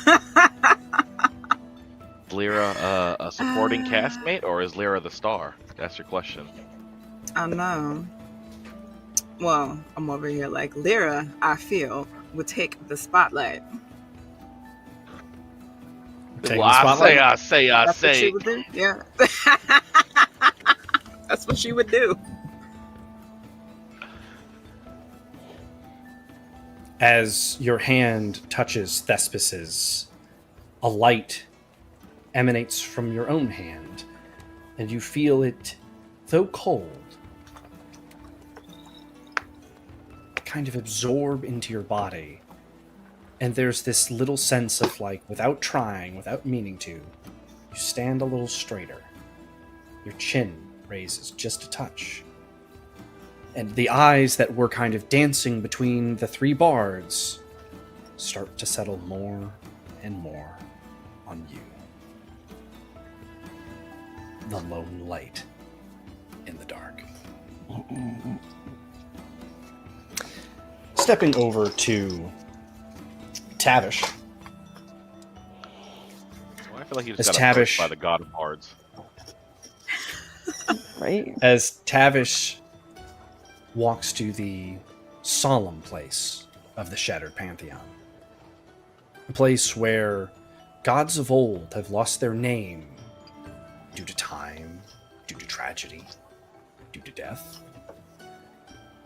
Lyra a supporting castmate, or is Lyra the star? That's your question. I know. Well, I'm over here like Lyra, I feel, would take the spotlight. Taking Well, the spotlight? I say. That's what she would do? Yeah. That's what she would do. As your hand touches Thespis's, a light emanates from your own hand, and you feel it, though cold, kind of absorb into your body. And there's this little sense of, like, without trying, without meaning to, you stand a little straighter. Your chin raises just a touch. And the eyes that were kind of dancing between the three bards start to settle more and more on you. The lone light in the dark. Stepping over to Tavish. Well, I feel like you As just got approached Tavish- by the god of bards. Right? As Tavish walks to the solemn place of the Shattered Pantheon, a place where gods of old have lost their name due to time, due to tragedy, due to death.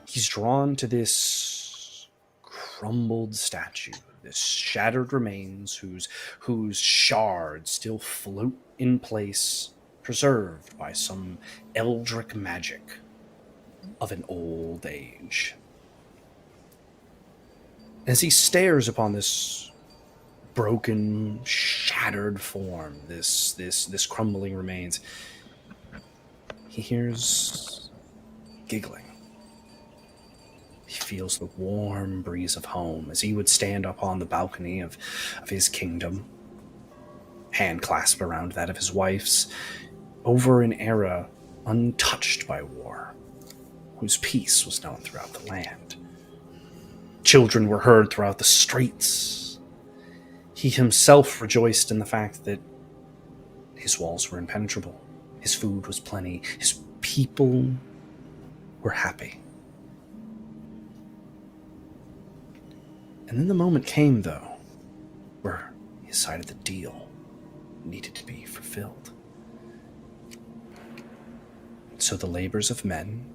He's drawn to this crumbled statue, this shattered remains whose shards still float in place, preserved by some eldritch magic of an old age. As he stares upon this broken, shattered form, this crumbling remains, he hears giggling. He feels the warm breeze of home as he would stand upon the balcony of his kingdom, hand clasped around that of his wife's, over an era untouched by war, whose peace was known throughout the land. Children were heard throughout the streets. He himself rejoiced in the fact that his walls were impenetrable, his food was plenty, his people were happy. And then the moment came, though, where his side of the deal needed to be fulfilled. So the labors of men,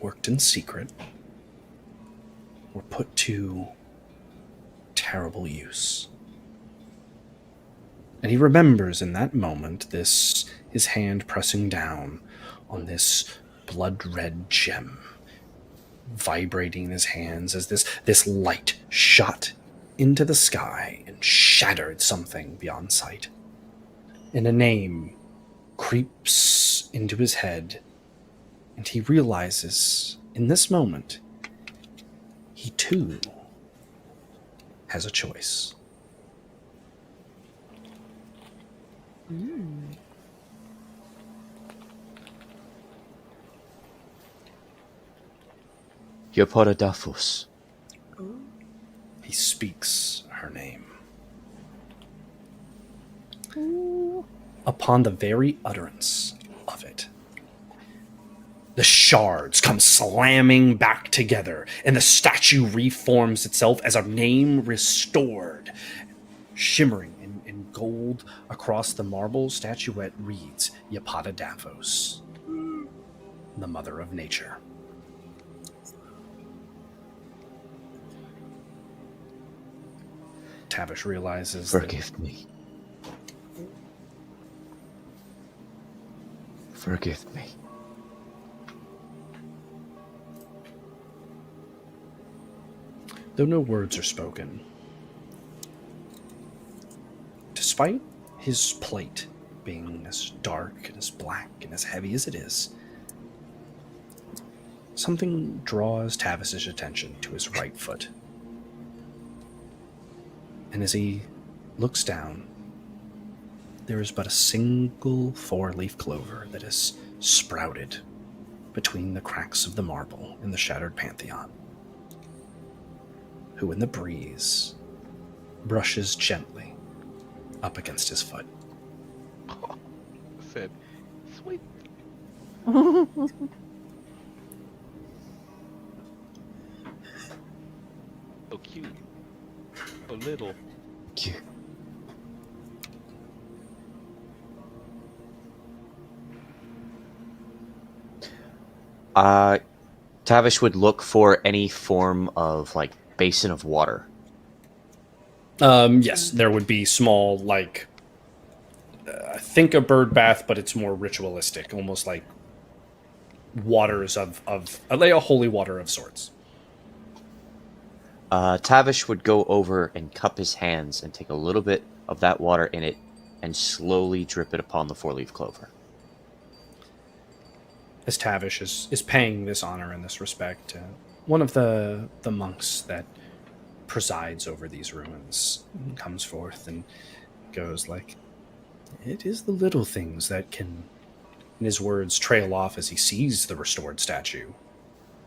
worked in secret, were put to terrible use. And he remembers in that moment his hand pressing down on this blood-red gem, vibrating in his hands as this light shot into the sky and shattered something beyond sight. And a name creeps into his head, and he realizes in this moment he too has a choice. Yoporodafos. He speaks her name. Upon the very utterance of it, the shards come slamming back together, and the statue reforms itself as a name restored. Shimmering in gold across the marble statuette reads Yapata the Mother of Nature. Tavish realizes Forgive me. Forgive me. Though no words are spoken, despite his plate being as dark and as black and as heavy as it is, something draws Tavish's attention to his right foot. And as he looks down, there is but a single four-leaf clover that is sprouted between the cracks of the marble in the shattered pantheon, who in the breeze brushes gently up against his foot. Said, sweet. So cute. So little. Cute. Tavish would look for any form of, like, basin of water. Yes, there would be small, like, I think a bird bath, but it's more ritualistic, almost like waters of a holy water of sorts. Tavish would go over and cup his hands and take a little bit of that water in it and slowly drip it upon the four-leaf clover. As Tavish is paying this honor and this respect, one of the monks that presides over these ruins comes forth and goes like, "It is the little things that can," and his words trail off as he sees the restored statue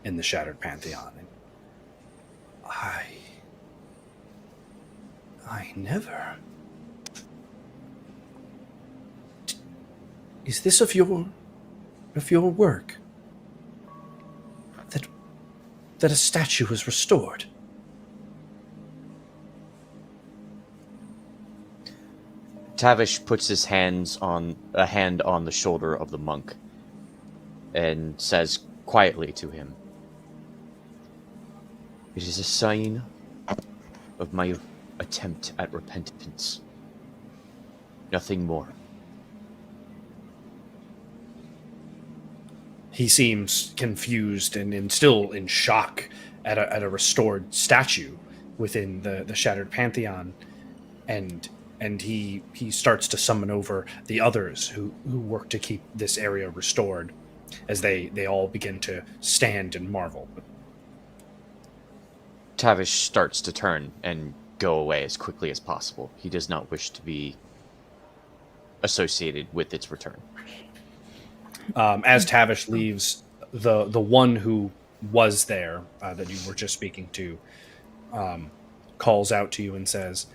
in the shattered pantheon. And I never. Is this of your work? That a statue was restored? Tavish puts his hand on the shoulder of the monk and says quietly to him, "It is a sign of my attempt at repentance. Nothing more." He seems confused and still in shock at a restored statue within the shattered pantheon, and he starts to summon over the others who work to keep this area restored, as they all begin to stand and marvel. Tavish starts to turn and go away as quickly as possible. He does not wish to be associated with its return. As Tavish leaves, the one who was there that you were just speaking to calls out to you and says,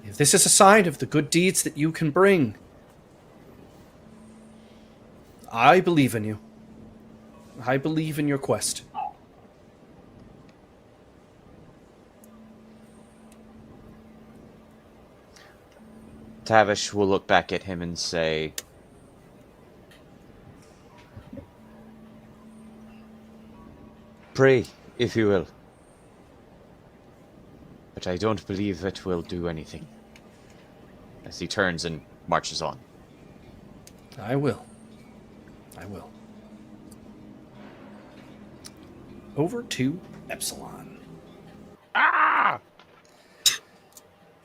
"If this is a sign of the good deeds that you can bring, I believe in you. I believe in your quest." Tavish will look back at him and say, "Pray, if you will. But I don't believe it will do anything." as he turns and marches on. I will. I will. Over to Epsilon. Ah!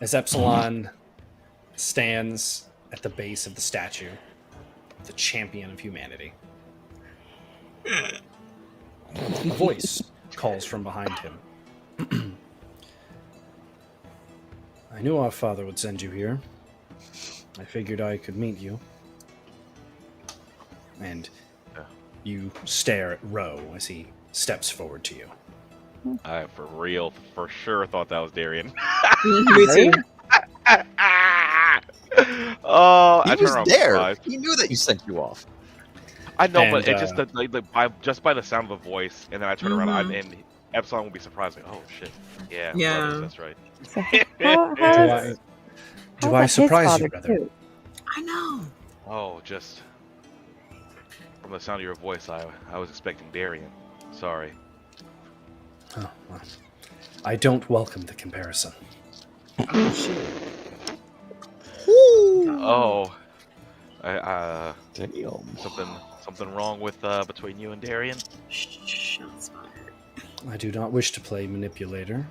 As Epsilon stands at the base of the statue, the champion of humanity, a voice calls from behind him. I knew our father would send you here. I figured I could meet you. And you stare at Ro as he steps forward to you. I for sure thought that was Darian. Me too. Oh, He I was turned around there. surprised. He knew that you sent you off. I know, And, but it just just by the sound of the voice, and then I turn around, and Epsilon will be surprised. Like, oh shit, yeah, Yeah. brothers, that's right. So how Do I surprise you, brother? Too? I know. Oh, just from the sound of your voice, I was expecting Darian. Sorry. Oh, well, I don't welcome the comparison. Oh shit. Oh, Damn. something wrong with between you and Darian? Shots fired. I do not wish to play manipulator.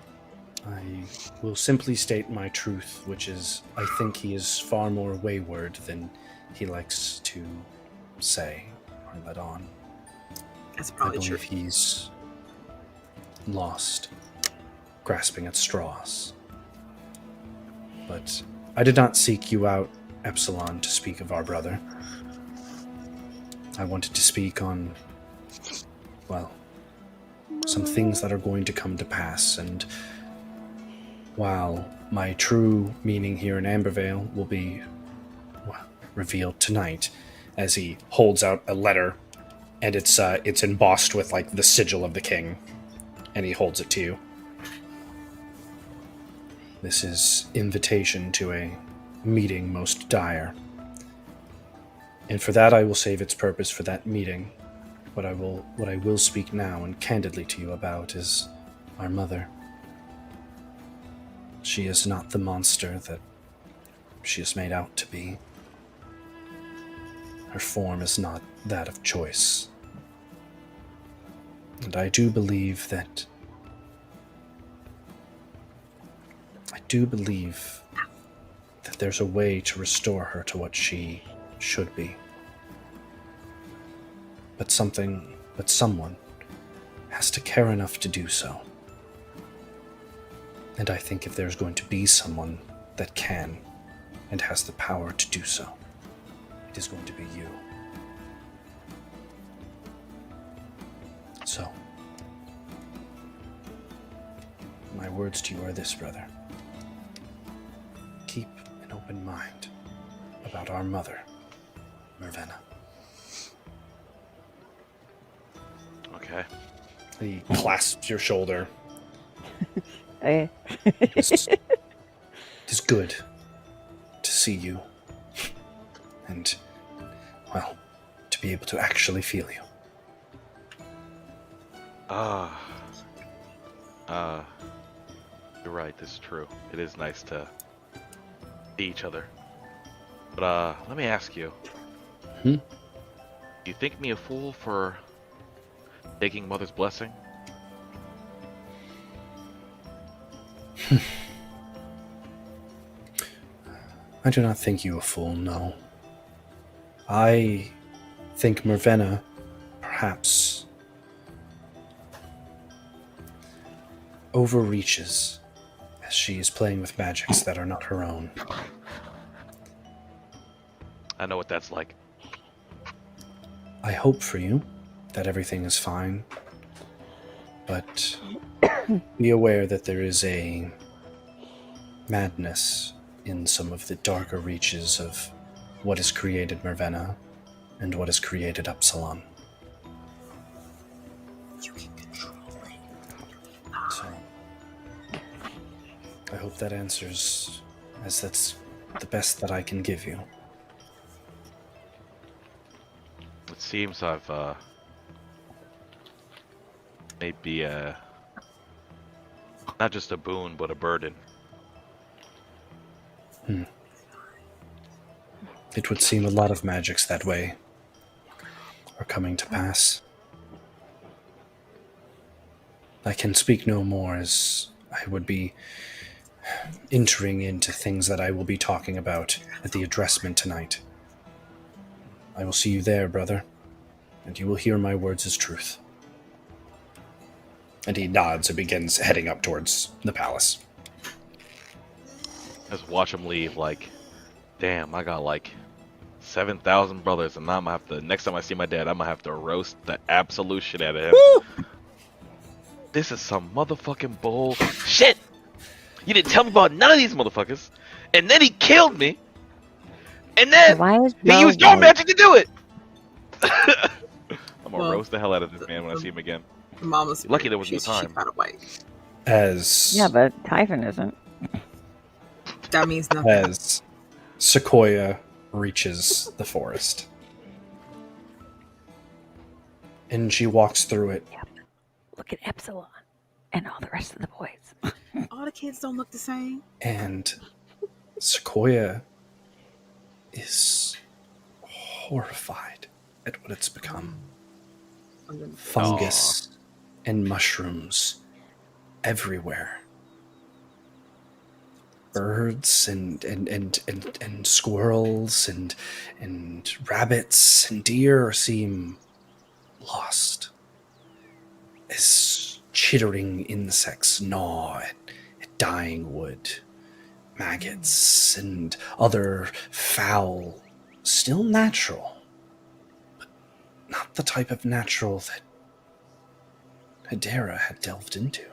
I will simply state my truth, which is I think he is far more wayward than he likes to say or let on. That's I probably true. believe he's lost, grasping at straws. But I did not seek you out, Epsilon, to speak of our brother. I wanted to speak on, well, some things that are going to come to pass, and while my true meaning here in Ambervale will be, well, revealed tonight, as he holds out a letter, and it's embossed with like the sigil of the king, and he holds it to you. This is invitation to a meeting most dire. And for that I will save its purpose for that meeting. What I will speak now and candidly to you about is our mother. She is not the monster that she is made out to be. Her form is not that of choice. And I do believe that there's a way to restore her to what she should be. But someone has to care enough to do so. And I think if there's going to be someone that can and has the power to do so, it is going to be you. So, my words to you are this, brother. Keep an open mind about our mother, Mervena. Okay. He clasps your shoulder. Eh. It is good to see you. And, well, to be able to actually feel you. You're right, this is true. It is nice to see each other. But, let me ask you. Hmm? Do you think me a fool for taking Mother's blessing? I do not think you a fool, no. I think Mervena, perhaps, overreaches as she is playing with magics that are not her own. I know what that's like. I hope for you that everything is fine, but be aware that there is a madness in some of the darker reaches of what has created Mervena and what has created Upsilon. You can control me. So, I hope that answers, as that's the best that I can give you. It seems I've, maybe, not just a boon, but a burden. It would seem a lot of magics that way are coming to pass. I can speak no more, as I would be entering into things that I will be talking about at the addressment tonight. I will see you there, brother, and you will hear my words as truth. And he nods and begins heading up towards the palace. Just watch him leave. Like, damn, I got like 7,000 brothers, and now I'm gonna have to. Next time I see my dad, I'm gonna have to roast the absolute shit out of him. Woo! This is some motherfucking bull shit. You didn't tell me about none of these motherfuckers, and then he killed me, and then he used your magic to do it. I'm gonna roast the hell out of this man when I see him again. Mama's lucky there was no time. Yeah, but Typhon isn't. That means nothing. As Sequoia reaches the forest. And she walks through it. Yep. Look at Epsilon and all the rest of the boys. All the kids don't look the same. And Sequoia is horrified at what it's become. Fungus and mushrooms everywhere. Birds and squirrels and rabbits and deer seem lost as chittering insects gnaw at dying wood. Maggots and other foul, still natural, but not the type of natural that Hedera had delved into.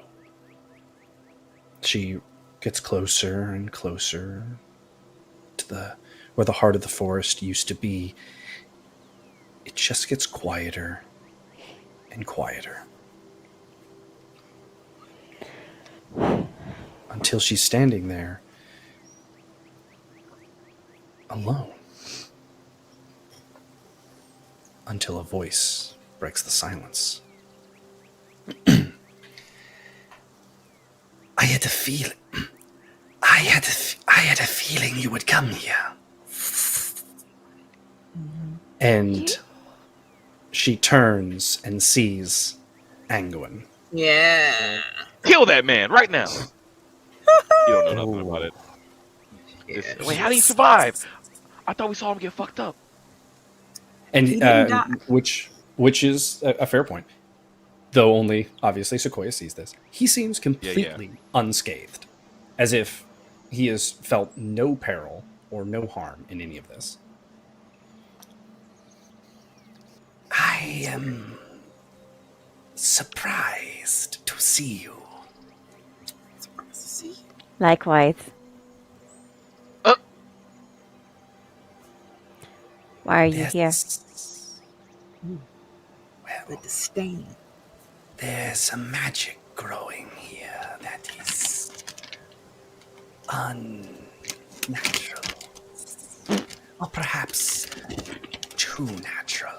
She gets closer and closer to where the heart of the forest used to be. It just gets quieter and quieter. Until she's standing there, alone. Until a voice breaks the silence. I had a feeling. I had a feeling you would come here. And she turns and sees Angwin. Yeah. Kill that man right now. You don't know nothing about it. Wait, how did he survive? I thought we saw him get fucked up. And which is a fair point. Though only, obviously, Sequoia sees this. He seems completely unscathed. As if he has felt no peril or no harm in any of this. I am surprised to see you. Surprised to see you. Likewise. Why are you here? Well, with the stain. There's a magic growing here that is unnatural. Or perhaps too natural.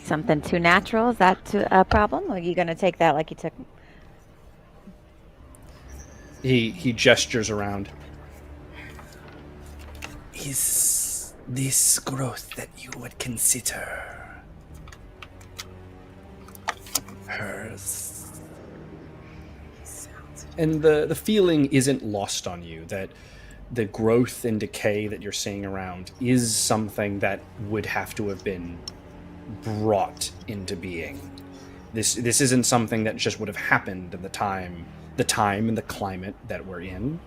Something too natural? Is that a problem? Or are you going to take that like you took... He gestures around. Is this growth that you would consider hers? And the feeling isn't lost on you that the growth and decay that you're seeing around is something that would have to have been brought into being. This isn't something that just would have happened in the time and the climate that we're in.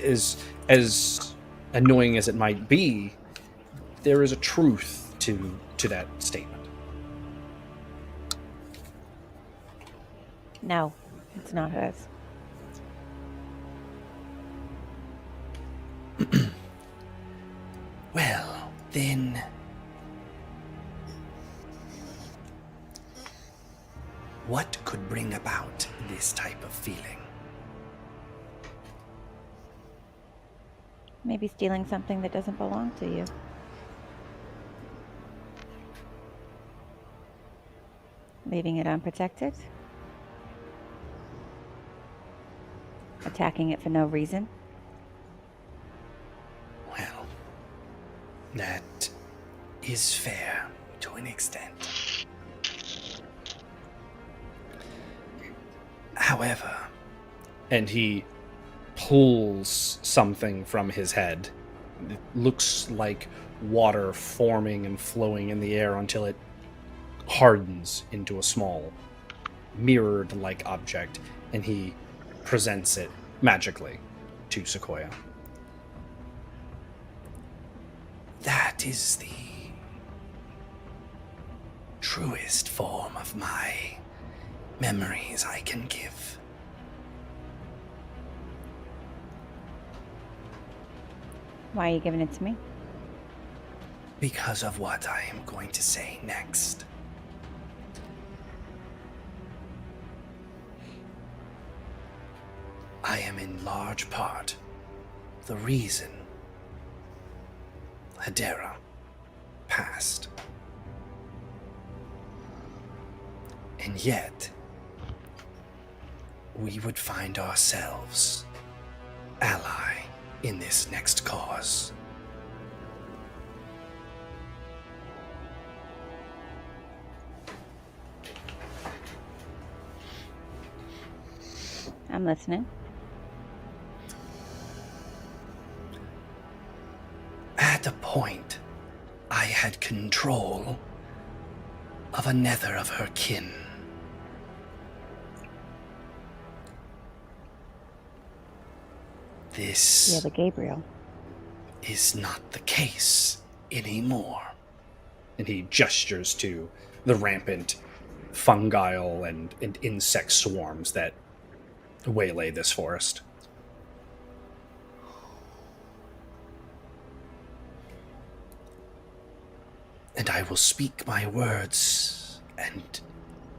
As annoying as it might be, there is a truth to that statement. No, it's not hers. Well, then... what could bring about this type of feeling? Maybe stealing something that doesn't belong to you. Leaving it unprotected? Attacking it for no reason? Well, that is fair to an extent. However, and he pulls something from his head. It looks like water forming and flowing in the air until it hardens into a small, mirrored-like object, and he presents it magically to Sequoia. that is the truest form of my memories I can give. Why are you giving it to me? Because of what I am going to say next. I am in large part the reason Hedera passed. And yet, we would find ourselves ally in this next cause. I'm listening. At a point, I had control of another of her kin. This Yeah, the Gabriel. is not the case anymore. And he gestures to the rampant fungal and insect swarms that waylay this forest. And I will speak my words, and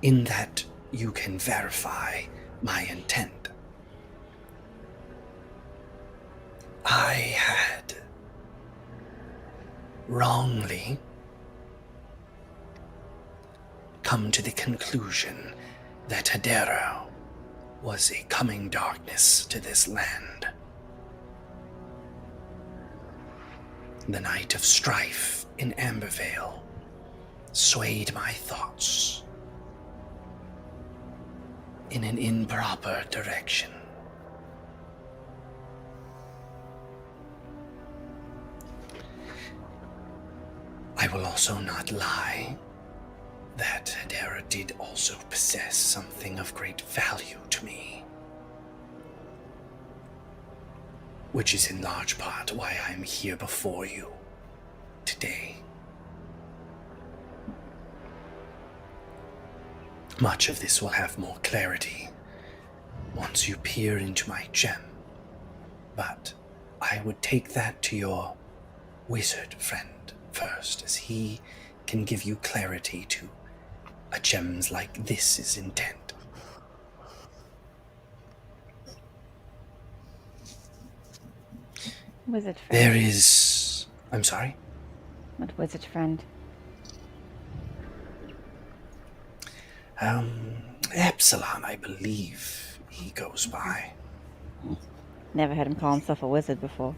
in that you can verify my intent. I had wrongly come to the conclusion that Hedera was a coming darkness to this land. The night of strife in Ambervale swayed my thoughts in an improper direction. I will also not lie that Hedera did also possess something of great value to me, which is in large part why I am here before you today. Much of this will have more clarity once you peer into my gem, but I would take that to your wizard friend first, as he can give you clarity to a gem's like this's intent. Wizard friend. There is... I'm sorry? What wizard friend? Epsilon, I believe he goes by. Never heard him call himself a wizard before.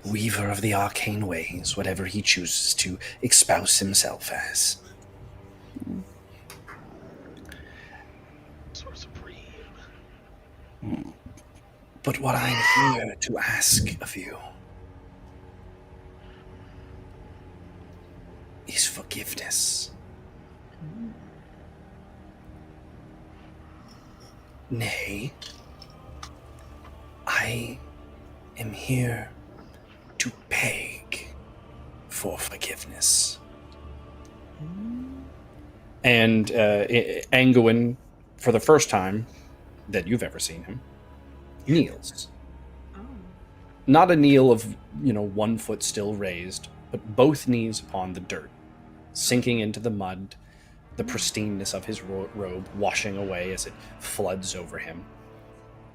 Weaver of the arcane ways, whatever he chooses to espouse himself as. So supreme. But what I'm here to ask of you is forgiveness. Nay, I am here to beg for forgiveness. And Anguin, for the first time that you've ever seen him, kneels. Oh. Not a kneel of, 1 foot still raised, but both knees upon the dirt, sinking into the mud, the pristineness of his robe washing away as it floods over him.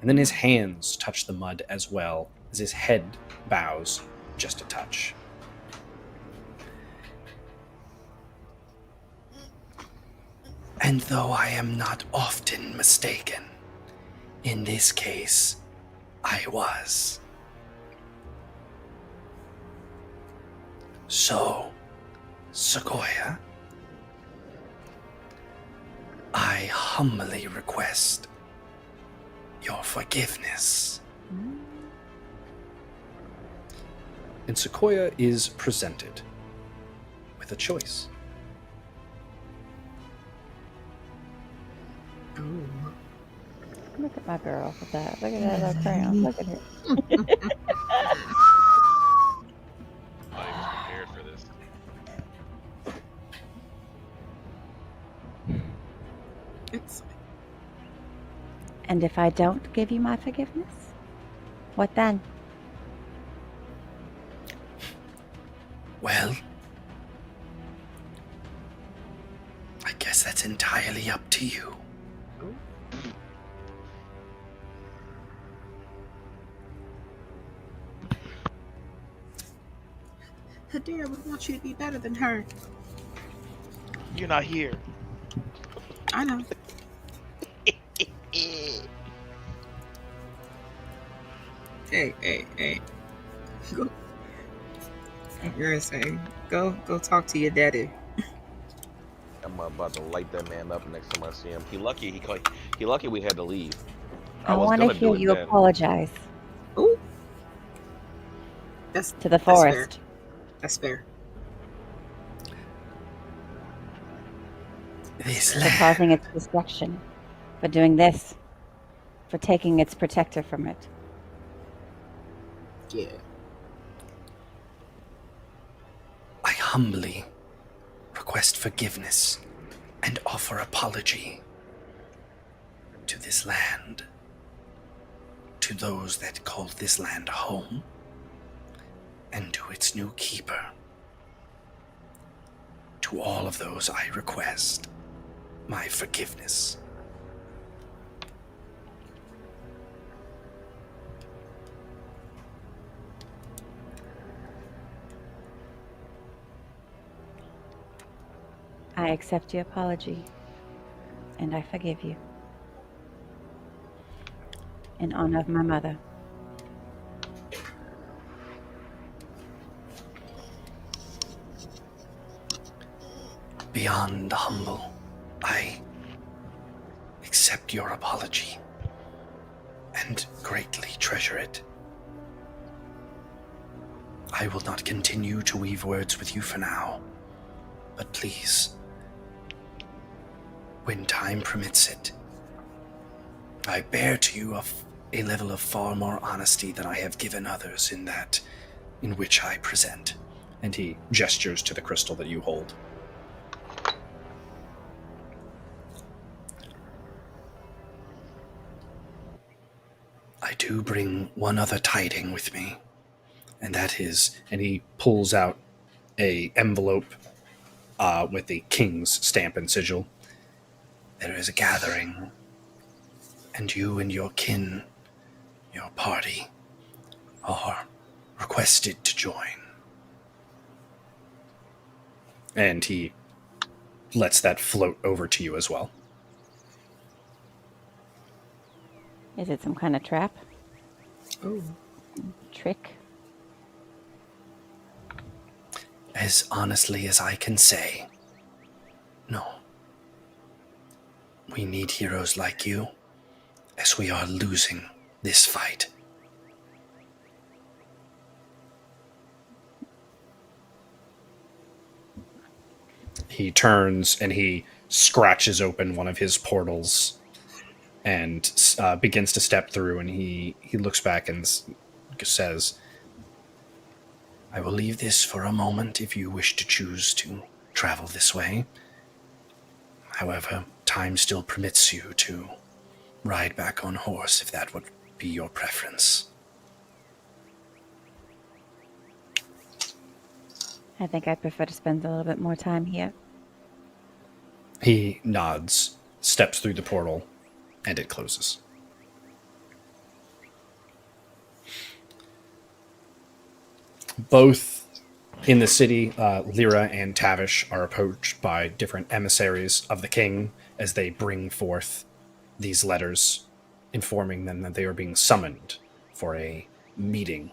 And then his hands touch the mud as well, as his head bows just a touch. And though I am not often mistaken, in this case, I was. So, Sequoia, I humbly request your forgiveness. And Sequoia is presented with a choice. Look at my girl with that. Look at that little crown. Look at her. I was prepared for this. It's And if I don't give you my forgiveness, what then? Well, I guess that's entirely up to you. Hadira would want you to be better than her. You're not here. I know. Hey. Go. You're insane. Go talk to your daddy. I'm about to light that man up next time I see him. He lucky we had to leave. I was want to gonna hear do it you then. apologize Ooh. That's to the fair. forest. That's fair. This For land, causing its destruction. For doing this. For taking its protector from it. Yeah. I humbly request forgiveness and offer apology to this land, to those that call this land home, and to its new keeper. To all of those I request my forgiveness. I accept your apology. And I forgive you. In honor of my mother. Beyond humble, I accept your apology and greatly treasure it. I will not continue to weave words with you for now, but please, when time permits it, I bear to you a level of far more honesty than I have given others in that in which I present. And he gestures to the crystal that you hold. I do bring one other tiding with me, and that is, and he pulls out a envelope with the king's stamp and sigil. There is a gathering, and you and your kin, your party, are requested to join. And he lets that float over to you as well. Is it some kind of trap? Ooh. Trick? As honestly as I can say, no. We need heroes like you, as we are losing this fight. He turns and he scratches open one of his portals and begins to step through, and he looks back and says, I will leave this for a moment if you wish to choose to travel this way. However, time still permits you to ride back on horse if that would be your preference. I think I'd prefer to spend a little bit more time here. he nods, steps through the portal, and it closes. Both in the city, Lyra and Tavish are approached by different emissaries of the king as they bring forth these letters informing them that they are being summoned for a meeting,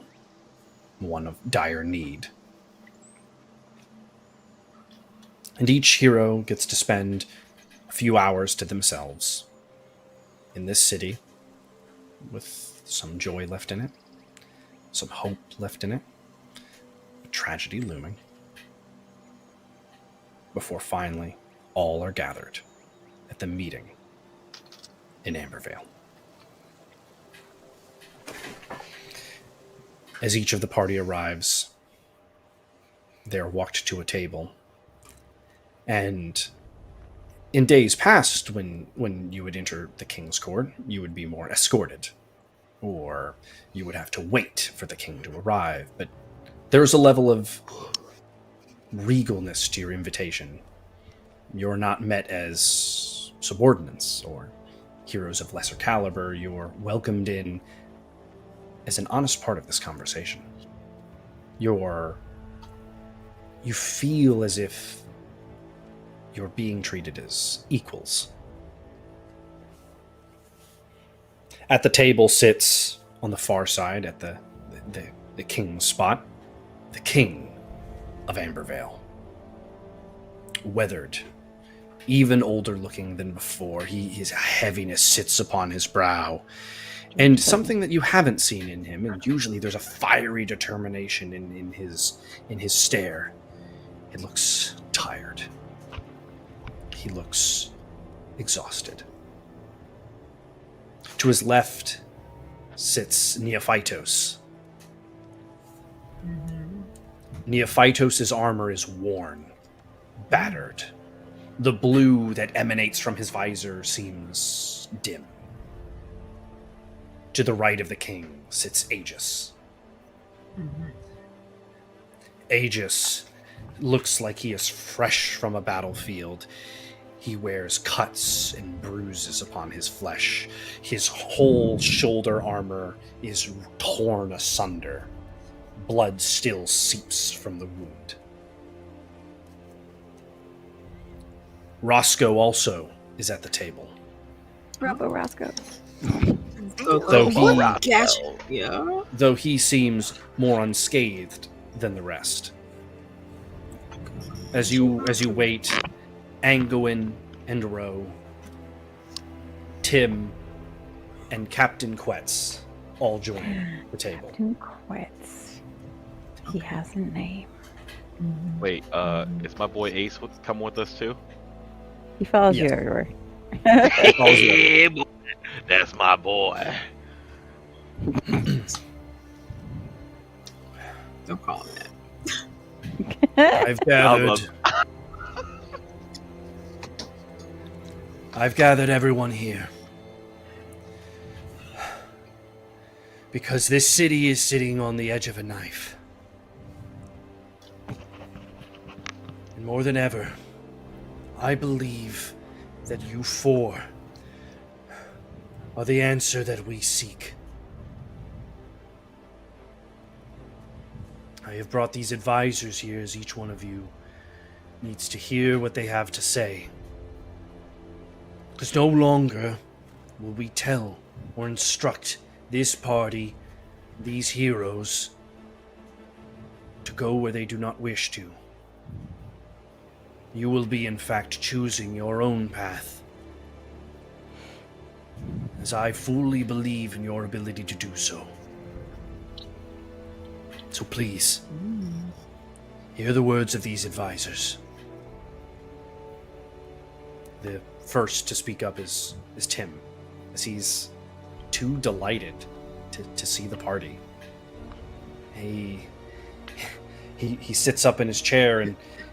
one of dire need. And each hero gets to spend a few hours to themselves in this city with some joy left in it, some hope left in it, a tragedy looming, before finally all are gathered at the meeting in Ambervale. As each of the party arrives, they are walked to a table. And in days past, when you would enter the King's Court, you would be more escorted, or you would have to wait for the king to arrive. But there's a level of regalness to your invitation. You're not met as subordinates or heroes of lesser caliber. You're welcomed in as an honest part of this conversation. You feel as if you're being treated as equals. At the table sits, on the far side, at the king's spot, the king of Ambervale. Weathered, even older looking than before. His heaviness sits upon his brow. And something that you haven't seen in him, and usually there's a fiery determination in his stare. It looks tired. He looks exhausted. To his left sits Neophytos. Neophytos' armor is worn, battered. The blue that emanates from his visor seems dim. To the right of the king sits Aegis. Aegis looks like he is fresh from a battlefield. He wears cuts and bruises upon his flesh. His whole shoulder armor is torn asunder. Blood still seeps from the wound. Roscoe also is at the table. Bravo, Roscoe. Though he seems more unscathed than the rest. As you wait, Angwin and Ro, Tim, and Captain Quetz all join the table. Captain Quetz. He has a name. Wait, is my boy Ace coming with us too? He follows Yes. you everywhere. Hey, boy. That's my boy. Don't call him that. I've gathered everyone here because this city is sitting on the edge of a knife. And more than ever, I believe that you four are the answer that we seek. I have brought these advisors here as each one of you needs to hear what they have to say. Because no longer will we tell or instruct this party, these heroes, to go where they do not wish to. You will be, in fact, choosing your own path. As I fully believe in your ability to do so. So please, hear the words of these advisors. The first to speak up is Tim, as he's too delighted to see the party. He sits up in his chair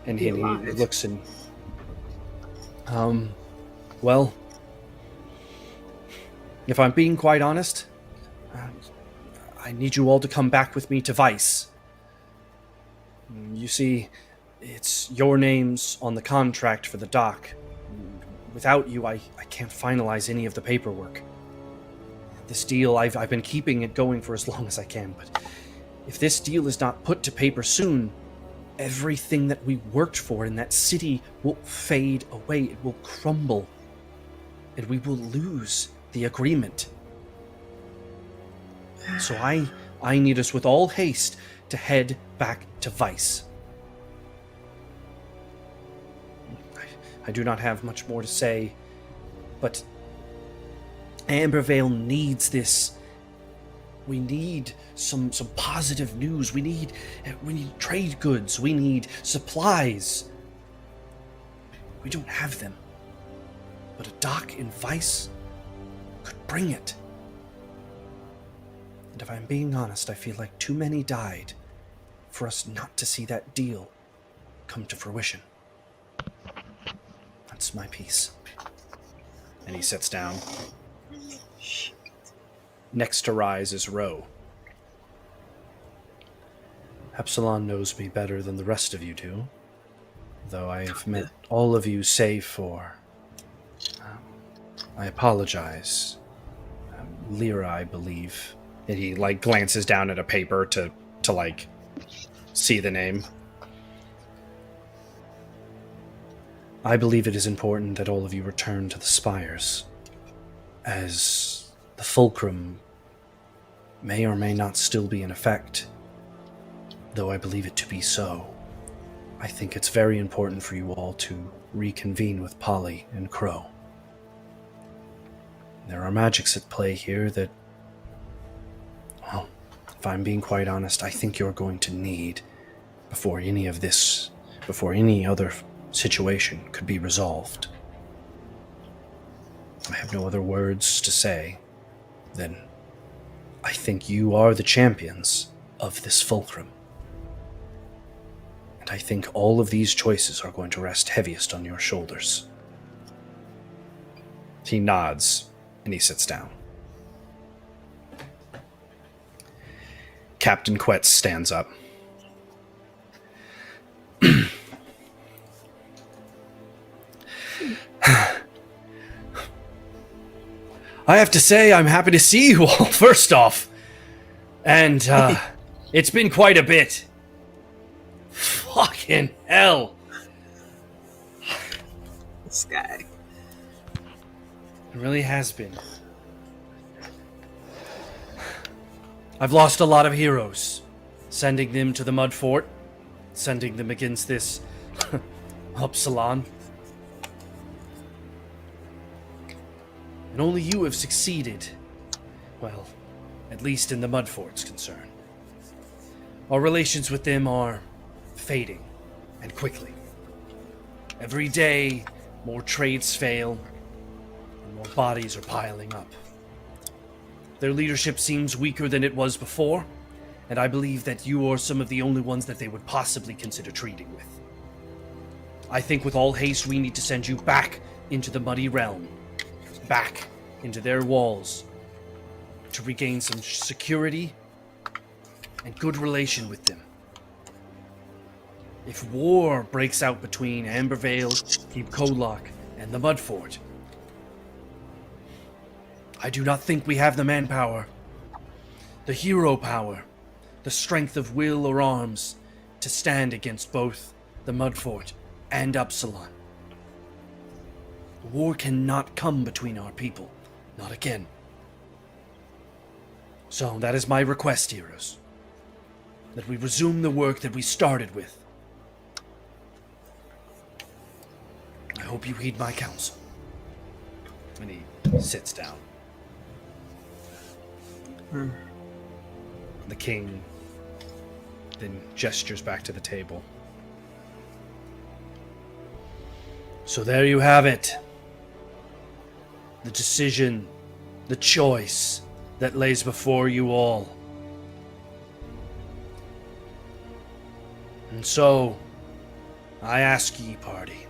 and he looks and well, if I'm being quite honest, I need you all to come back with me to Vice. You see, it's your names on the contract for the dock. Without you, I can't finalize any of the paperwork. This deal, I've been keeping it going for as long as I can, but if this deal is not put to paper soon, everything that we worked for in that city will fade away. It will crumble and we will lose the agreement. So I need us with all haste to head back to Vice. I do not have much more to say, but Ambervale needs this. We need some positive news. We need trade goods. We need supplies. We don't have them. But a dock in Vice could bring it. And if I'm being honest, I feel like too many died for us not to see that deal come to fruition. That's my piece. And he sits down. Next to rise is Ro. Epsilon knows me better than the rest of you do, though I have met all of you save for... I apologize. Lyra, I believe. And he, glances down at a paper to see the name. I believe it is important that all of you return to the spires, as the fulcrum may or may not still be in effect, though I believe it to be so. I think it's very important for you all to reconvene with Polly and Crow. There are magics at play here that, well, if I'm being quite honest, I think you're going to need before any other situation could be resolved. I have no other words to say than I think you are the champions of this fulcrum. And I think all of these choices are going to rest heaviest on your shoulders. He nods and he sits down. Captain Quetz stands up. I have to say, I'm happy to see you all, first off. And, it's been quite a bit. Fucking hell. This guy. It really has been. I've lost a lot of heroes. Sending them to the Mud Fort. Sending them against this Upsilon. And only you have succeeded. Well, at least in the Mud Fort's concern. Our relations with them are fading, and quickly. Every day, more trades fail, and more bodies are piling up. Their leadership seems weaker than it was before, and I believe that you are some of the only ones that they would possibly consider treating with. I think with all haste we need to send you back into the Muddy Realm, back into their walls, to regain some security and good relation with them. If war breaks out between Ambervale, Keep Kolok, and the Mud Fort, I do not think we have the manpower, the hero power, the strength of will or arms to stand against both the Mud Fort and Upsilon. War cannot come between our people, not again. So that is my request, heroes, that we resume the work that we started with. I hope you heed my counsel. And he sits down. The king then gestures back to the table. So there you have it. The decision, the choice that lays before you all. And so, I ask ye, party,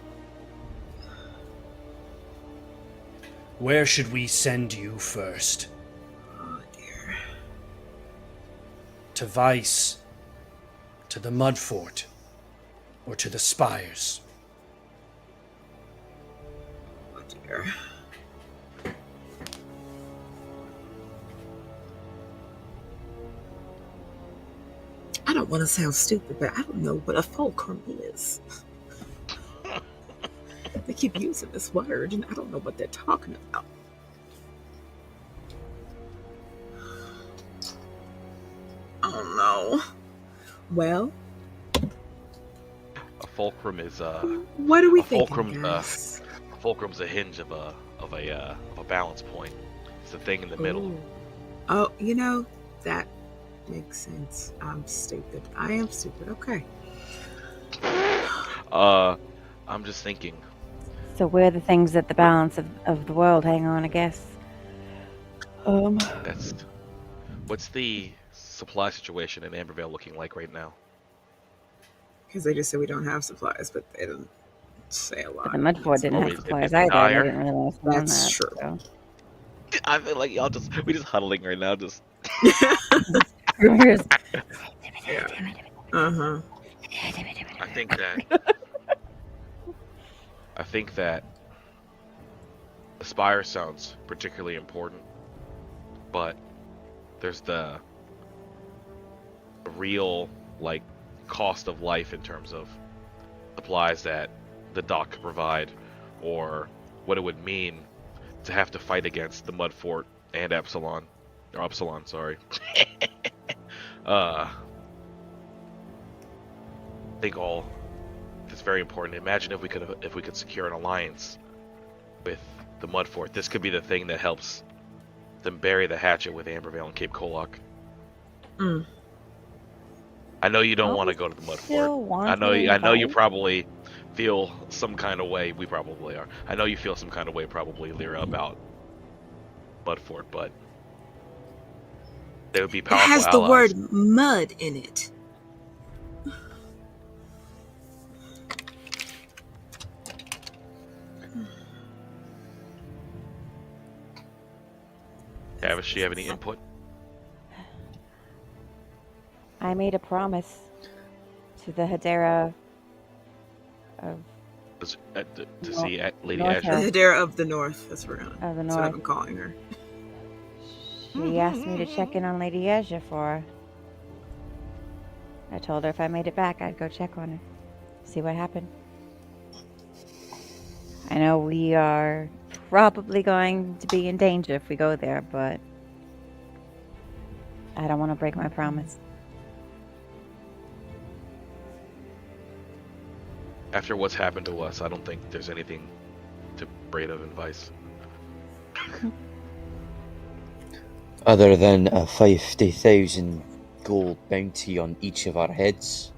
where should we send you first? Oh dear. To Vice, to the Mud Fort, or to the Spires? Oh dear. I don't want to sound stupid, but I don't know what a fulcrum is. They keep using this word, and I don't know what they're talking about. Oh no. Well, A fulcrum is what are we a thinking, fulcrum. guys? A fulcrum's a hinge of a balance point. It's the thing in the middle. Ooh. Oh, that makes sense. I'm stupid. I am stupid. Okay. I'm just thinking. So we're the things that the balance of the world hang on, I guess. What's the supply situation in Ambervale looking like right now? Because they just said we don't have supplies, but they didn't say a lot. But the Mudford didn't Always have supplies been either. And dire. they didn't really want to spend on That's that, true. So. I feel like we just huddling right now. Just Uh-huh. I think that Aspire sounds particularly important, but there's the real cost of life in terms of supplies that the dock could provide, or what it would mean to have to fight against the Mud Fort and Upsilon, sorry. I think it's very important. Imagine if we could secure an alliance with the Mud Fort. This could be the thing that helps them bury the hatchet with Ambervale and Cape Kolok. Mm. I know you don't want to go to the Mud Fort. I know you probably feel some kind of way. We probably are. I know you feel some kind of way, probably, Lyra, about Mud Fort, but they would be It powerful has the allies. word mud in it. Does she have any input? I made a promise to the Hedera of To see Lady North Azure? The Hedera of the North. That's what the That's what I've North. been calling her. She asked me to check in on Lady Azure for her. I told her if I made it back, I'd go check on her, see what happened. I know we are probably going to be in danger if we go there, but I don't want to break my promise. After what's happened to us, I don't think there's anything to braid of advice. Other than a 50,000 gold bounty on each of our heads,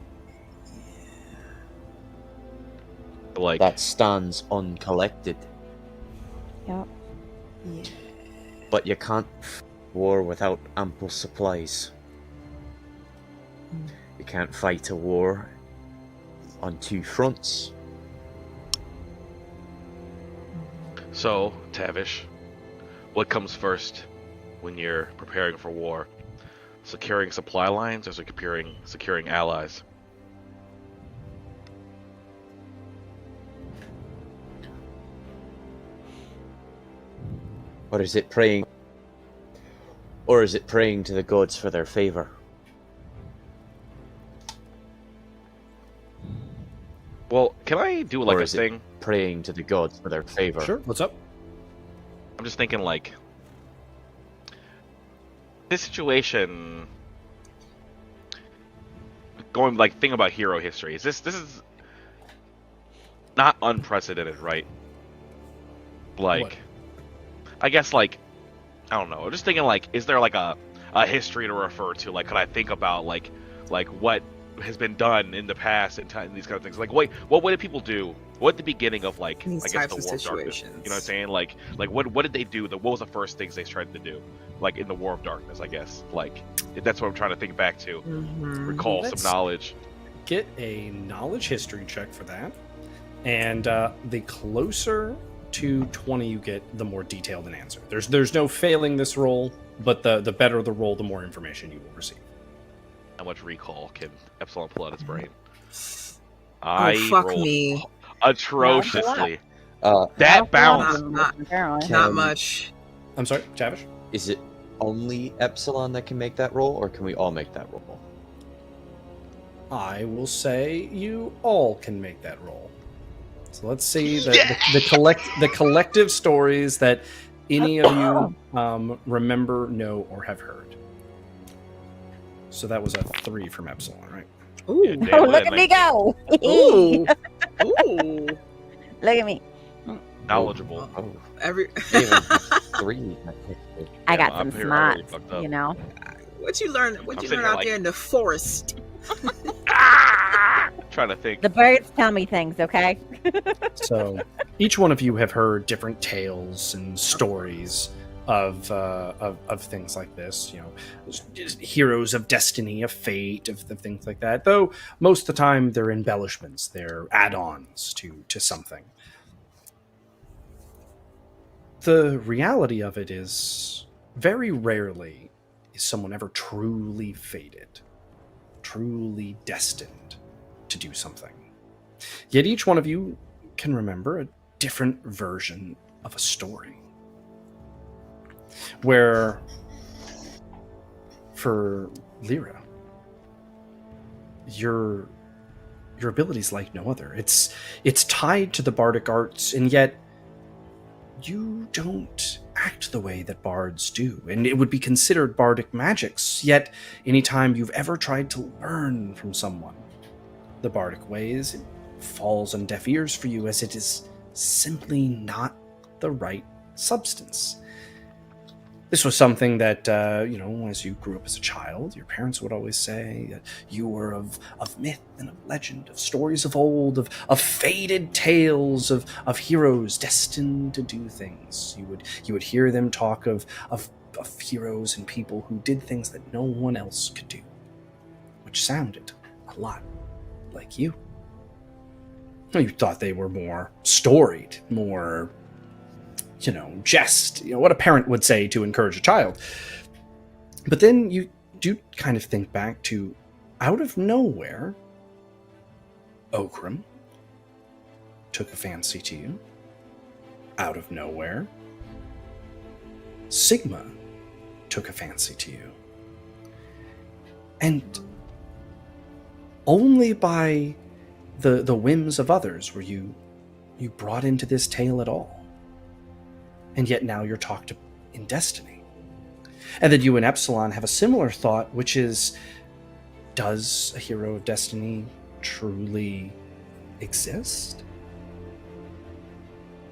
that stands uncollected. Yep. Yeah. But you can't war without ample supplies. You can't fight a war on two fronts. So, Tavish, what comes first when you're preparing for war? Securing supply lines or securing allies? Or is it praying to the gods for their favor? Well, can I do Or a is it thing? praying to the gods for their favor? Sure. What's up? I'm just thinking this situation, thinking about hero history. This is not unprecedented, right? What? I guess I don't know. I'm just thinking is there a history to refer to? Could I think about what has been done in the past and these kind of things? What did people do? What at the beginning of I These guess types the of War of Darkness? situations. You know what I'm saying? What did they do? What was the first things they tried to do? In the War of Darkness, I guess. That's what I'm trying to think back to. Mm-hmm. Recall Let's- some knowledge. Get a knowledge history check for that. And the closer to 20 you get, the more detailed an answer. There's no failing this roll, but the better the roll, the more information you will receive. How much recall can Epsilon pull out its brain? Fuck rolled me. atrociously. That That bounce. Apparently. Not much. I'm sorry, Tavish? Is it only Epsilon that can make that roll, or can we all make that roll? I will say you all can make that roll. So let's see the collective stories that any of you remember, know, or have heard. So that was a 3 from Epsilon, right? Ooh. Yeah, damn, Oh, look look at at me 19. go! Ooh. Ooh. Look at me. Knowledgeable. Oh, Every even 3. I Yeah, got I'm some here, I really smarts, fucked up. you know. what you learn? What I'm you sitting learn here out like- there in the forest? Trying to think. The birds tell me things, okay? So each one of you have heard different tales and stories of things like this. You know, just heroes of destiny, of fate, of things like that. Though most of the time they're embellishments, they're add-ons to something. The reality of it is, very rarely is someone ever truly fated, truly destined to do something. Yet each one of you can remember a different version of a story. Where, for Lyra, your ability's like no other. It's tied to the bardic arts, and yet you don't act the way that bards do, and it would be considered bardic magics. Yet, anytime you've ever tried to learn from someone the bardic ways, it falls on deaf ears for you, as it is simply not the right substance. This was something that, as you grew up as a child, your parents would always say that you were of myth and of legend, of stories of old, of faded tales of heroes destined to do things. You would hear them talk of heroes and people who did things that no one else could do, which sounded a lot like you. You thought they were more storied, more, jest, what a parent would say to encourage a child. But then you do kind of think back to, out of nowhere, Okram took a fancy to you. Out of nowhere, Sigma took a fancy to you. And only by the whims of others were you brought into this tale at all. And yet now you're talked in destiny. And then you and Epsilon have a similar thought, which is, does a hero of destiny truly exist?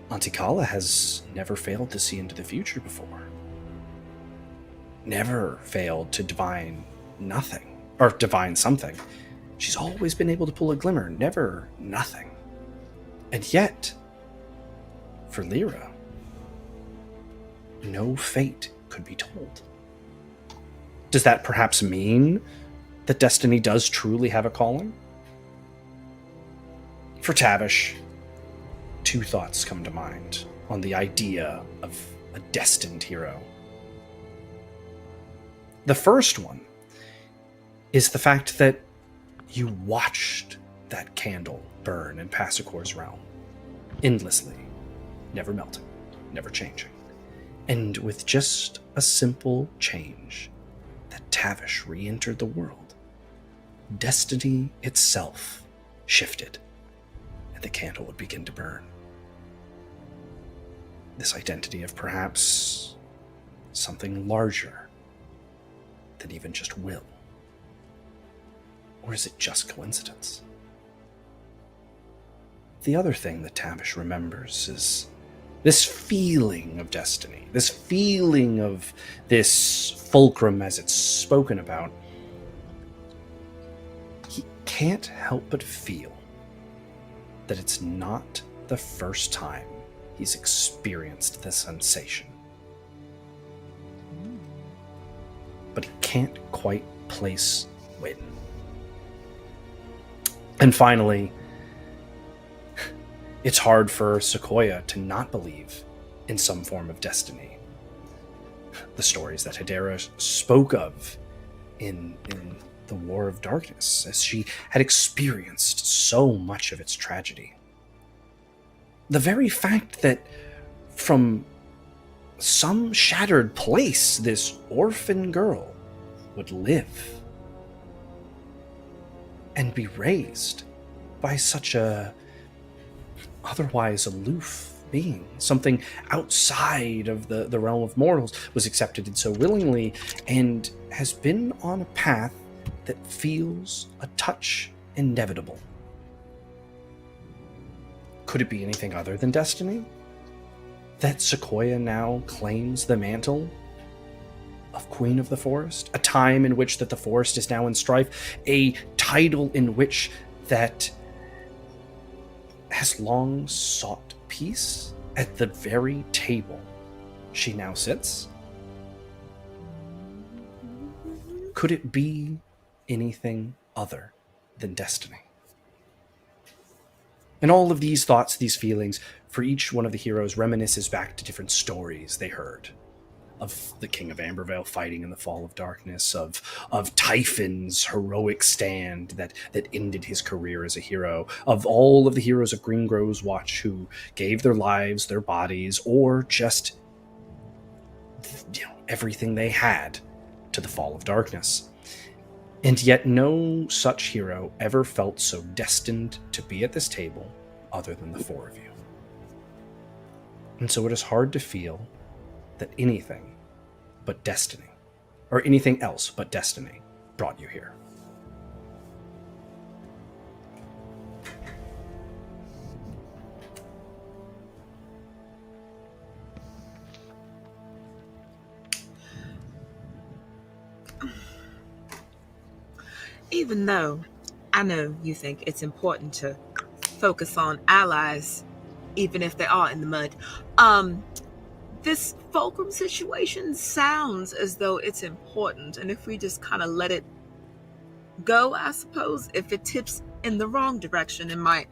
Antikala has never failed to see into the future before. Never failed to divine nothing, or divine something. She's always been able to pull a glimmer, never nothing. And yet, for Lyra, no fate could be told. Does that perhaps mean that destiny does truly have a calling? For Tavish, 2 thoughts come to mind on the idea of a destined hero. The first one is the fact that you watched that candle burn in Passacor's realm, endlessly, never melting, never changing. And with just a simple change, that Tavish re-entered the world, destiny itself shifted, and the candle would begin to burn. This identity of perhaps something larger than even just will. Or is it just coincidence? The other thing that Tavish remembers is this feeling of destiny, this feeling of this fulcrum as it's spoken about. He can't help but feel that it's not the first time he's experienced the sensation. But he can't quite place when. And finally, it's hard for Sequoia to not believe in some form of destiny. The stories that Hedera spoke of in the War of Darkness, as she had experienced so much of its tragedy. The very fact that from some shattered place, this orphan girl would live and be raised by such a otherwise aloof being, something outside of the realm of mortals, was accepted so willingly and has been on a path that feels a touch inevitable. Could it be anything other than destiny? That Sequoia now claims the mantle of Queen of the Forest, a time in which that the forest is now in strife, a title in which that has long sought peace at the very table she now sits? Could it be anything other than destiny? And all of these thoughts, these feelings, for each one of the heroes reminisces back to different stories they heard. Of the King of Ambervale fighting in the Fall of Darkness, of Typhon's heroic stand that ended his career as a hero, of all of the heroes of Greengrove's Watch who gave their lives, their bodies, or just everything they had to the Fall of Darkness. And yet no such hero ever felt so destined to be at this table other than the four of you. And so it is hard to feel that anything but destiny, or anything else but destiny, brought you here. Even though I know you think it's important to focus on allies, even if they are in the mud, this fulcrum situation sounds as though it's important, and if we just kind of let it go, I suppose, if it tips in the wrong direction, it might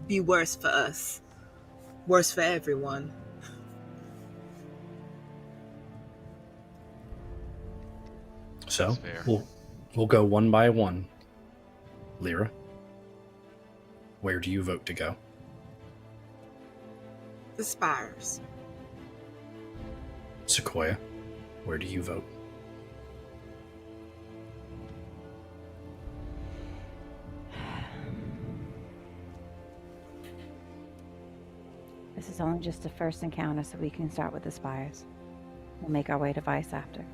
be worse for us, worse for everyone. So fair. we'll go one by one. Lyra, where do you vote to go? The spires. Sequoia, where do you vote? This is only just the first encounter, so we can start with the spires. We'll make our way to Vice after.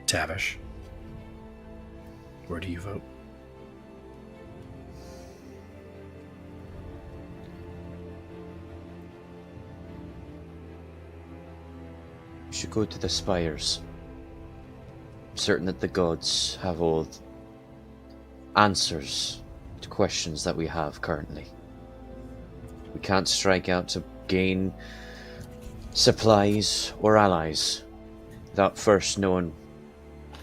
Tavish, where do you vote? We should go to the spires. I'm certain that the gods have all answers to questions that we have currently. We can't strike out to gain supplies or allies without first knowing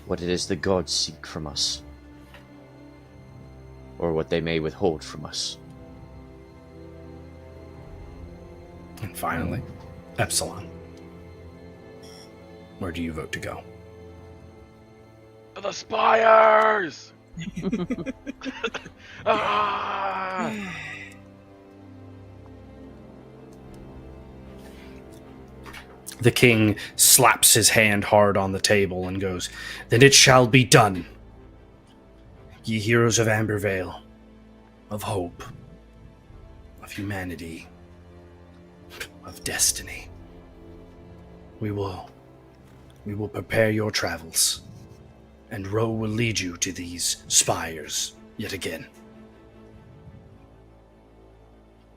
what it is the gods seek from us, or what they may withhold from us. And finally, Epsilon, where do you vote to go? The spires! Ah! The king slaps his hand hard on the table and goes, "Then it shall be done. Ye heroes of Ambervale, of hope, of humanity, of destiny. We will prepare your travels, and Ro will lead you to these spires yet again.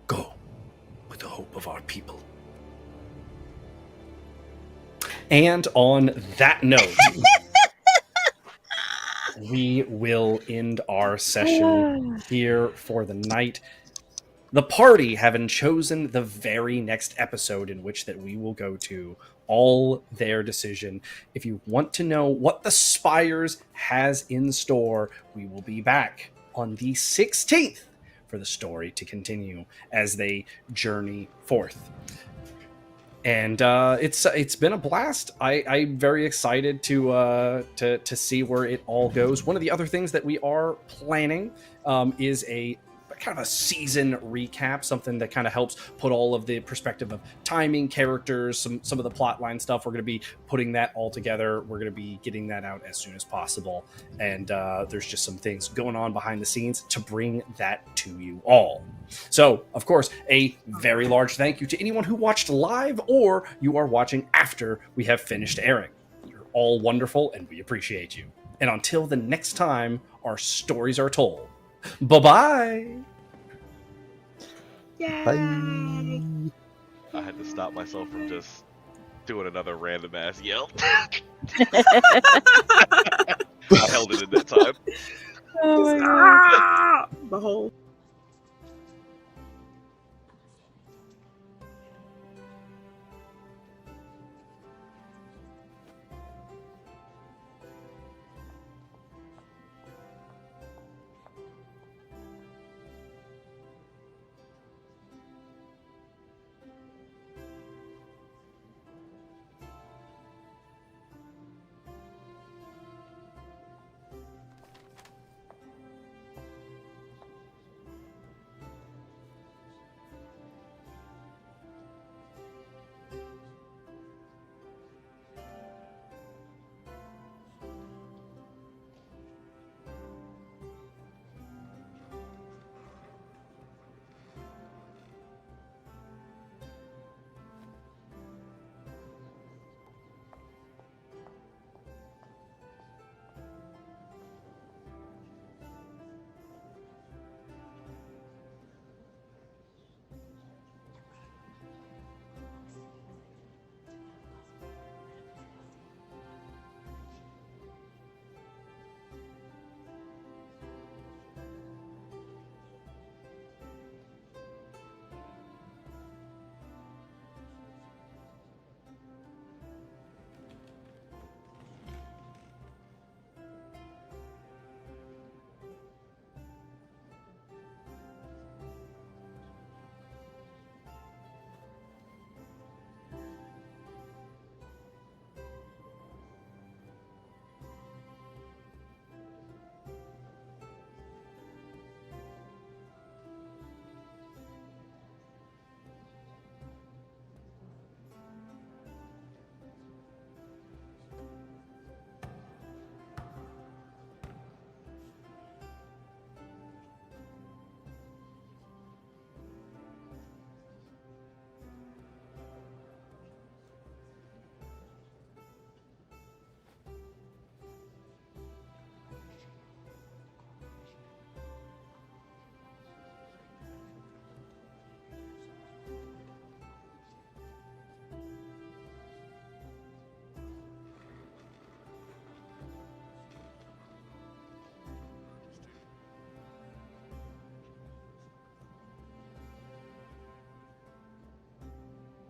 Go with the hope of our people." And on that note, we will end our session here for the night. The party having chosen the very next episode in which that we will go to, all their decision. If you want to know what the Spires has in store, we will be back on the 16th for the story to continue as they journey forth. And it's been a blast. I'm very excited to see where it all goes. One of the other things that we are planning is a kind of a season recap, something that kind of helps put all of the perspective of timing, characters, some of the plotline stuff. We're going to be putting that all together. We're going to be getting that out as soon as possible. And there's just some things going on behind the scenes to bring that to you all. So, of course, a very large thank you to anyone who watched live or you are watching after we have finished airing. You're all wonderful, and we appreciate you. And until the next time our stories are told, bye-bye! Yay! I had to stop myself from just doing another random ass yell. I held it in that time. Oh my god. Ah!